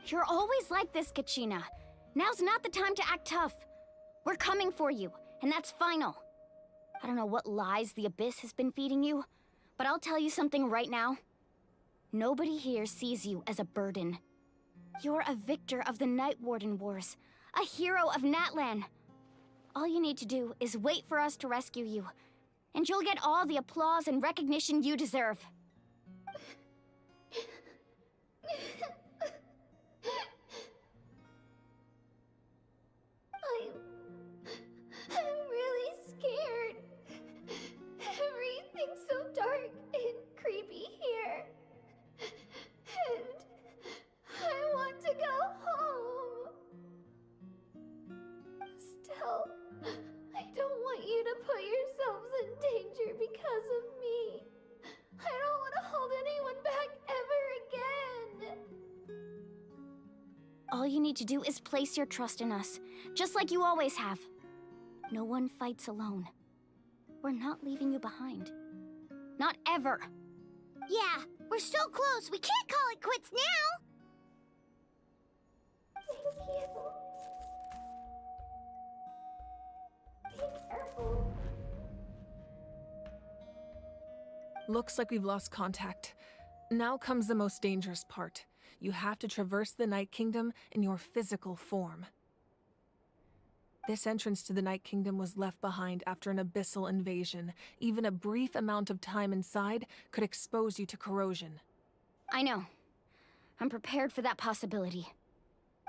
You're always like this, Kachina. Now's not the time to act tough. We're coming for you, and that's final. I don't know what lies the Abyss has been feeding you, but I'll tell you something right now. Nobody here sees you as a burden. You're a victor of the Night Warden Wars, a hero of Natlan. All you need to do is wait for us to rescue you, and you'll get all the applause and recognition you deserve. I'm really scared. Everything's so dark and creepy here. And I want to go home. Still, I don't want you to put yourselves in danger because of me. I don't want to hold anyone back ever again. All you need to do is place your trust in us, just like you always have. No one fights alone. We're not leaving you behind. Not ever. Yeah, we're so close, we can't call it quits now! Thank you. Be careful. Looks like we've lost contact. Now comes the most dangerous part. You have to traverse the Night Kingdom in your physical form. This entrance to the Night Kingdom was left behind after an abyssal invasion. Even a brief amount of time inside could expose you to corrosion. I know. I'm prepared for that possibility.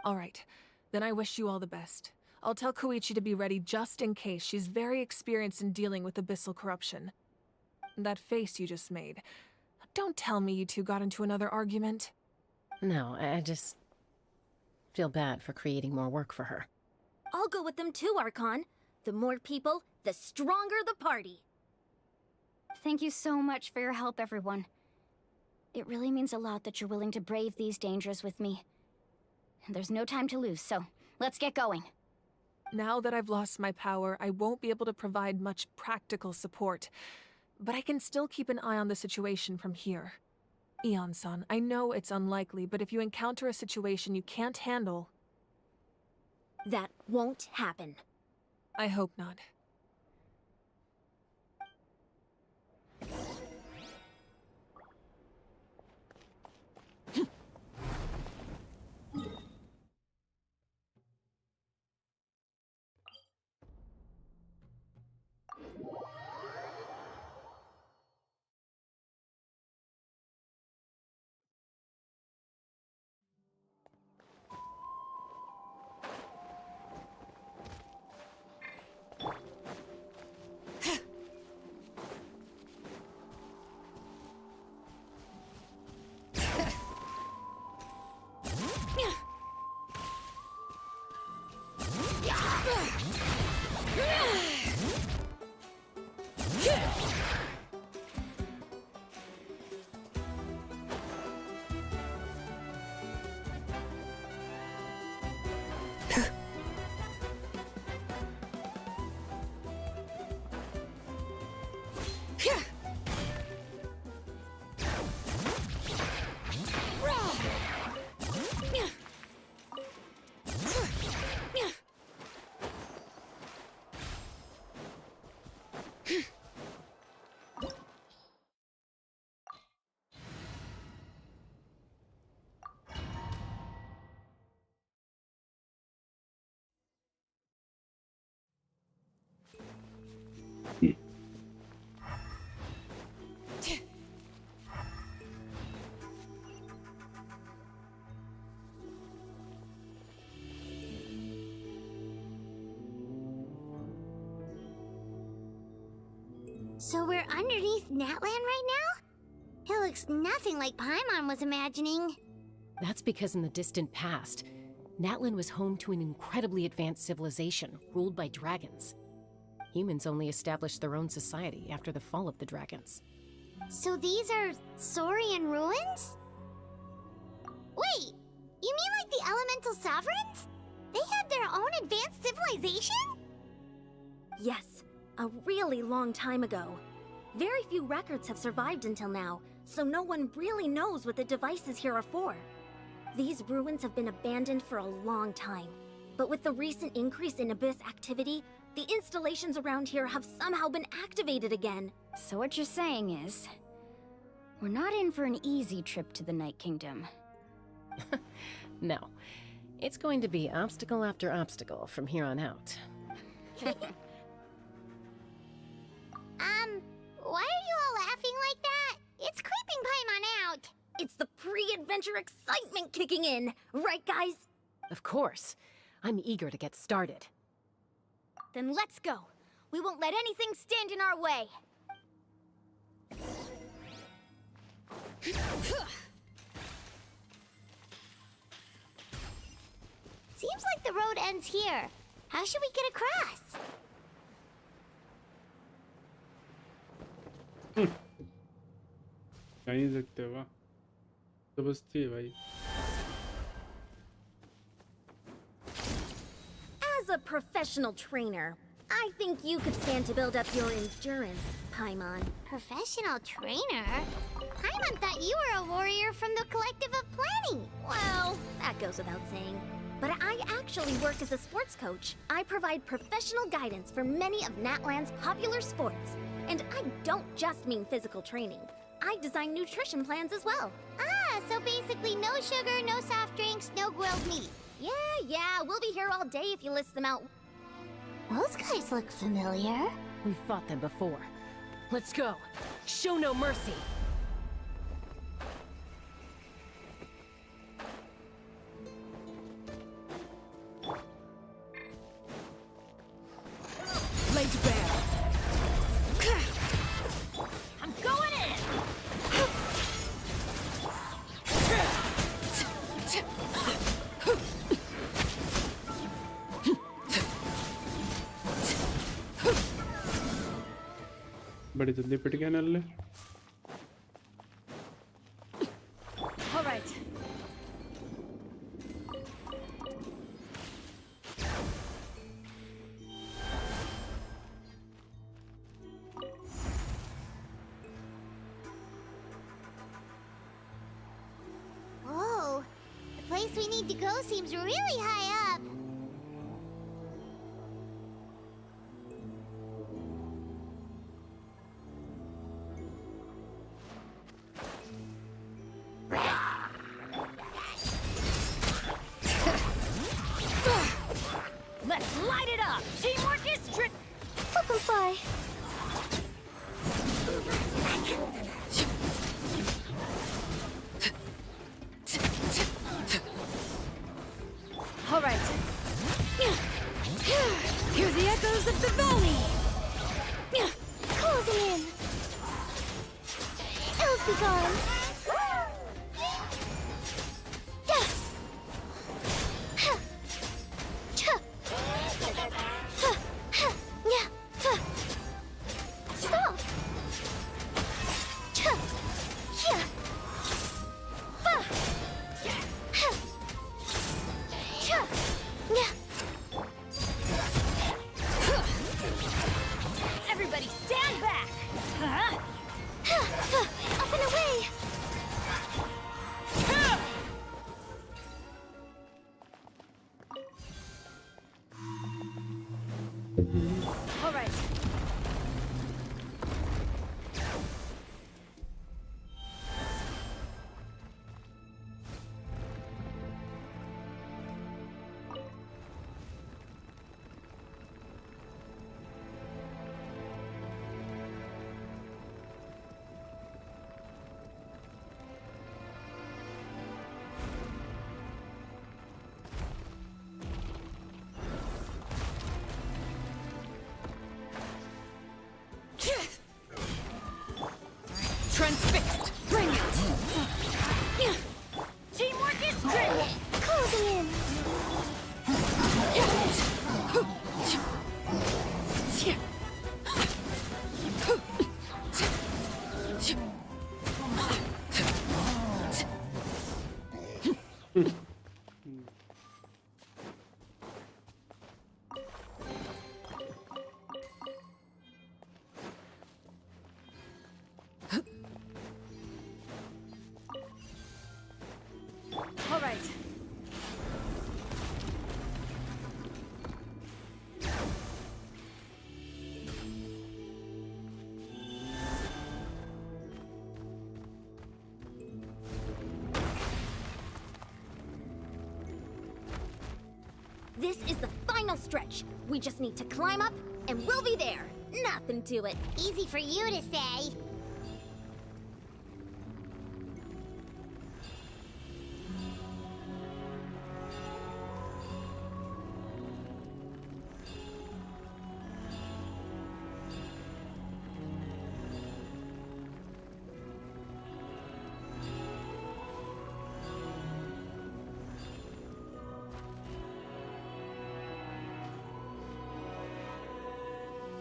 All right, then I wish you all the best. I'll tell Koichi to be ready just in case. She's very experienced in dealing with abyssal corruption. That face you just made. Don't tell me you two got into another argument. No, I just feel bad for creating more work for her. I'll go with them too, Archon. The more people, the stronger the party. Thank you so much for your help, everyone. It really means a lot that you're willing to brave these dangers with me. There's no time to lose, so let's get going. Now that I've lost my power, I won't be able to provide much practical support. But I can still keep an eye on the situation from here. Eon-san, I know it's unlikely, but if you encounter a situation you can't handle... That won't happen. I hope not. So we're underneath Natlan right now? It looks nothing like Paimon was imagining. That's because in the distant past, Natlan was home to an incredibly advanced civilization ruled by dragons. Humans only established their own society after the fall of the dragons. So these are Saurian ruins? Wait, you mean like the elemental sovereigns? They had their own advanced civilization? Yes, a really long time ago. Very few records have survived until now, so no one really knows what the devices here are for. These ruins have been abandoned for a long time, but with the recent increase in Abyss activity, the installations around here have somehow been activated again. So what you're saying is, we're not in for an easy trip to the Night Kingdom. No. It's going to be obstacle after obstacle from here on out. Why are you all laughing like that? It's creeping Paimon out. It's the pre-adventure excitement kicking in, right guys? Of course. I'm eager to get started. Then let's go. We won't let anything stand in our way. Seems like the road ends here. How should we get across? जा नहीं सकते वाह जबरदस्ती है भाई As a professional trainer, I think you could stand to build up your endurance, Paimon. Professional trainer? Paimon thought you were a warrior from the Collective of Planning. Well, that goes without saying. But I actually work as a sports coach. I provide professional guidance for many of Natlan's popular sports. And I don't just mean physical training. I design nutrition plans as well. Ah, so basically no sugar, no soft drinks, no grilled meat. Yeah, we'll be here all day if you list them out. Those guys look familiar. We've fought them before. Let's go. Show no mercy. Laid bare. I'm going in. बड़ी जल्दी पिट गया नल्ले All right. Whoa, the place we need to go seems really high up. Let's light it up! Teamwork is Welcome, Fly. All right. Hear the echoes of the valley! Closing in. Elves be gone. Stop. Everybody stand back! Up and away. All right. This is the final stretch. We just need to climb up, and we'll be there. Nothing to it. Easy for you to say.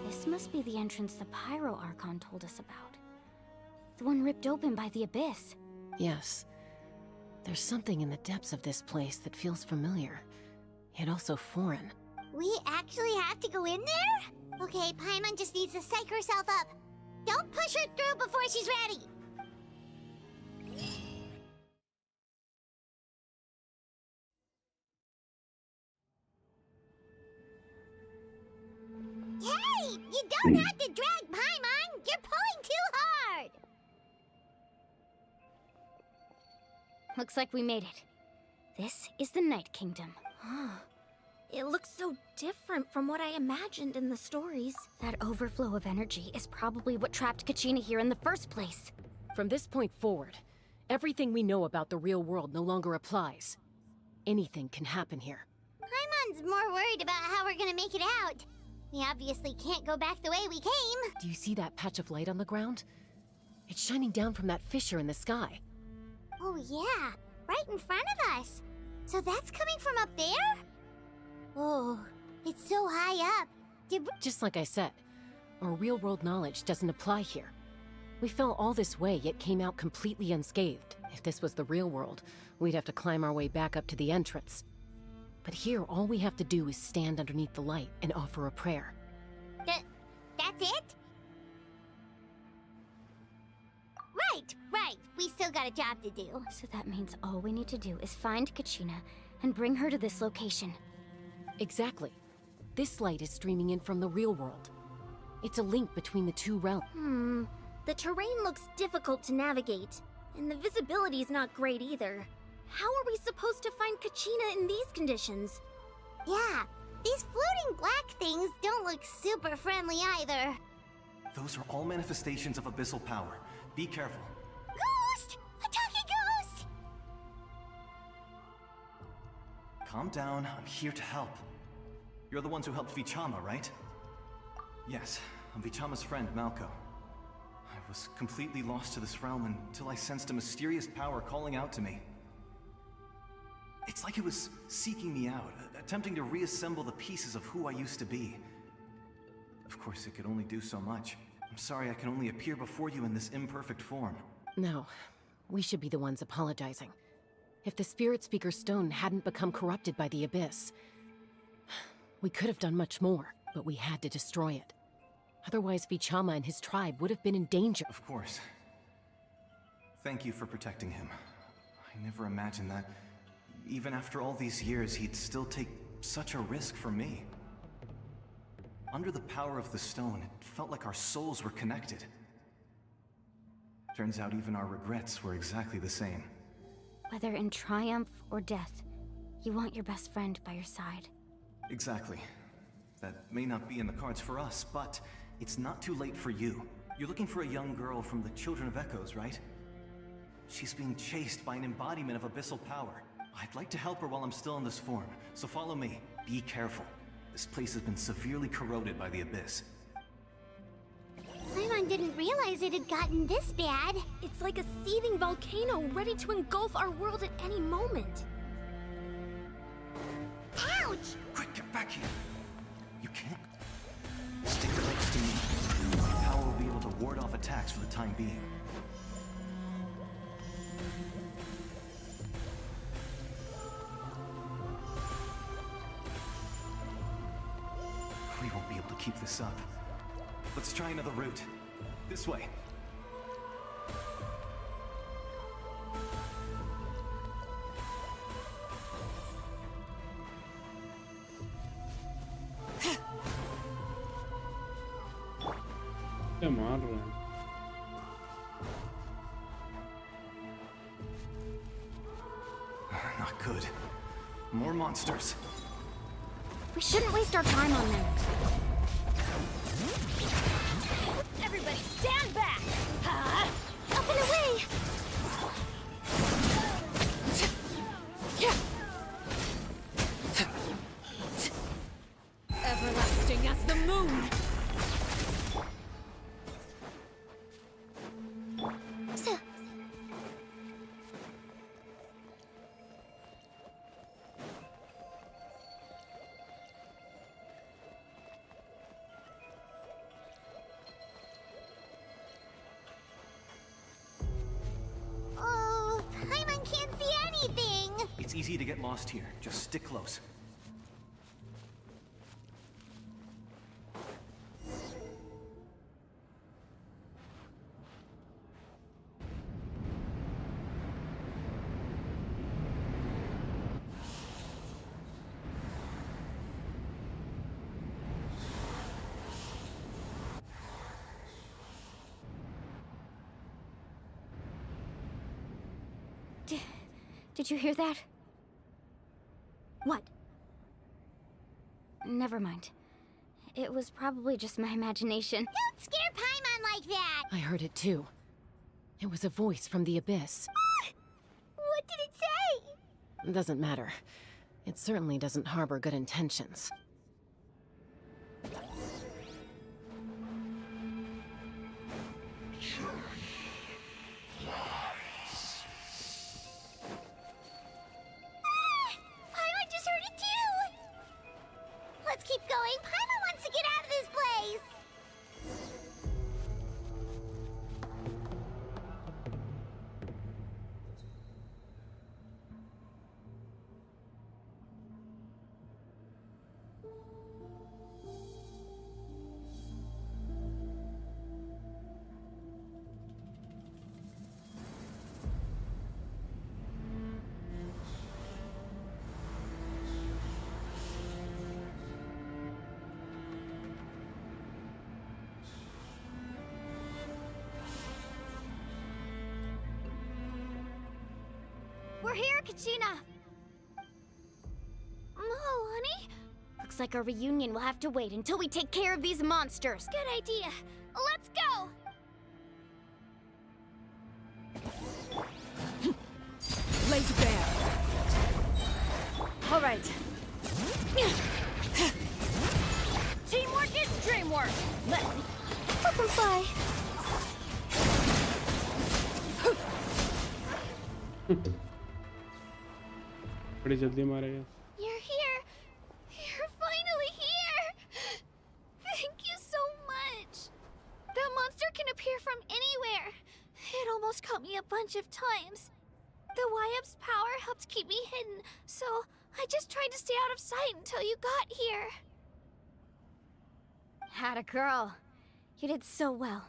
This must be the entrance the Pyro Archon told us about. The one ripped open by the Abyss. Yes. There's something in the depths of this place that feels familiar, yet also foreign. We actually have to go in there? Okay, Paimon just needs to psych herself up. Don't push her through before she's ready. Hey! You don't have to drag Paimon! You're pulling too hard! Looks like we made it. This is the Night Kingdom. It looks so different from what I imagined in the stories. That overflow of energy is probably what trapped Kachina here in the first place. From this point forward, everything we know about the real world no longer applies. Anything can happen here. Paimon's more worried about how we're gonna make it out. We obviously can't go back the way we came. Do you see that patch of light on the ground? It's shining down from that fissure in the sky. Oh yeah, right in front of us. So that's coming from up there? Oh, it's so high up. Just like I said, our real-world knowledge doesn't apply here. We fell all this way, yet came out completely unscathed. If this was the real world, we'd have to climb our way back up to the entrance. But here, all we have to do is stand underneath the light and offer a prayer. That's it? Right. We still got a job to do. So that means all we need to do is find Kachina and bring her to this location. Exactly. This light is streaming in from the real world. It's a link between the two realms. The terrain looks difficult to navigate, and the visibility's not great either. How are we supposed to find Kachina in these conditions? Yeah, these floating black things don't look super friendly either. Those are all manifestations of abyssal power. Be careful. Ghost! A talking ghost! Calm down, I'm here to help. You're the ones who helped Vichama, right? Yes, I'm Vichama's friend, Malco. I was completely lost to this realm until I sensed a mysterious power calling out to me. It's like it was seeking me out, attempting to reassemble the pieces of who I used to be. Of course, it could only do so much. I'm sorry I can only appear before you in this imperfect form. No, we should be the ones apologizing. If the Spirit Speaker's stone hadn't become corrupted by the Abyss, we could have done much more, but we had to destroy it. Otherwise, Vichama and his tribe would have been in danger. Of course. Thank you for protecting him. I never imagined that, even after all these years, he'd still take such a risk for me. Under the power of the stone, it felt like our souls were connected. Turns out even our regrets were exactly the same. Whether in triumph or death, you want your best friend by your side. Exactly. That may not be in the cards for us, but it's not too late for you. You're looking for a young girl from the Children of Echoes, right? She's being chased by an embodiment of abyssal power. I'd like to help her while I'm still in this form, so follow me. Be careful. This place has been severely corroded by the Abyss. Paimon didn't realize it had gotten this bad. It's like a seething volcano ready to engulf our world at any moment. Ouch! Quick, get back here! You can't... Stick close to me. My power will be able to ward off attacks for the time being. We won't be able to keep this up. Let's try another route. This way. क्या मार रहा है? Not good. More monsters. We shouldn't waste our time on them. Everybody stand back! Up and away! Everlasting as the moon! Oh, Paimon can't see anything! It's easy to get lost here. Just stick close. Did you hear that? What? Never mind. It was probably just my imagination. Don't scare Paimon like that! I heard it too. It was a voice from the abyss. What did it say? Doesn't matter. It certainly doesn't harbor good intentions. Paimon just heard it too! Let's keep going. Paimon wants to get out of this place! We're here, Kachina! Honey? Looks like our reunion will have to wait until we take care of these monsters. Good idea. Let's go! Laid bare. All right. Teamwork is dreamwork. Let's Bye. बड़ी जल्दी मारेगा. You're here! You're finally here! Thank you so much! That monster can appear from anywhere. It almost caught me a bunch of times. The YF's power helped keep me hidden, so I just tried to stay out of sight until you got here. Atta girl. You did so well.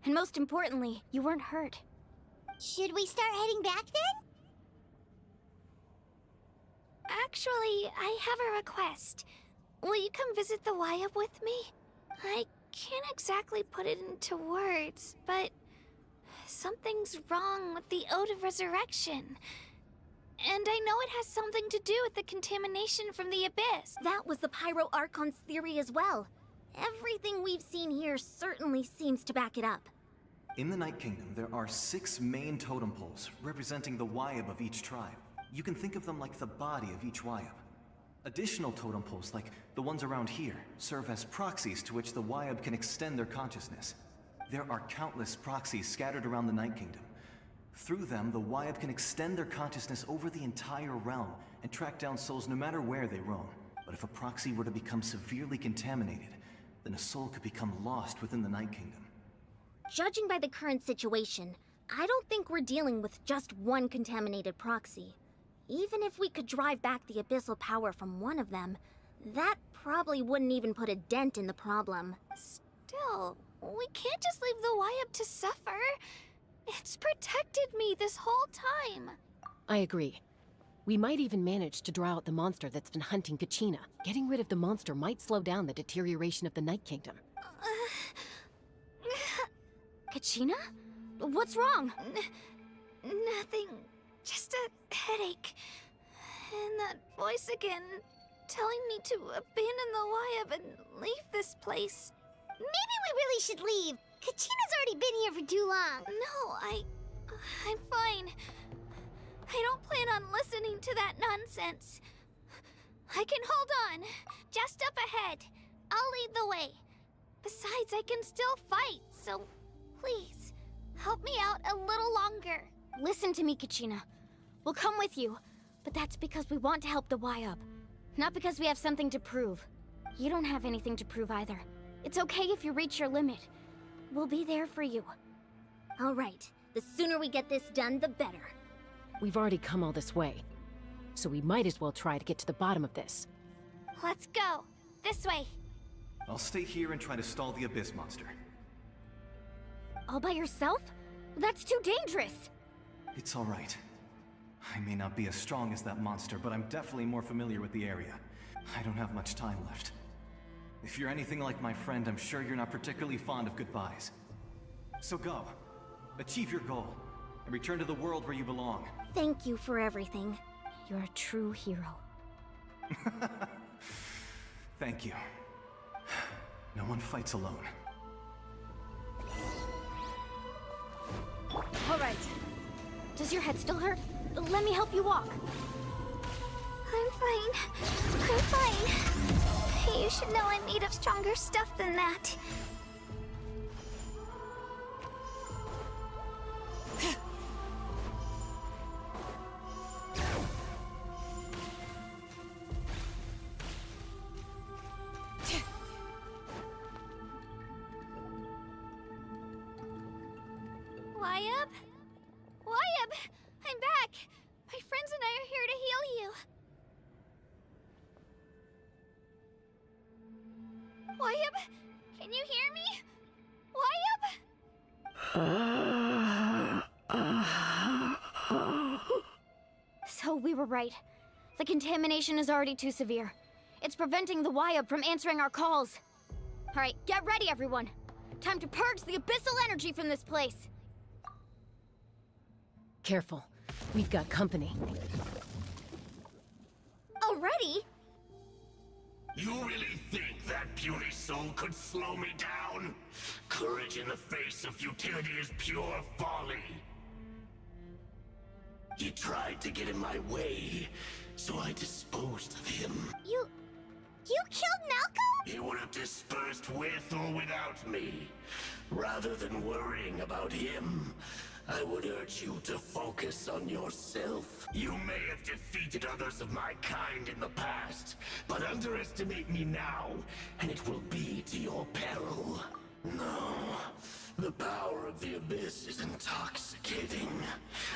And most importantly, you weren't hurt. Should we start heading back then? Actually, I have a request. Will you come visit the YF with me? I can't exactly put it into words, but something's wrong with the Ode of Resurrection. And I know it has something to do with the contamination from the Abyss. That was the Pyro Archon's theory as well. Everything we've seen here certainly seems to back it up. In the Night Kingdom, there are 6 main totem poles representing the Wyab of each tribe. You can think of them like the body of each Wyab. Additional totem poles, like the ones around here, serve as proxies to which the Wyab can extend their consciousness. There are countless proxies scattered around the Night Kingdom. Through them, the Wyab can extend their consciousness over the entire realm and track down souls no matter where they roam. But if a proxy were to become severely contaminated, then a soul could become lost within the Night Kingdom. Judging by the current situation, I don't think we're dealing with just one contaminated proxy. Even if we could drive back the abyssal power from one of them, that probably wouldn't even put a dent in the problem. Still, we can't just leave the YF to suffer. It's protected me this whole time. I agree. We might even manage to draw out the monster that's been hunting Kachina. Getting rid of the monster might slow down the deterioration of the Night Kingdom. Kachina? What's wrong? Nothing. Just a headache. And that voice again, telling me to abandon the Wayab and leave this place. Maybe we really should leave. Kachina's already been here for too long. No, I'm fine. I don't plan on listening to that nonsense. I can hold on. Just up ahead. I'll lead the way. Besides, I can still fight, so please, help me out a little longer. Listen to me, Kachina. We'll come with you, but that's because we want to help the Wayab, not because we have something to prove. You don't have anything to prove either. It's okay if you reach your limit. We'll be there for you. All right. The sooner we get this done, the better. We've already come all this way, so we might as well try to get to the bottom of this. Let's go. This way. I'll stay here and try to stall the Abyss monster. All by yourself? That's too dangerous. It's all right. I may not be as strong as that monster, but I'm definitely more familiar with the area. I don't have much time left. If you're anything like my friend, I'm sure you're not particularly fond of goodbyes. So go. Achieve your goal, and return to the world where you belong. Thank you for everything. You're a true hero. Thank you. No one fights alone. All right. Does your head still hurt? Let me help you walk. I'm fine. I'm fine. You should know I'm made of stronger stuff than that. Wayab? Wayab! I'm back! My friends and I are here to heal you. Wayab? Can you hear me? Wayab? So we were right. The contamination is already too severe. It's preventing the Wayab from answering our calls. All right, get ready, everyone. Time to purge the abyssal energy from this place. Careful. We've got company. Already? You really think that puny soul could slow me down? Courage in the face of futility is pure folly. He tried to get in my way, so I disposed of him. You killed Malcolm? He would have dispersed with or without me. Rather than worrying about him, I would urge you to focus on yourself. You may have defeated others of my kind in the past, but underestimate me now, and it will be to your peril. No, the power of the Abyss is intoxicating.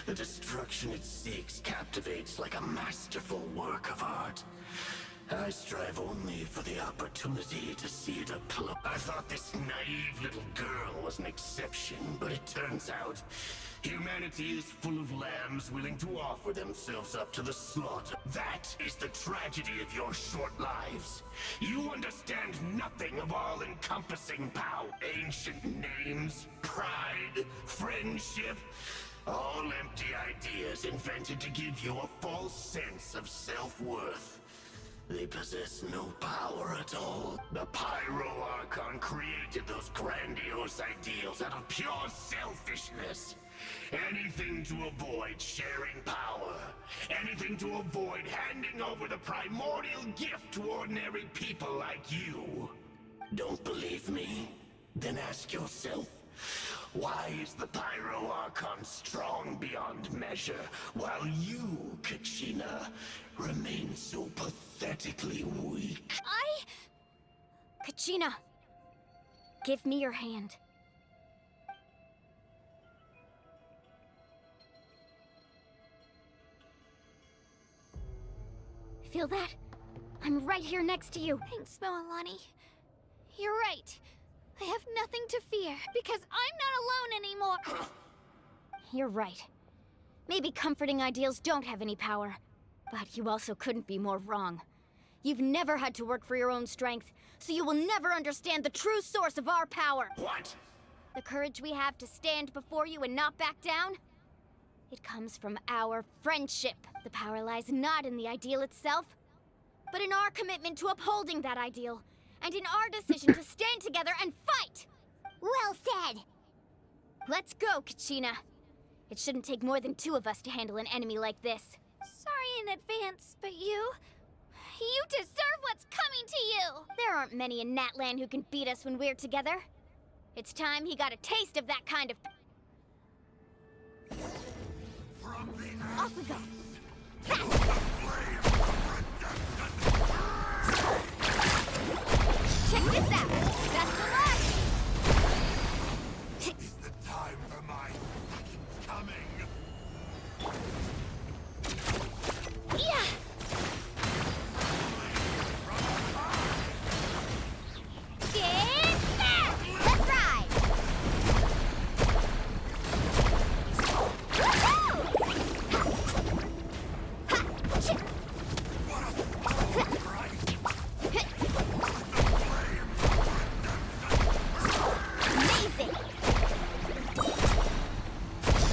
The destruction it seeks captivates like a masterful work of art. I strive only for the opportunity to see it up close. I thought this naive little girl was an exception, but it turns out humanity is full of lambs willing to offer themselves up to the slaughter. That is the tragedy of your short lives. You understand nothing of all-encompassing power. Ancient names, pride, friendship, all empty ideas invented to give you a false sense of self-worth. They possess no power at all. The Pyro Archon created those grandiose ideals out of pure selfishness. Anything to avoid sharing power. Anything to avoid handing over the primordial gift to ordinary people like you. Don't believe me? Then ask yourself, why is the Pyro Archon strong beyond measure, while you, Kachina, remain so pathetically weak? Kachina, give me your hand. Feel that? I'm right here next to you. Thanks, Moalani. You're right. I have nothing to fear, because I'm not alone anymore. You're right. Maybe comforting ideals don't have any power, but you also couldn't be more wrong. You've never had to work for your own strength, so you will never understand the true source of our power. What? The courage we have to stand before you and not back down? It comes from our friendship. The power lies not in the ideal itself, but in our commitment to upholding that ideal, and in our decision to stand together and fight! Well said! Let's go, Kachina. It shouldn't take more than 2 of us to handle an enemy like this. Sorry in advance, but you deserve what's coming to you! There aren't many in Natlan who can beat us when we're together. It's time he got a taste of that kind of... Off we go! Check this out! Best of luck! Is the time for my coming? Yeah! Get back! Let's ride! Amazing!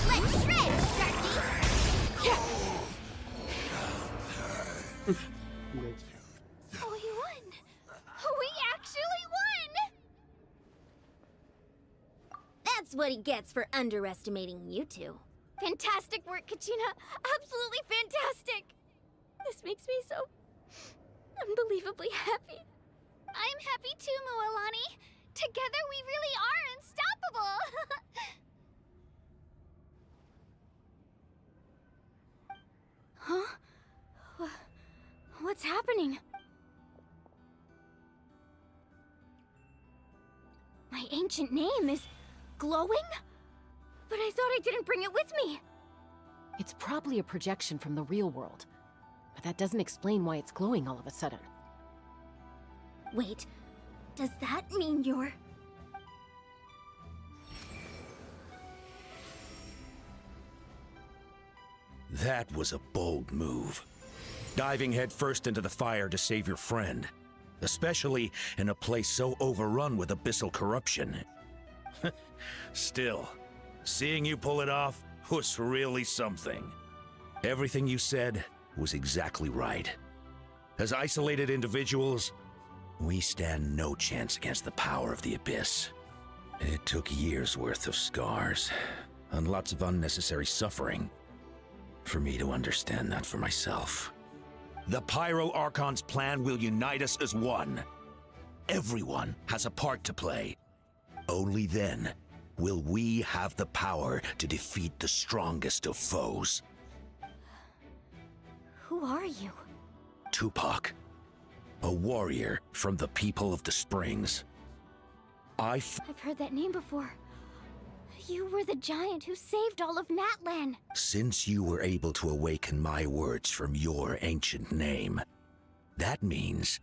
Let's shred, Sharky! Oh, we won! We actually won! That's what he gets for underestimating you two. Fantastic work, Kachina! Absolutely fantastic! This makes me so unbelievably happy. I'm happy too, Mualani. Together we really are unstoppable! Huh? What's happening? My ancient name is glowing? But I thought I didn't bring it with me. It's probably a projection from the real world. But that doesn't explain why it's glowing all of a sudden. Wait, does that mean you're... That was a bold move. Diving headfirst into the fire to save your friend. Especially in a place so overrun with abyssal corruption. Still, seeing you pull it off was really something. Everything you said was exactly right. As isolated individuals, we stand no chance against the power of the Abyss. It took years' worth of scars, and lots of unnecessary suffering, for me to understand that for myself. The Pyro Archon's plan will unite us as one. Everyone has a part to play. Only then will we have the power to defeat the strongest of foes. Who are you? Tupac, a warrior from the people of the Springs. I've heard that name before. You were the giant who saved all of Natlan. Since you were able to awaken my words from your ancient name, that means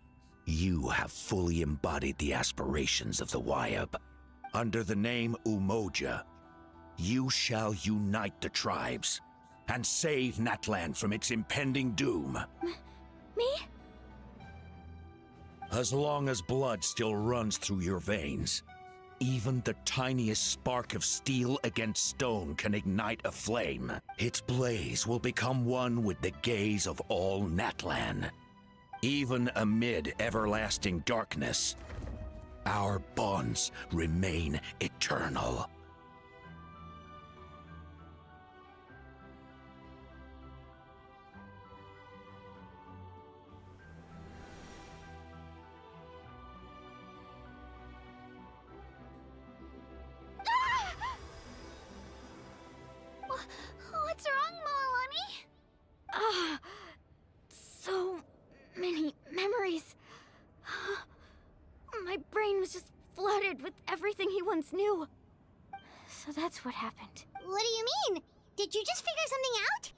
you have fully embodied the aspirations of the Wyab. Under the name Umoja, you shall unite the tribes and save Natlan from its impending doom. Me? As long as blood still runs through your veins, even the tiniest spark of steel against stone can ignite a flame. Its blaze will become one with the gaze of all Natlan. Even amid everlasting darkness, our bonds remain eternal. What's wrong, Mualani? So many memories. My brain was just flooded with everything he once knew. So that's what happened. What do you mean? Did you just figure something out?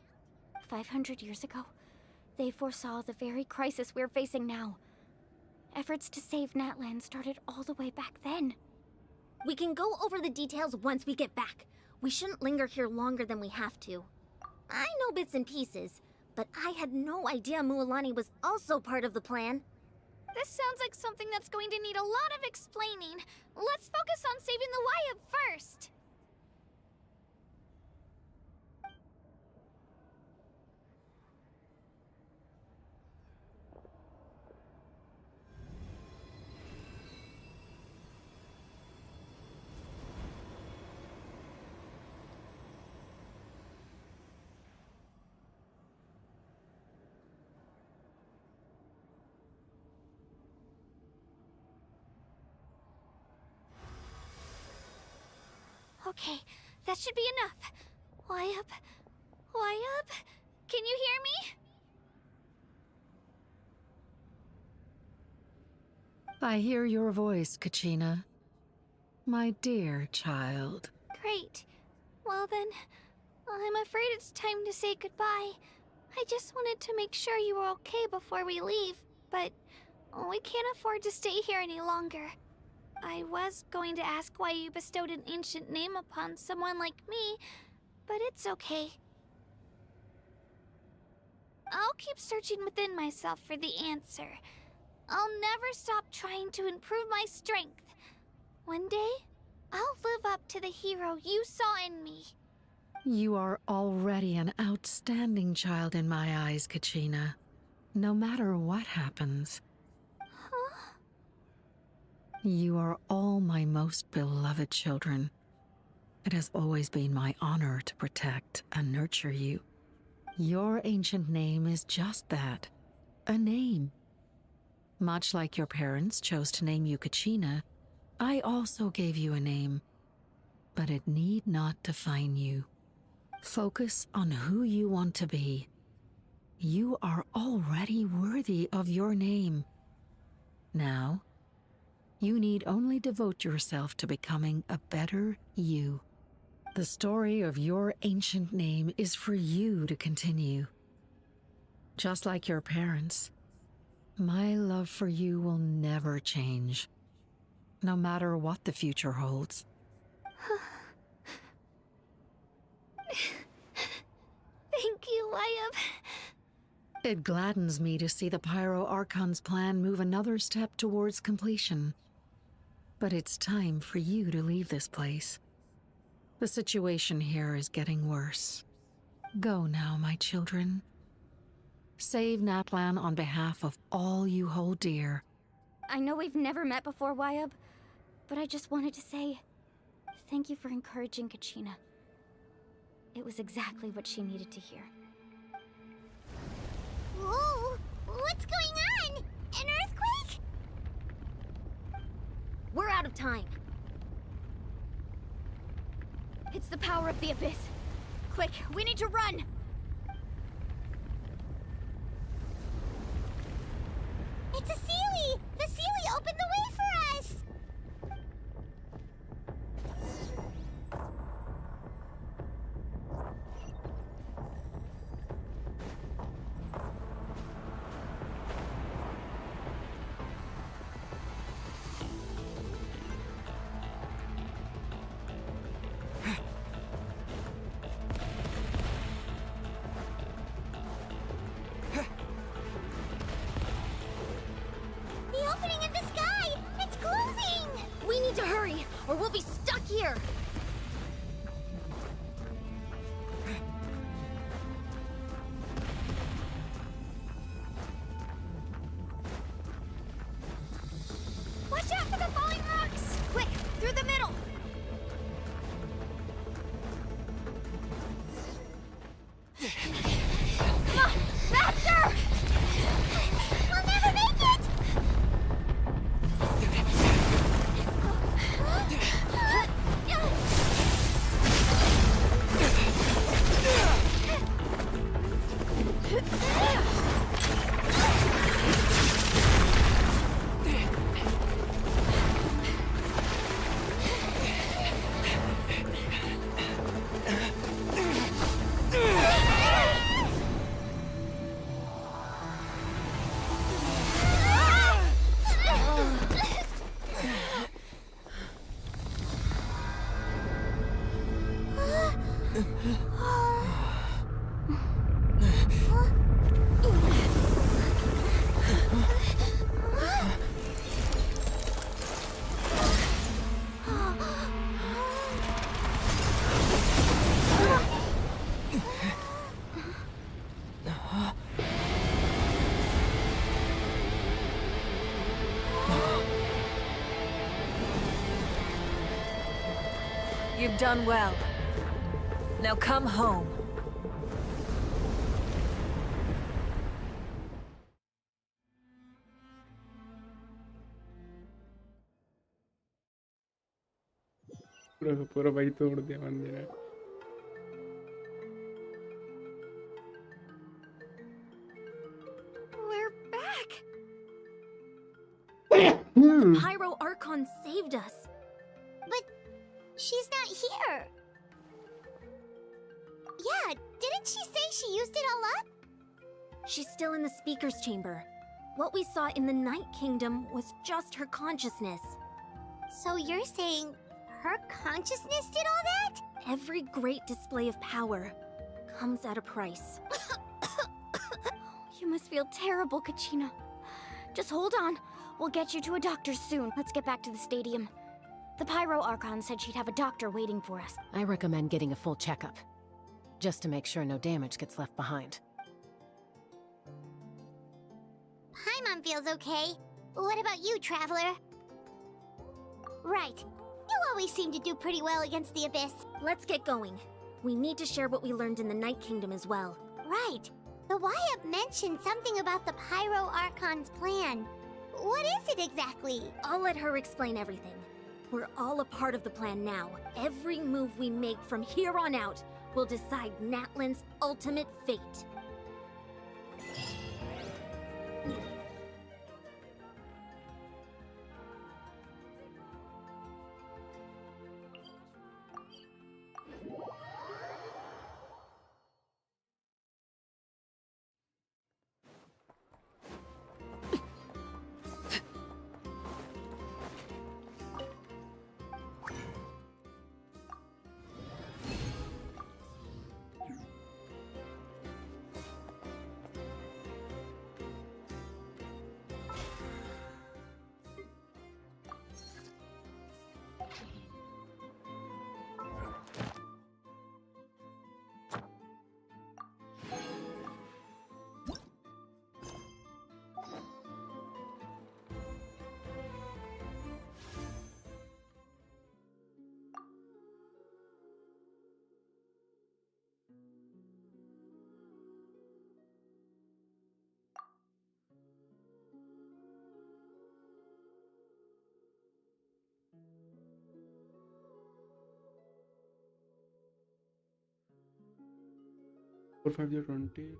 500 years ago, they foresaw the very crisis we're facing now. Efforts to save Natlan started all the way back then. We can go over the details once we get back. We shouldn't linger here longer than we have to. I know bits and pieces, but I had no idea Mualani was also part of the plan. This sounds like something that's going to need a lot of explaining. Let's focus on saving the Wyab first. Okay, that should be enough. Why up? Why up? Can you hear me? I hear your voice, Kachina. My dear child. Great. Well then, I'm afraid it's time to say goodbye. I just wanted to make sure you were okay before we leave, but we can't afford to stay here any longer. I was going to ask why you bestowed an ancient name upon someone like me, but it's okay. I'll keep searching within myself for the answer. I'll never stop trying to improve my strength. One day, I'll live up to the hero you saw in me. You are already an outstanding child in my eyes, Kachina. No matter what happens. Huh? You are all my most beloved children. It has always been my honor to protect and nurture you. Your ancient name is just that, a name. Much like your parents chose to name you Kachina, I also gave you a name, but it need not define you. Focus on who you want to be. You are already worthy of your name. Now, you need only devote yourself to becoming a better you. The story of your ancient name is for you to continue. Just like your parents, my love for you will never change, no matter what the future holds. Thank you, Wyatt. It gladdens me to see the Pyro Archon's plan move another step towards completion. But it's time for you to leave this place. The situation here is getting worse. Go now, my children. Save Natlan on behalf of all you hold dear. I know we've never met before, Wyatt, but I just wanted to say thank you for encouraging Kachina. It was exactly what she needed to hear. Whoa! What's going on? An earthquake? We're out of time. It's the power of the Abyss. Quick, we need to run! It's a Seelie! The Seelie opened the way for us! The opening in the sky! It's closing! We need to hurry, or we'll be stuck here! Watch out for the falling rocks! Quick, through the middle! Come on, faster! We'll never make it! You've done well. Now come home. पूरा पूरा भाई तोड़ दिया मंदिर है। We're back! Hmm. Pyro Archon saved us. But she's not here. Yeah, didn't she say she used it all up? She's still in the speaker's chamber. What we saw in the Night Kingdom was just her consciousness. So you're saying her consciousness did all that? Every great display of power comes at a price. You must feel terrible, Kachina. Just hold on. We'll get you to a doctor soon. Let's get back to the stadium. The Pyro Archon said she'd have a doctor waiting for us. I recommend getting a full checkup, just to make sure no damage gets left behind. Paimon feels okay. What about you, Traveler? Right. You always seem to do pretty well against the Abyss. Let's get going. We need to share what we learned in the Night Kingdom as well. Right. The Wyatt mentioned something about the Pyro Archon's plan. What is it exactly? I'll let her explain everything. We're all a part of the plan now. Every move we make from here on out will decide Natlan's ultimate fate. Four, 5, 20.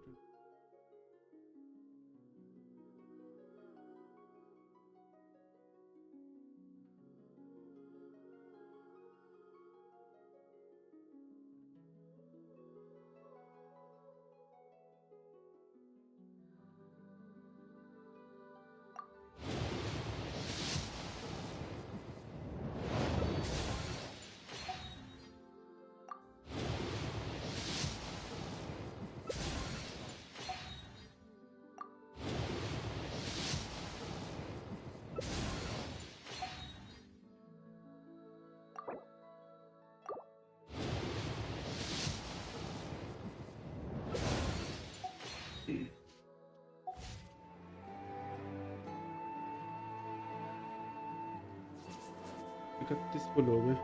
इकतीस पुल हो गए।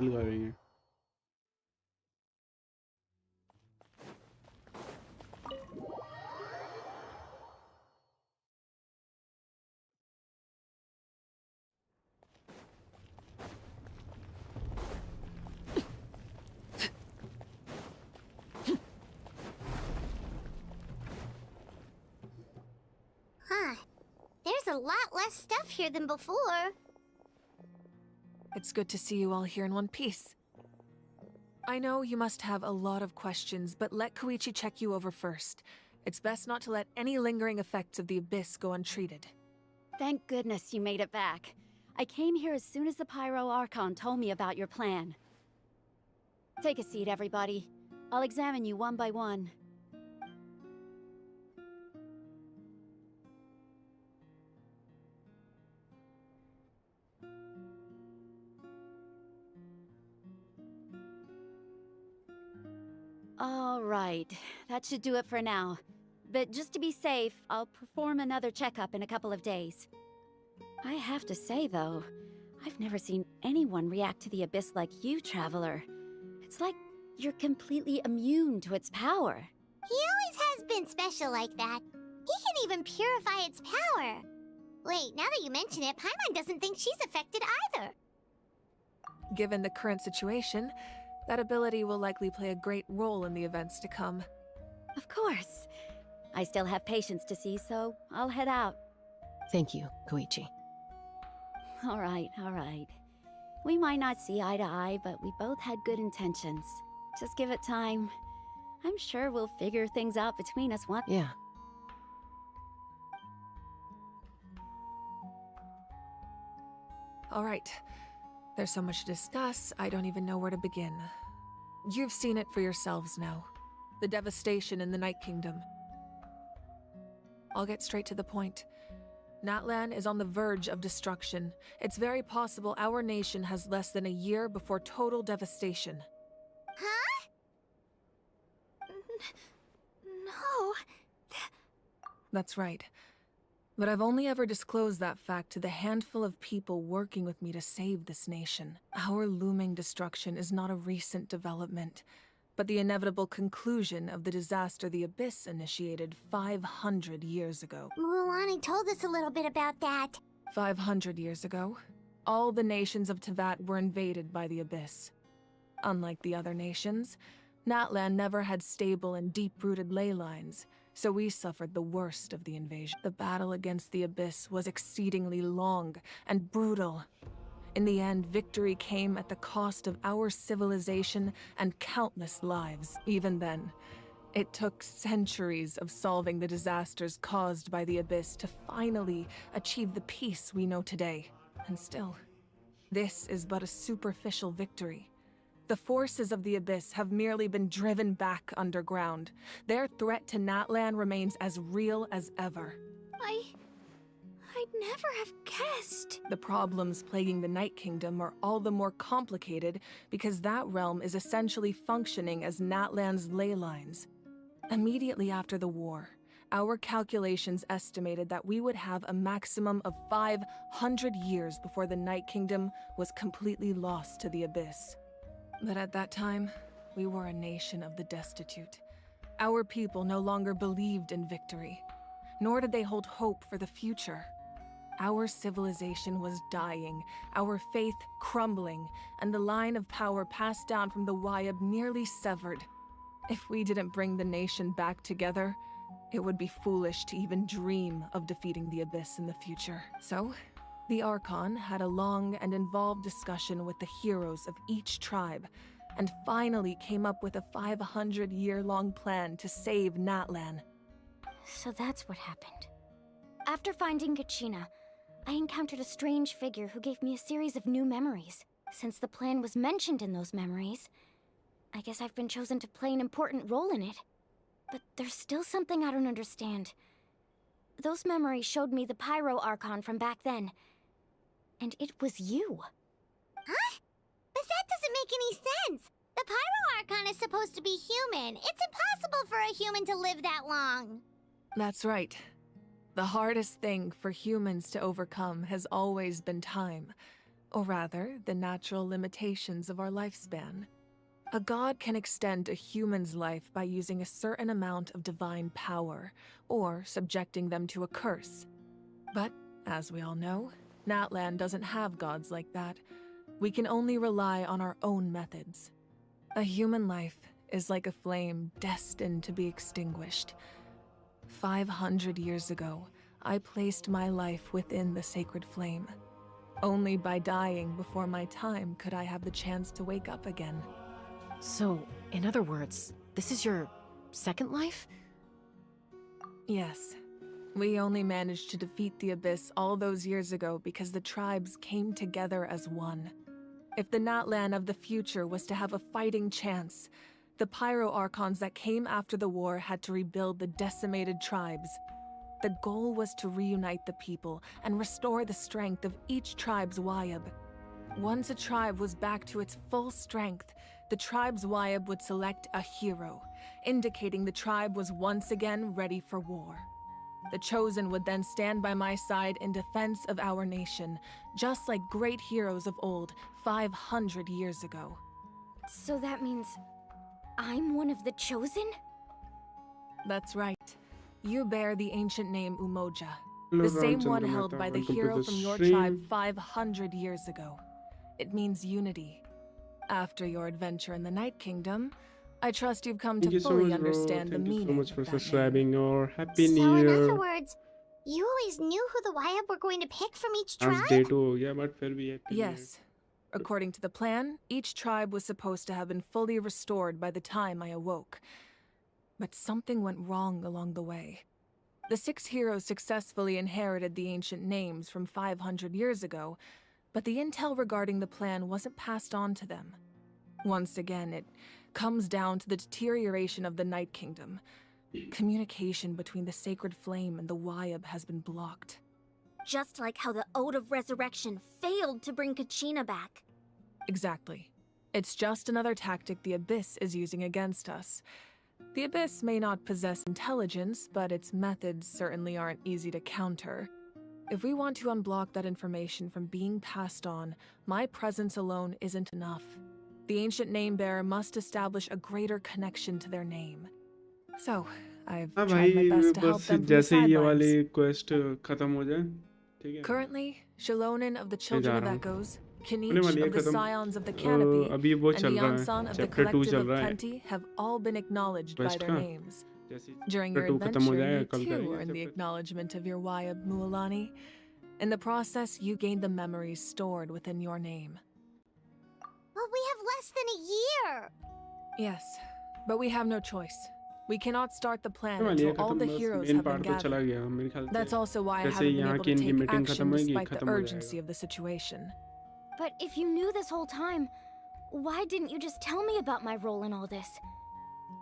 लगा रही है। Huh. There's a lot less stuff here than before. It's good to see you all here in one piece. I know you must have a lot of questions, but let Koichi check you over first. It's best not to let any lingering effects of the Abyss go untreated. Thank goodness you made it back. I came here as soon as the Pyro Archon told me about your plan. Take a seat, everybody. I'll examine you one by one. All right, that should do it for now. But just to be safe, I'll perform another checkup in a couple of days. I have to say, though, I've never seen anyone react to the Abyss like you, Traveler. It's like you're completely immune to its power. He always has been special like that. He can even purify its power. Wait, now that you mention it, Paimon doesn't think she's affected either. Given the current situation, that ability will likely play a great role in the events to come. Of course. I still have patients to see, so I'll head out. Thank you, Koichi. All right, all right. We might not see eye to eye, but we both had good intentions. Just give it time. I'm sure we'll figure things out between us once. Yeah. All right. There's so much to discuss, I don't even know where to begin. You've seen it for yourselves now. The devastation in the Night Kingdom. I'll get straight to the point. Natlan is on the verge of destruction. It's very possible our nation has less than a year before total devastation. Huh? No. That's right. But I've only ever disclosed that fact to the handful of people working with me to save this nation. Our looming destruction is not a recent development, but the inevitable conclusion of the disaster the Abyss initiated 500 years ago. Mualani told us a little bit about that. 500 years ago, all the nations of Teyvat were invaded by the Abyss. Unlike the other nations, Natlan never had stable and deep-rooted ley lines, so we suffered the worst of the invasion. The battle against the Abyss was exceedingly long and brutal. In the end, victory came at the cost of our civilization and countless lives. Even then, it took centuries of solving the disasters caused by the Abyss to finally achieve the peace we know today. And still, this is but a superficial victory. The forces of the Abyss have merely been driven back underground. Their threat to Natlan remains as real as ever. I'd never have guessed. The problems plaguing the Night Kingdom are all the more complicated because that realm is essentially functioning as Natlan's ley lines. Immediately after the war, our calculations estimated that we would have a maximum of 500 years before the Night Kingdom was completely lost to the Abyss. But at that time, we were a nation of the destitute. Our people no longer believed in victory, nor did they hold hope for the future. Our civilization was dying, our faith crumbling, and the line of power passed down from the Wayab nearly severed. If we didn't bring the nation back together, it would be foolish to even dream of defeating the Abyss in the future. So, the Archon had a long and involved discussion with the heroes of each tribe, and finally came up with a 500-year-long plan to save Natlan. So that's what happened. After finding Kachina, I encountered a strange figure who gave me a series of new memories. Since the plan was mentioned in those memories, I guess I've been chosen to play an important role in it. But there's still something I don't understand. Those memories showed me the Pyro Archon from back then. And it was you. Huh? But that doesn't make any sense. The Pyro Archon is supposed to be human. It's impossible for a human to live that long. That's right. The hardest thing for humans to overcome has always been time, or rather, the natural limitations of our lifespan. A god can extend a human's life by using a certain amount of divine power, or subjecting them to a curse. But, as we all know, Natlan doesn't have gods like that. We can only rely on our own methods. A human life is like a flame destined to be extinguished. 500 years ago, I placed my life within the sacred flame. Only by dying before my time could I have the chance to wake up again. So, in other words, this is your second life? Yes. We only managed to defeat the Abyss all those years ago because the tribes came together as one. If the Natlan of the future was to have a fighting chance, the Pyro Archons that came after the war had to rebuild the decimated tribes. The goal was to reunite the people and restore the strength of each tribe's Wayab. Once a tribe was back to its full strength, the tribe's Wayab would select a hero, indicating the tribe was once again ready for war. The Chosen would then stand by my side in defense of our nation, just like great heroes of old 500 years ago. So that means I'm one of the chosen? That's right. You bear the ancient name Umoja, Hello, the same one Ramchandra held Mehta. by the Welcome to hero the from your stream. tribe 500 years ago. It means unity. After your adventure in the Night Kingdom, I trust you've come Thank to you so fully much, bro. understand the Thank you so meaning much for of that name. subscribing, or Happy New So in Year. other words, you always knew who the YF were going to pick from each आज tribe? Day 2 हो गया, but फिर भी Happy New Year. Yes. According to the plan, each tribe was supposed to have been fully restored by the time I awoke. But something went wrong along the way. The 6 heroes successfully inherited the ancient names from 500 years ago, but the intel regarding the plan wasn't passed on to them. Once again, it comes down to the deterioration of the Night Kingdom. Communication between the Sacred Flame and the Wyab has been blocked. Just like how the Ode of Resurrection failed to bring Kachina back. Exactly. It's just another tactic the Abyss is using against us. The Abyss may not possess intelligence, but its methods certainly aren't easy to counter. If we want to unblock that information from being passed on, my presence alone isn't enough. The ancient name bearer must establish a greater connection to their name. So, I've हाँ tried my भाई, best to help बस them from the जैसे ही ये sidelines. वाली quest खत्म हो जाए, ठीक है? Currently, Shalonin of the मैं जा Children of रहा हूँ. Echoes, होने Kinich वाली है of the खत्म. Scions of the Canopy, अभी वो and चल रहा है. Yansan of the Chapter 2 Collective चल of रहा है. Plenty have all been acknowledged by Quest their का. names. जैसे ही During Chapter your 2 खत्म हो adventure, जाएगा, you कल too करेंगे earned the Chapter 2. acknowledgement of your Wyab Mualani. In the process, you gained the memories stored within your name. But we have less than a year. Yes, but we have no choice. We cannot start the plan होने वाली है until all खत्म, the बस heroes main have been part तो चला gathered. गया मेरे ख्याल से. That's also why I जैसे haven't been यहाँ able की to इनकी take मीटिंग action खत्म होगी, despite the खत्म हो urgency जाएगा. of the situation. But if you knew this whole time, why didn't you just tell me about my role in all this?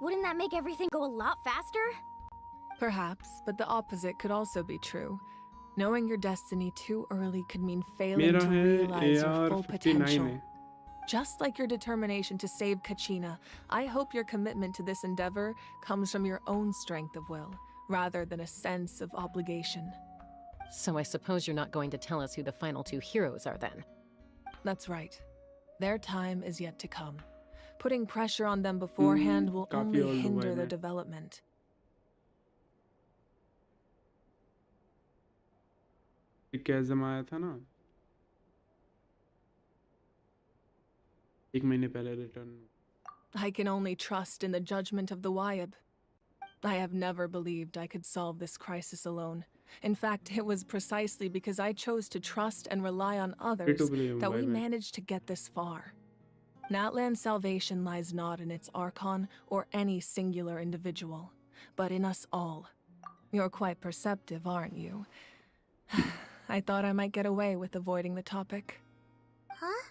Wouldn't that make everything go a lot faster? Perhaps, but the opposite could also be true. Knowing your destiny too early could mean failing मेरा to है realize your full AR-59 potential. है. Just like your determination to save Kachina, I hope your commitment to this endeavor comes from your own strength of will, rather than a sense of obligation. So I suppose you're not going to tell us who the final 2 heroes are then? That's right. Their time is yet to come. Putting pressure on them beforehand will काफी only old हुआ hinder है their मैं. development. कैज़म आया था ना, 1 महीने पहले return. I can only trust in the judgment of the Wyab. I have never believed I could solve this crisis alone. In fact, it was precisely because I chose to trust and rely on others believe that we Wyab. managed to get this far. Natlan's salvation lies not in its Archon or any singular individual, but in us all. You're quite perceptive, aren't you? I thought I might get away with avoiding the topic. Huh?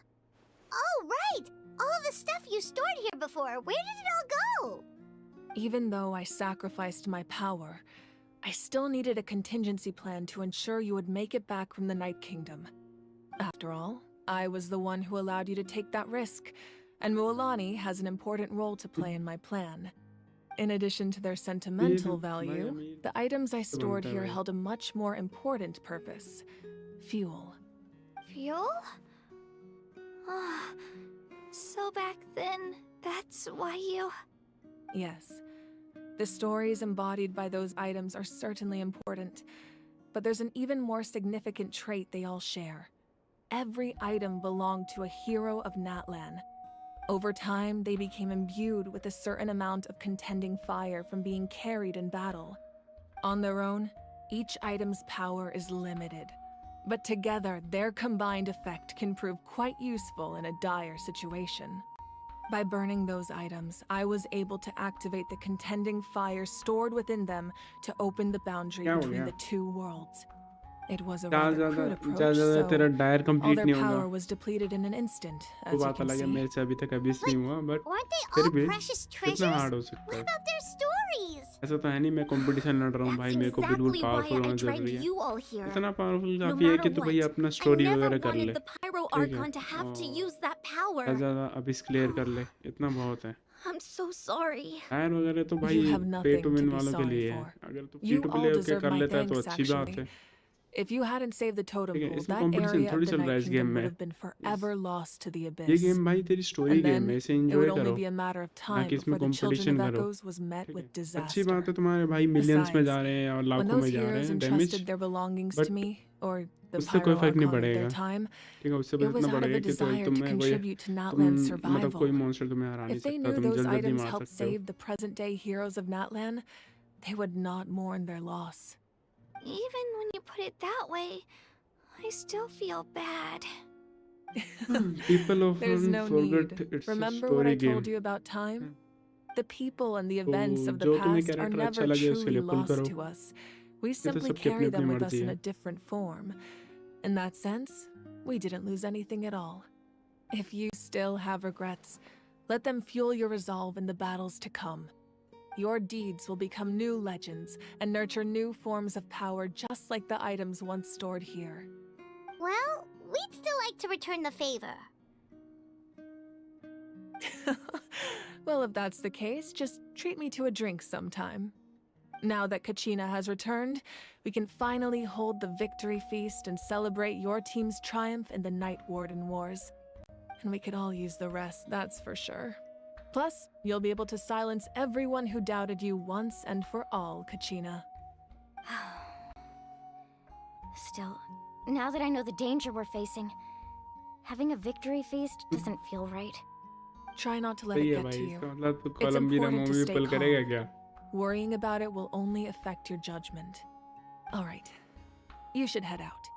Oh, right! All of the stuff you stored here before, where did it all go? Even though I sacrificed my power, I still needed a contingency plan to ensure you would make it back from the Night Kingdom. After all, I was the one who allowed you to take that risk, and Mualani has an important role to play in my plan. In addition to their sentimental value, the items I stored here held a much more important purpose: fuel. Fuel? Ah, so back then, that's why you... Yes. The stories embodied by those items are certainly important, but there's an even more significant trait they all share. Every item belonged to a hero of Natlan. Over time, they became imbued with a certain amount of contending fire from being carried in battle. On their own, each item's power is limited, but together, their combined effect can prove quite useful in a dire situation. By burning those items, I was able to activate the contending fire stored within them to open the boundary between the 2 worlds. It was a rather crude approach, so तेरा Dyer all complete their नहीं power होगा. was depleted in an instant, वो as you बात can अलग है, see. मेरे से अभी तक अभी नहीं हुआ, बट Weren't they फिर all भी precious कितना treasures? हार्ड हो सकता What है. about their stories? ऐसा तो है नहीं मैं कंपटीशन लड़ रहा हूँ भाई, मेरे को बिल्कुल exactly पावरफुल why I होना dragged जरूरी है. you all here. इतना पावरफुल No काफी है matter कि तू भाई what, अपना I स्टोरी never वगैरह कर ले. wanted the Pyro ठीक है. Archon to have to use that power. ज़्यादा अब इस क्लियर कर ले, इतना बहुत है. I'm so sorry. टायर वगैरह तो भाई You have pay nothing to to win be वालों के sorry लिए है. for. अगर तू You free to all play होके deserve कर my लेता है तो thanks, अच्छी बात actually. है. If you hadn't saved the totem ठीक है, pool, इसमें that कंपटीशन area of थोड़ी the चल रहा है Night इस गेम Kingdom would में। have been forever lost to the ये abyss. गेम भाई तेरी स्टोरी And गेम then है, इसे it एंजॉय would only करो, be a matter of ना time कि इसमें before the Children competition of करो। Echoes was met with अच्छी disaster. बात है, तुम्हारे भाई मिलियंस में Besides, जा रहे हैं और when लाखों those में जा रहे heroes हैं entrusted damage, their belongings but to me, or the उससे कोई Pyro फर्क नहीं Archon of their पड़ेगा। time, ठीक है, उससे it बस was इतना out of पड़ेगा a कि desire to तुम्हें कोई contribute to तुम Natlan's मतलब survival. कोई मॉन्स्टर तुम्हें हरा नहीं If they सकता, knew तुम those जल्दी जल्दी items मार helped सकते हो। save the present-day heroes of Natlan, they would not mourn their loss. Even when you put it that way, I still feel bad. People There's often no forget need. it's a Remember what I story game। told you about time? The people and the तो events of the जो तुम्हें past are character अच्छा never लगे उसके truly लिए पुल lost करो। to us. We ये तो simply सबकी अपनी carry अपनी them with us मर्जी in है। a different form. In that sense, we didn't lose anything at all. If you still have regrets, let them fuel your resolve in the battles to come. Your deeds will become new legends and nurture new forms of power just like the items once stored here. Well, we'd still like to return the favor. Well, if that's the case, just treat me to a drink sometime. Now that Kachina has returned, we can finally hold the victory feast and celebrate your team's triumph in the Night Warden Wars. And we could all use the rest, that's for sure. Plus, you'll be able to silence everyone who doubted you once and for all, Kachina. Still, now that I know the danger we're facing, having a victory feast doesn't feel right. Try not to let सही it है get भाई, to you. इसका मतलब It's Columbia important to movie stay pull करेगा calm. क्या? Worrying about it will only affect your judgment. All right. You should head out.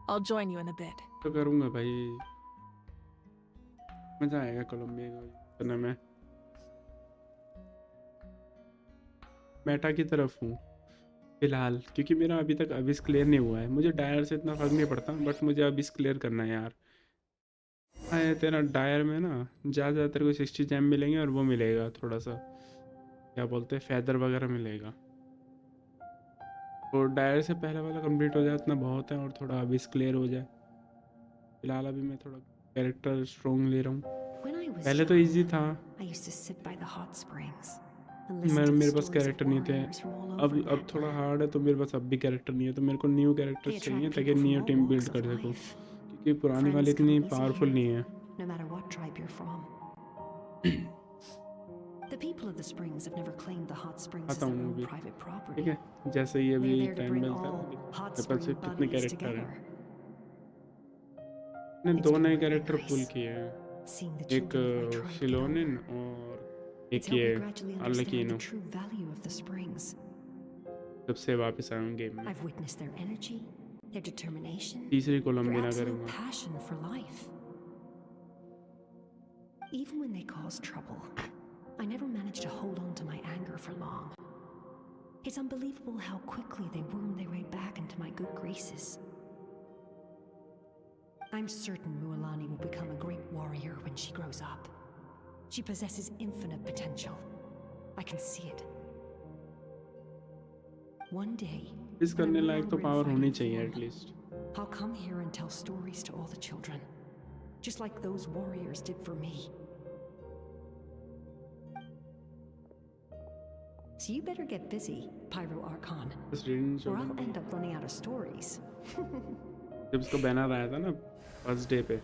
I'll join you in a bit. तो करूँगा भाई, मजा आएगा कोलंबिया को करने में। मेटा की तरफ हूँ फिलहाल, क्योंकि मेरा अभी तक अबिस क्लियर नहीं हुआ है। मुझे डायर से इतना फर्क नहीं पड़ता, बट मुझे अबिस क्लियर करना है यार। हाँ, तेरा डायर में ना ज़्यादा तेरे को 60 जेम मिलेंगे और वो मिलेगा थोड़ा सा, क्या बोलते हैं, फैदर वगैरह मिलेगा। और डायर से पहले वाला कंप्लीट हो जाए इतना बहुत है, और थोड़ा अबिस क्लियर हो जाए। फिलहाल अभी मैं थोड़ा कैरेक्टर स्ट्रॉन्ग ले रहा हूँ। पहले तो इजी था, मेरे पास कैरेक्टर नहीं थे। अब थोड़ा हार्ड है, तो मेरे पास अब भी कैरेक्टर नहीं है, तो मेरे को न्यू कैरेक्टर्स चाहिए ताकि न्यू टीम बिल्ड कर सकूँ, क्योंकि पुरानी वाली इतनी पावरफुल नहीं है। The people of the springs have never claimed the hot springs as आता their हूँ own अभी, private property. ठीक है, जैसे ही अभी They're there to time bring मिलता all है। hot मेरे पास spring कितने buddies कैरेक्टर together. हैं? मैंने दो नए कैरेक्टर पुल किए हैं, एक शिलोनिन और एक ये अर्लेकिनो, True value of the springs. जब से वापस आया हूँ गेम में। I've witnessed their energy, their determination, तीसरी their कोलंबिना absolute करूँगा। passion for life. Even when they cause trouble, I never managed to hold on to my anger for long. It's unbelievable how quickly they worm their way back into my good graces. I'm certain Mualani will become a great warrior when she grows up. She possesses infinite potential. I can see it. One day, इस करने लायक तो power होनी चाहिए at least. I'll come here and tell stories to all the children, just like those warriors did for me. So you better get busy, Pyro Archon, or I'll end up running out of stories. जब इसका banner आया था ना first day पे,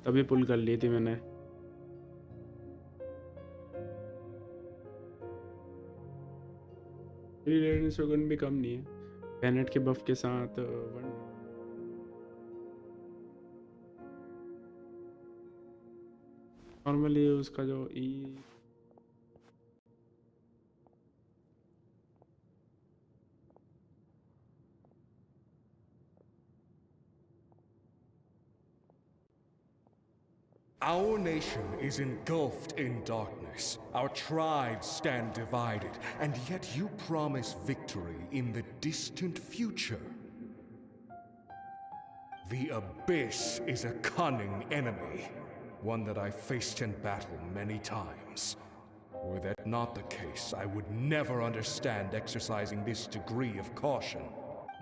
तभी पुल कर ली थी मैंने। मेरी शोगन भी कम नहीं है, बैनेट के बफ के साथ नॉर्मली उसका जो ई Our nation is engulfed in darkness. Our tribes stand divided, and yet you promise victory in the distant future. The Abyss is a cunning enemy, one that I faced in battle many times. Were that not the case, I would never understand exercising this degree of caution.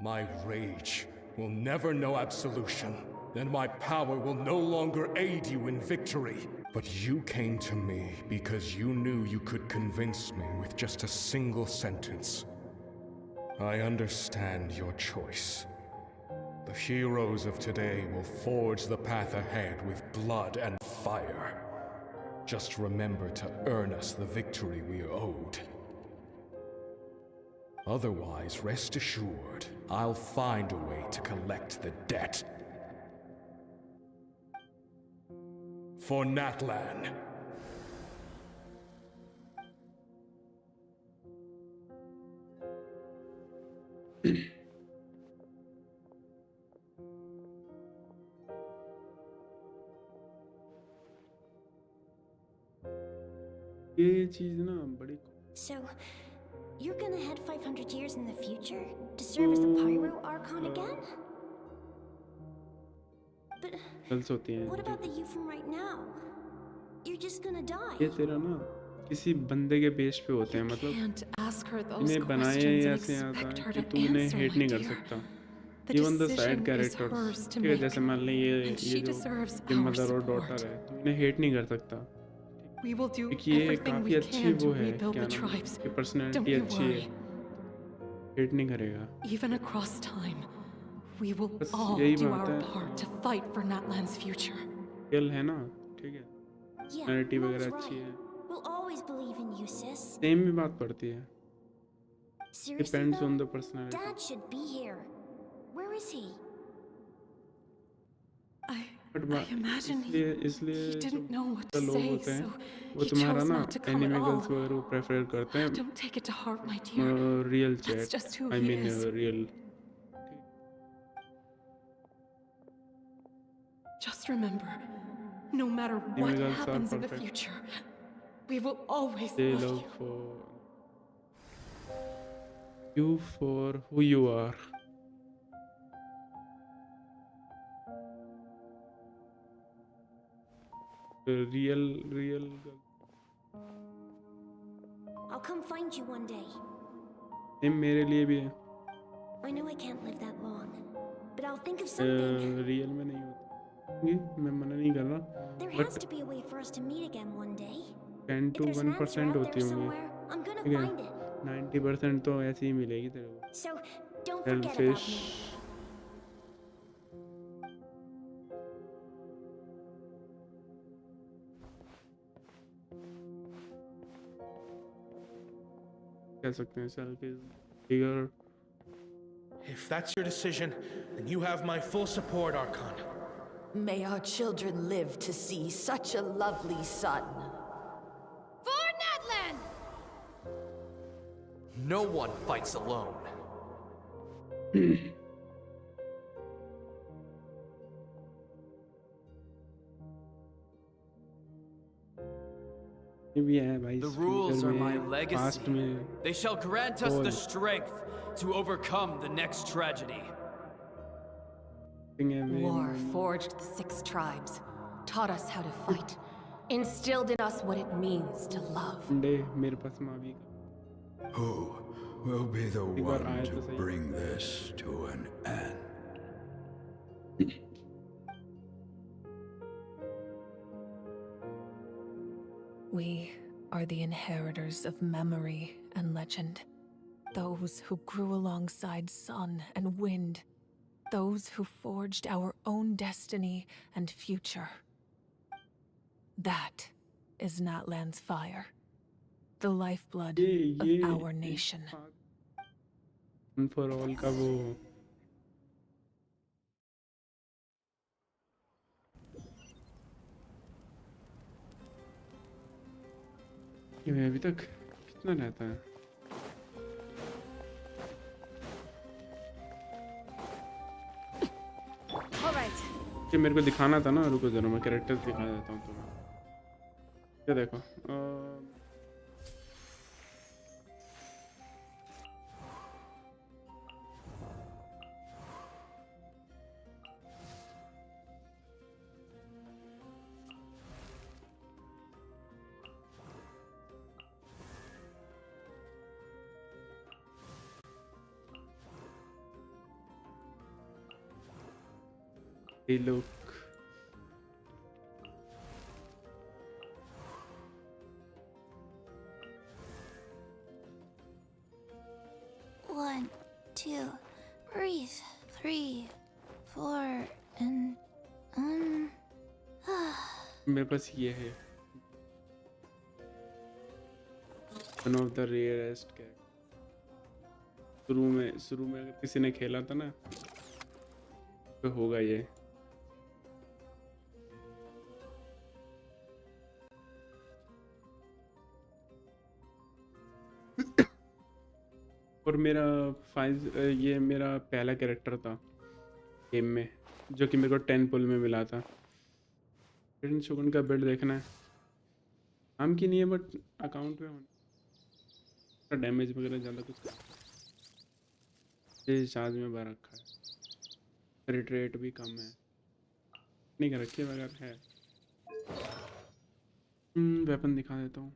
My rage will never know absolution. Then my power will no longer aid you in victory. But you came to me because you knew you could convince me with just a single sentence. I understand your choice. The heroes of today will forge the path ahead with blood and fire. Just remember to earn us the victory we are owed. Otherwise, rest assured, I'll find a way to collect the debt. For Natlan. ये चीज ना बड़ी So, you're gonna head 500 years in the future to serve as the Pyro Archon again? But girls होती हैं what about the you from right now? You're just gonna die. ये तेरा ना किसी बंदे के बेस पे होते हैं मतलब इन्हें बनाया ही ऐसे आता है कि तू इन्हें हेट नहीं कर सकता इवन द साइड कैरेक्टर्स ठीक है जैसे मान ले ये जो ये मदर और डॉटर है तू इन्हें हेट नहीं कर सकता क्योंकि ये काफी अच्छी वो है क्या नाम ये पर्सनालिटी अच्छी है हेट नहीं करेगा Even across time, we will बस all यही do बात our है part to fight for Natlan's future. Real है ना ठीक है Yeah, पर्सनालिटी Mom's वगैरह right. अच्छी है We'll always believe in you, sis. Same भी बात पड़ती है Seriously depends though, on the personality Dad should be here. Where is he? But imagine इसलिए he didn't know what जो to लोग say, होते हैं so वो he तुम्हारा chose ना not to come at anime all. Girls वगैरह वो प्रेफर करते हैं Don't take it to heart, my dear. Real That's chat just who I he mean is. Real Just remember, no matter Anime what girls are happens in the perfect. future, we will always they love love you. you for who you are real girl I'll come find you one day. Same मेरे लिए भी है I know I can't live that long, but I'll think of something. Real में नहीं होती मैं मना नहीं कर रहा There but has to be a way for us to meet again one day. 10 to If there's an answer 1% out होती there होंगी somewhere, I'm gonna ठीक find it. है 90% तो ऐसे ही मिलेगी तेरे को So, don't forget about selfish me. कह सकते हैं selfish figure If that's your decision, then you have my full support, Archon. May our children live to see such a lovely son. For Natlan! No one fights alone. भी है भाई The rules are my past legacy. में They shall grant us और the strength to overcome the next tragedy. War forged the 6 tribes, taught us how to fight, instilled in us what it means to love. मेरे पास Mavi Who will be the एक बार one आए to तो सही bring this to an end? We are the inheritors of memory and legend. Those who grew alongside sun and wind. Those who forged our own destiny and future. That is Natlan's fire. The lifeblood of our nation. for all का वो ये अभी तक कितना रहता है All right. कि मेरे को दिखाना था ना रुको जरा मैं कैरेक्टर्स दिखा देता हूँ तुम्हें क्या देखो Hey, look. One, two, breathe. 3, मेरे पास ये है, one of the rarest character. शुरू में अगर किसी ने खेला था ना तो होगा ये। और मेरा ये मेरा पहला कैरेक्टर था गेम में, जो कि मेरे को 10 पुल में मिला था। शोगुन का बिल्ड देखना है, नाम की नहीं है बट अकाउंट में होना, डैमेज वगैरह ज़्यादा कुछ चार्ज में भर रखा है, रिट रेट भी कम है, नहीं कर रखी वगैरह है। वेपन दिखा देता हूँ,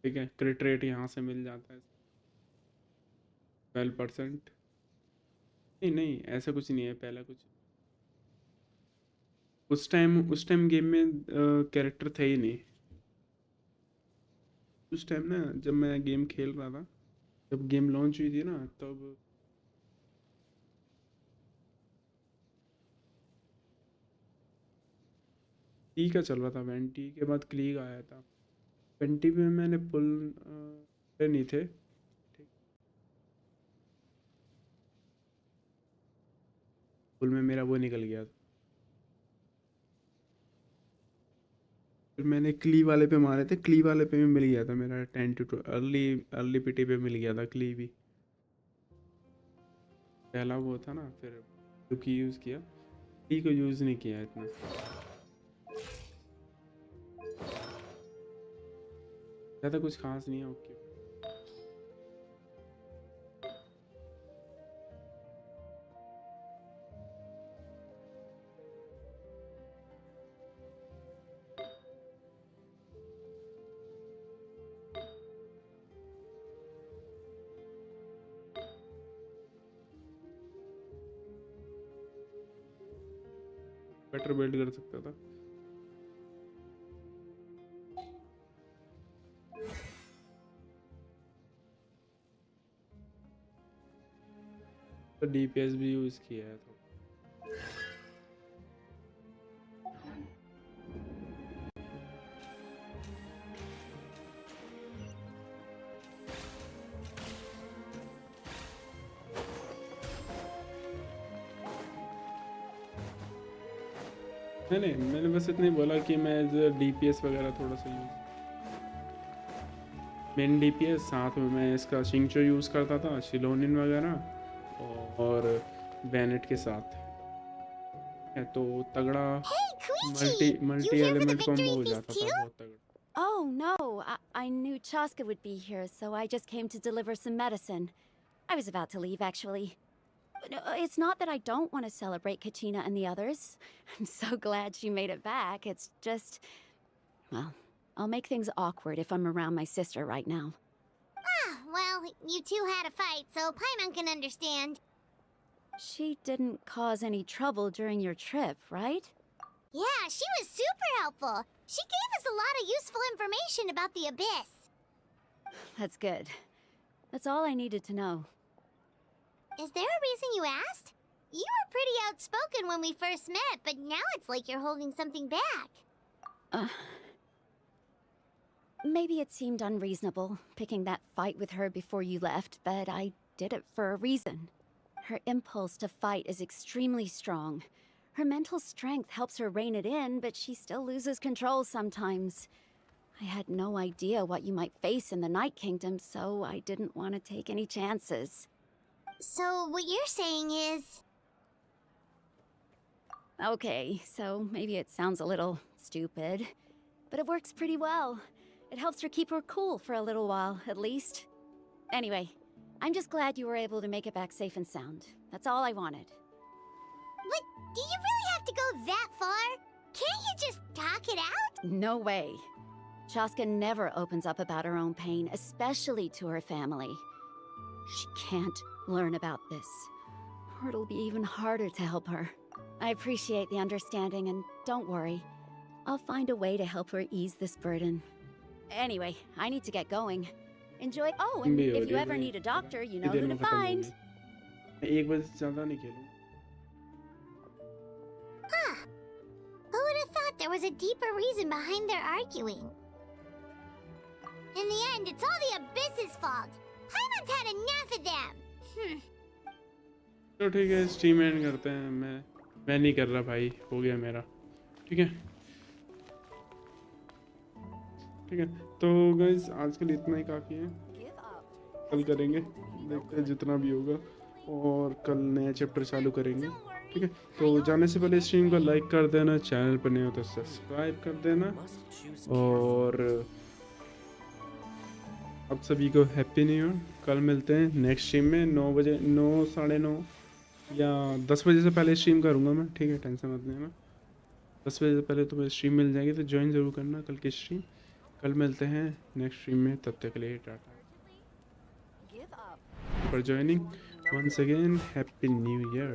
ठीक है। क्रिट रेट यहाँ से मिल जाता है 12%। नहीं ऐसा कुछ नहीं है, पहला कुछ उस टाइम गेम में कैरेक्टर थे ही नहीं। उस टाइम ना जब मैं गेम खेल रहा था, जब गेम लॉन्च हुई थी ना, तब टी का चल रहा था। वैन टी के बाद क्लीग आया था। वैन टी में मैंने पुल नहीं थे, पुल में मेरा वो निकल गया था। फिर मैंने क्ली वाले पे मारे थे, क्ली वाले पे भी मिल गया था मेरा 10 to 12 अर्ली पीटी पे मिल गया था क्ली भी। पहला वो था ना, फिर क्योंकि यूज़ किया, क्ली को यूज़ नहीं किया इतना। ज़्यादा कुछ खास नहीं है। ओके बेटर बिल्ड कर सकता था। तो डीपीएस भी यूज किया है तो नहीं, मैंने बस इतना ही बोला कि मैं डीपीएस वगैरह थोड़ा सा यूज, मेन डीपीएस, साथ में मैं इसका शिंगचो यूज़ करता था, शिलोनिन वगैरह और बैनेट के साथ है, तो तगड़ा मल्टी एलिमेंट कॉम्बो हो जाता था, बहुत तगड़ा। Oh no, I knew Chaska would be here, so I just came to deliver some medicine. I was about to leave, actually. It's not that I don't want to celebrate Kachina and the others. I'm so glad she made it back. It's just, well, I'll make things awkward if I'm around my sister right now. Ah, well, you two had a fight, so Paimon can understand. She didn't cause any trouble during your trip, right? Yeah, she was super helpful. She gave us a lot of useful information about the Abyss. That's good. That's all I needed to know. Is there a reason you asked? You were pretty outspoken when we first met, but now it's like you're holding something back. Maybe it seemed unreasonable, picking that fight with her before you left, but I did it for a reason. Her impulse to fight is extremely strong. Her mental strength helps her rein it in, but she still loses control sometimes. I had no idea what you might face in the Night Kingdom, so I didn't want to take any chances. So what you're saying is... Okay, so maybe it sounds a little stupid, but it works pretty well. It helps her keep her cool for a little while, at least. Anyway, I'm just glad you were able to make it back safe and sound. That's all I wanted. But do you really have to go that far? Can't you just talk it out? No way. Chaska never opens up about her own pain, especially to her family. She can't learn about this, or it'll be even harder to help her. I appreciate the understanding, and don't worry. I'll find a way to help her ease this burden. Anyway, I need to get going. Enjoy. Oh, and if you ever need a doctor, you know who to find. एक बजे ज़्यादा नहीं खेलूँ। there was a deeper reason behind their arguing. In the end, it's all the Abyss's fault. Paimon's had enough of them. तो ठीक है, stream and करते हैं। मैं नहीं कर रहा भाई, हो गया मेरा। ठीक है ठीक है, तो गाइस आज के लिए इतना ही काफ़ी है। कल करेंगे, देखते हैं जितना भी होगा, और कल नया चैप्टर चालू करेंगे। ठीक है, तो जाने से पहले स्ट्रीम को लाइक कर देना, चैनल पर नहीं हो तो सब्सक्राइब कर देना, और आप सभी को हैप्पी न्यू ईयर। कल मिलते हैं नेक्स्ट स्ट्रीम में 9 बजे, 9 साढ़े 9 या 10 बजे से पहले स्ट्रीम करूँगा मैं। ठीक है, टेंशन मत लेना, 10 बजे से पहले तुम्हें स्ट्रीम मिल जाएगी, तो ज्वाइन ज़रूर करना कल की स्ट्रीम। कल मिलते हैं नेक्स्ट स्ट्रीम में, तब तक के लिए ta-ta for joining once again, happy new year.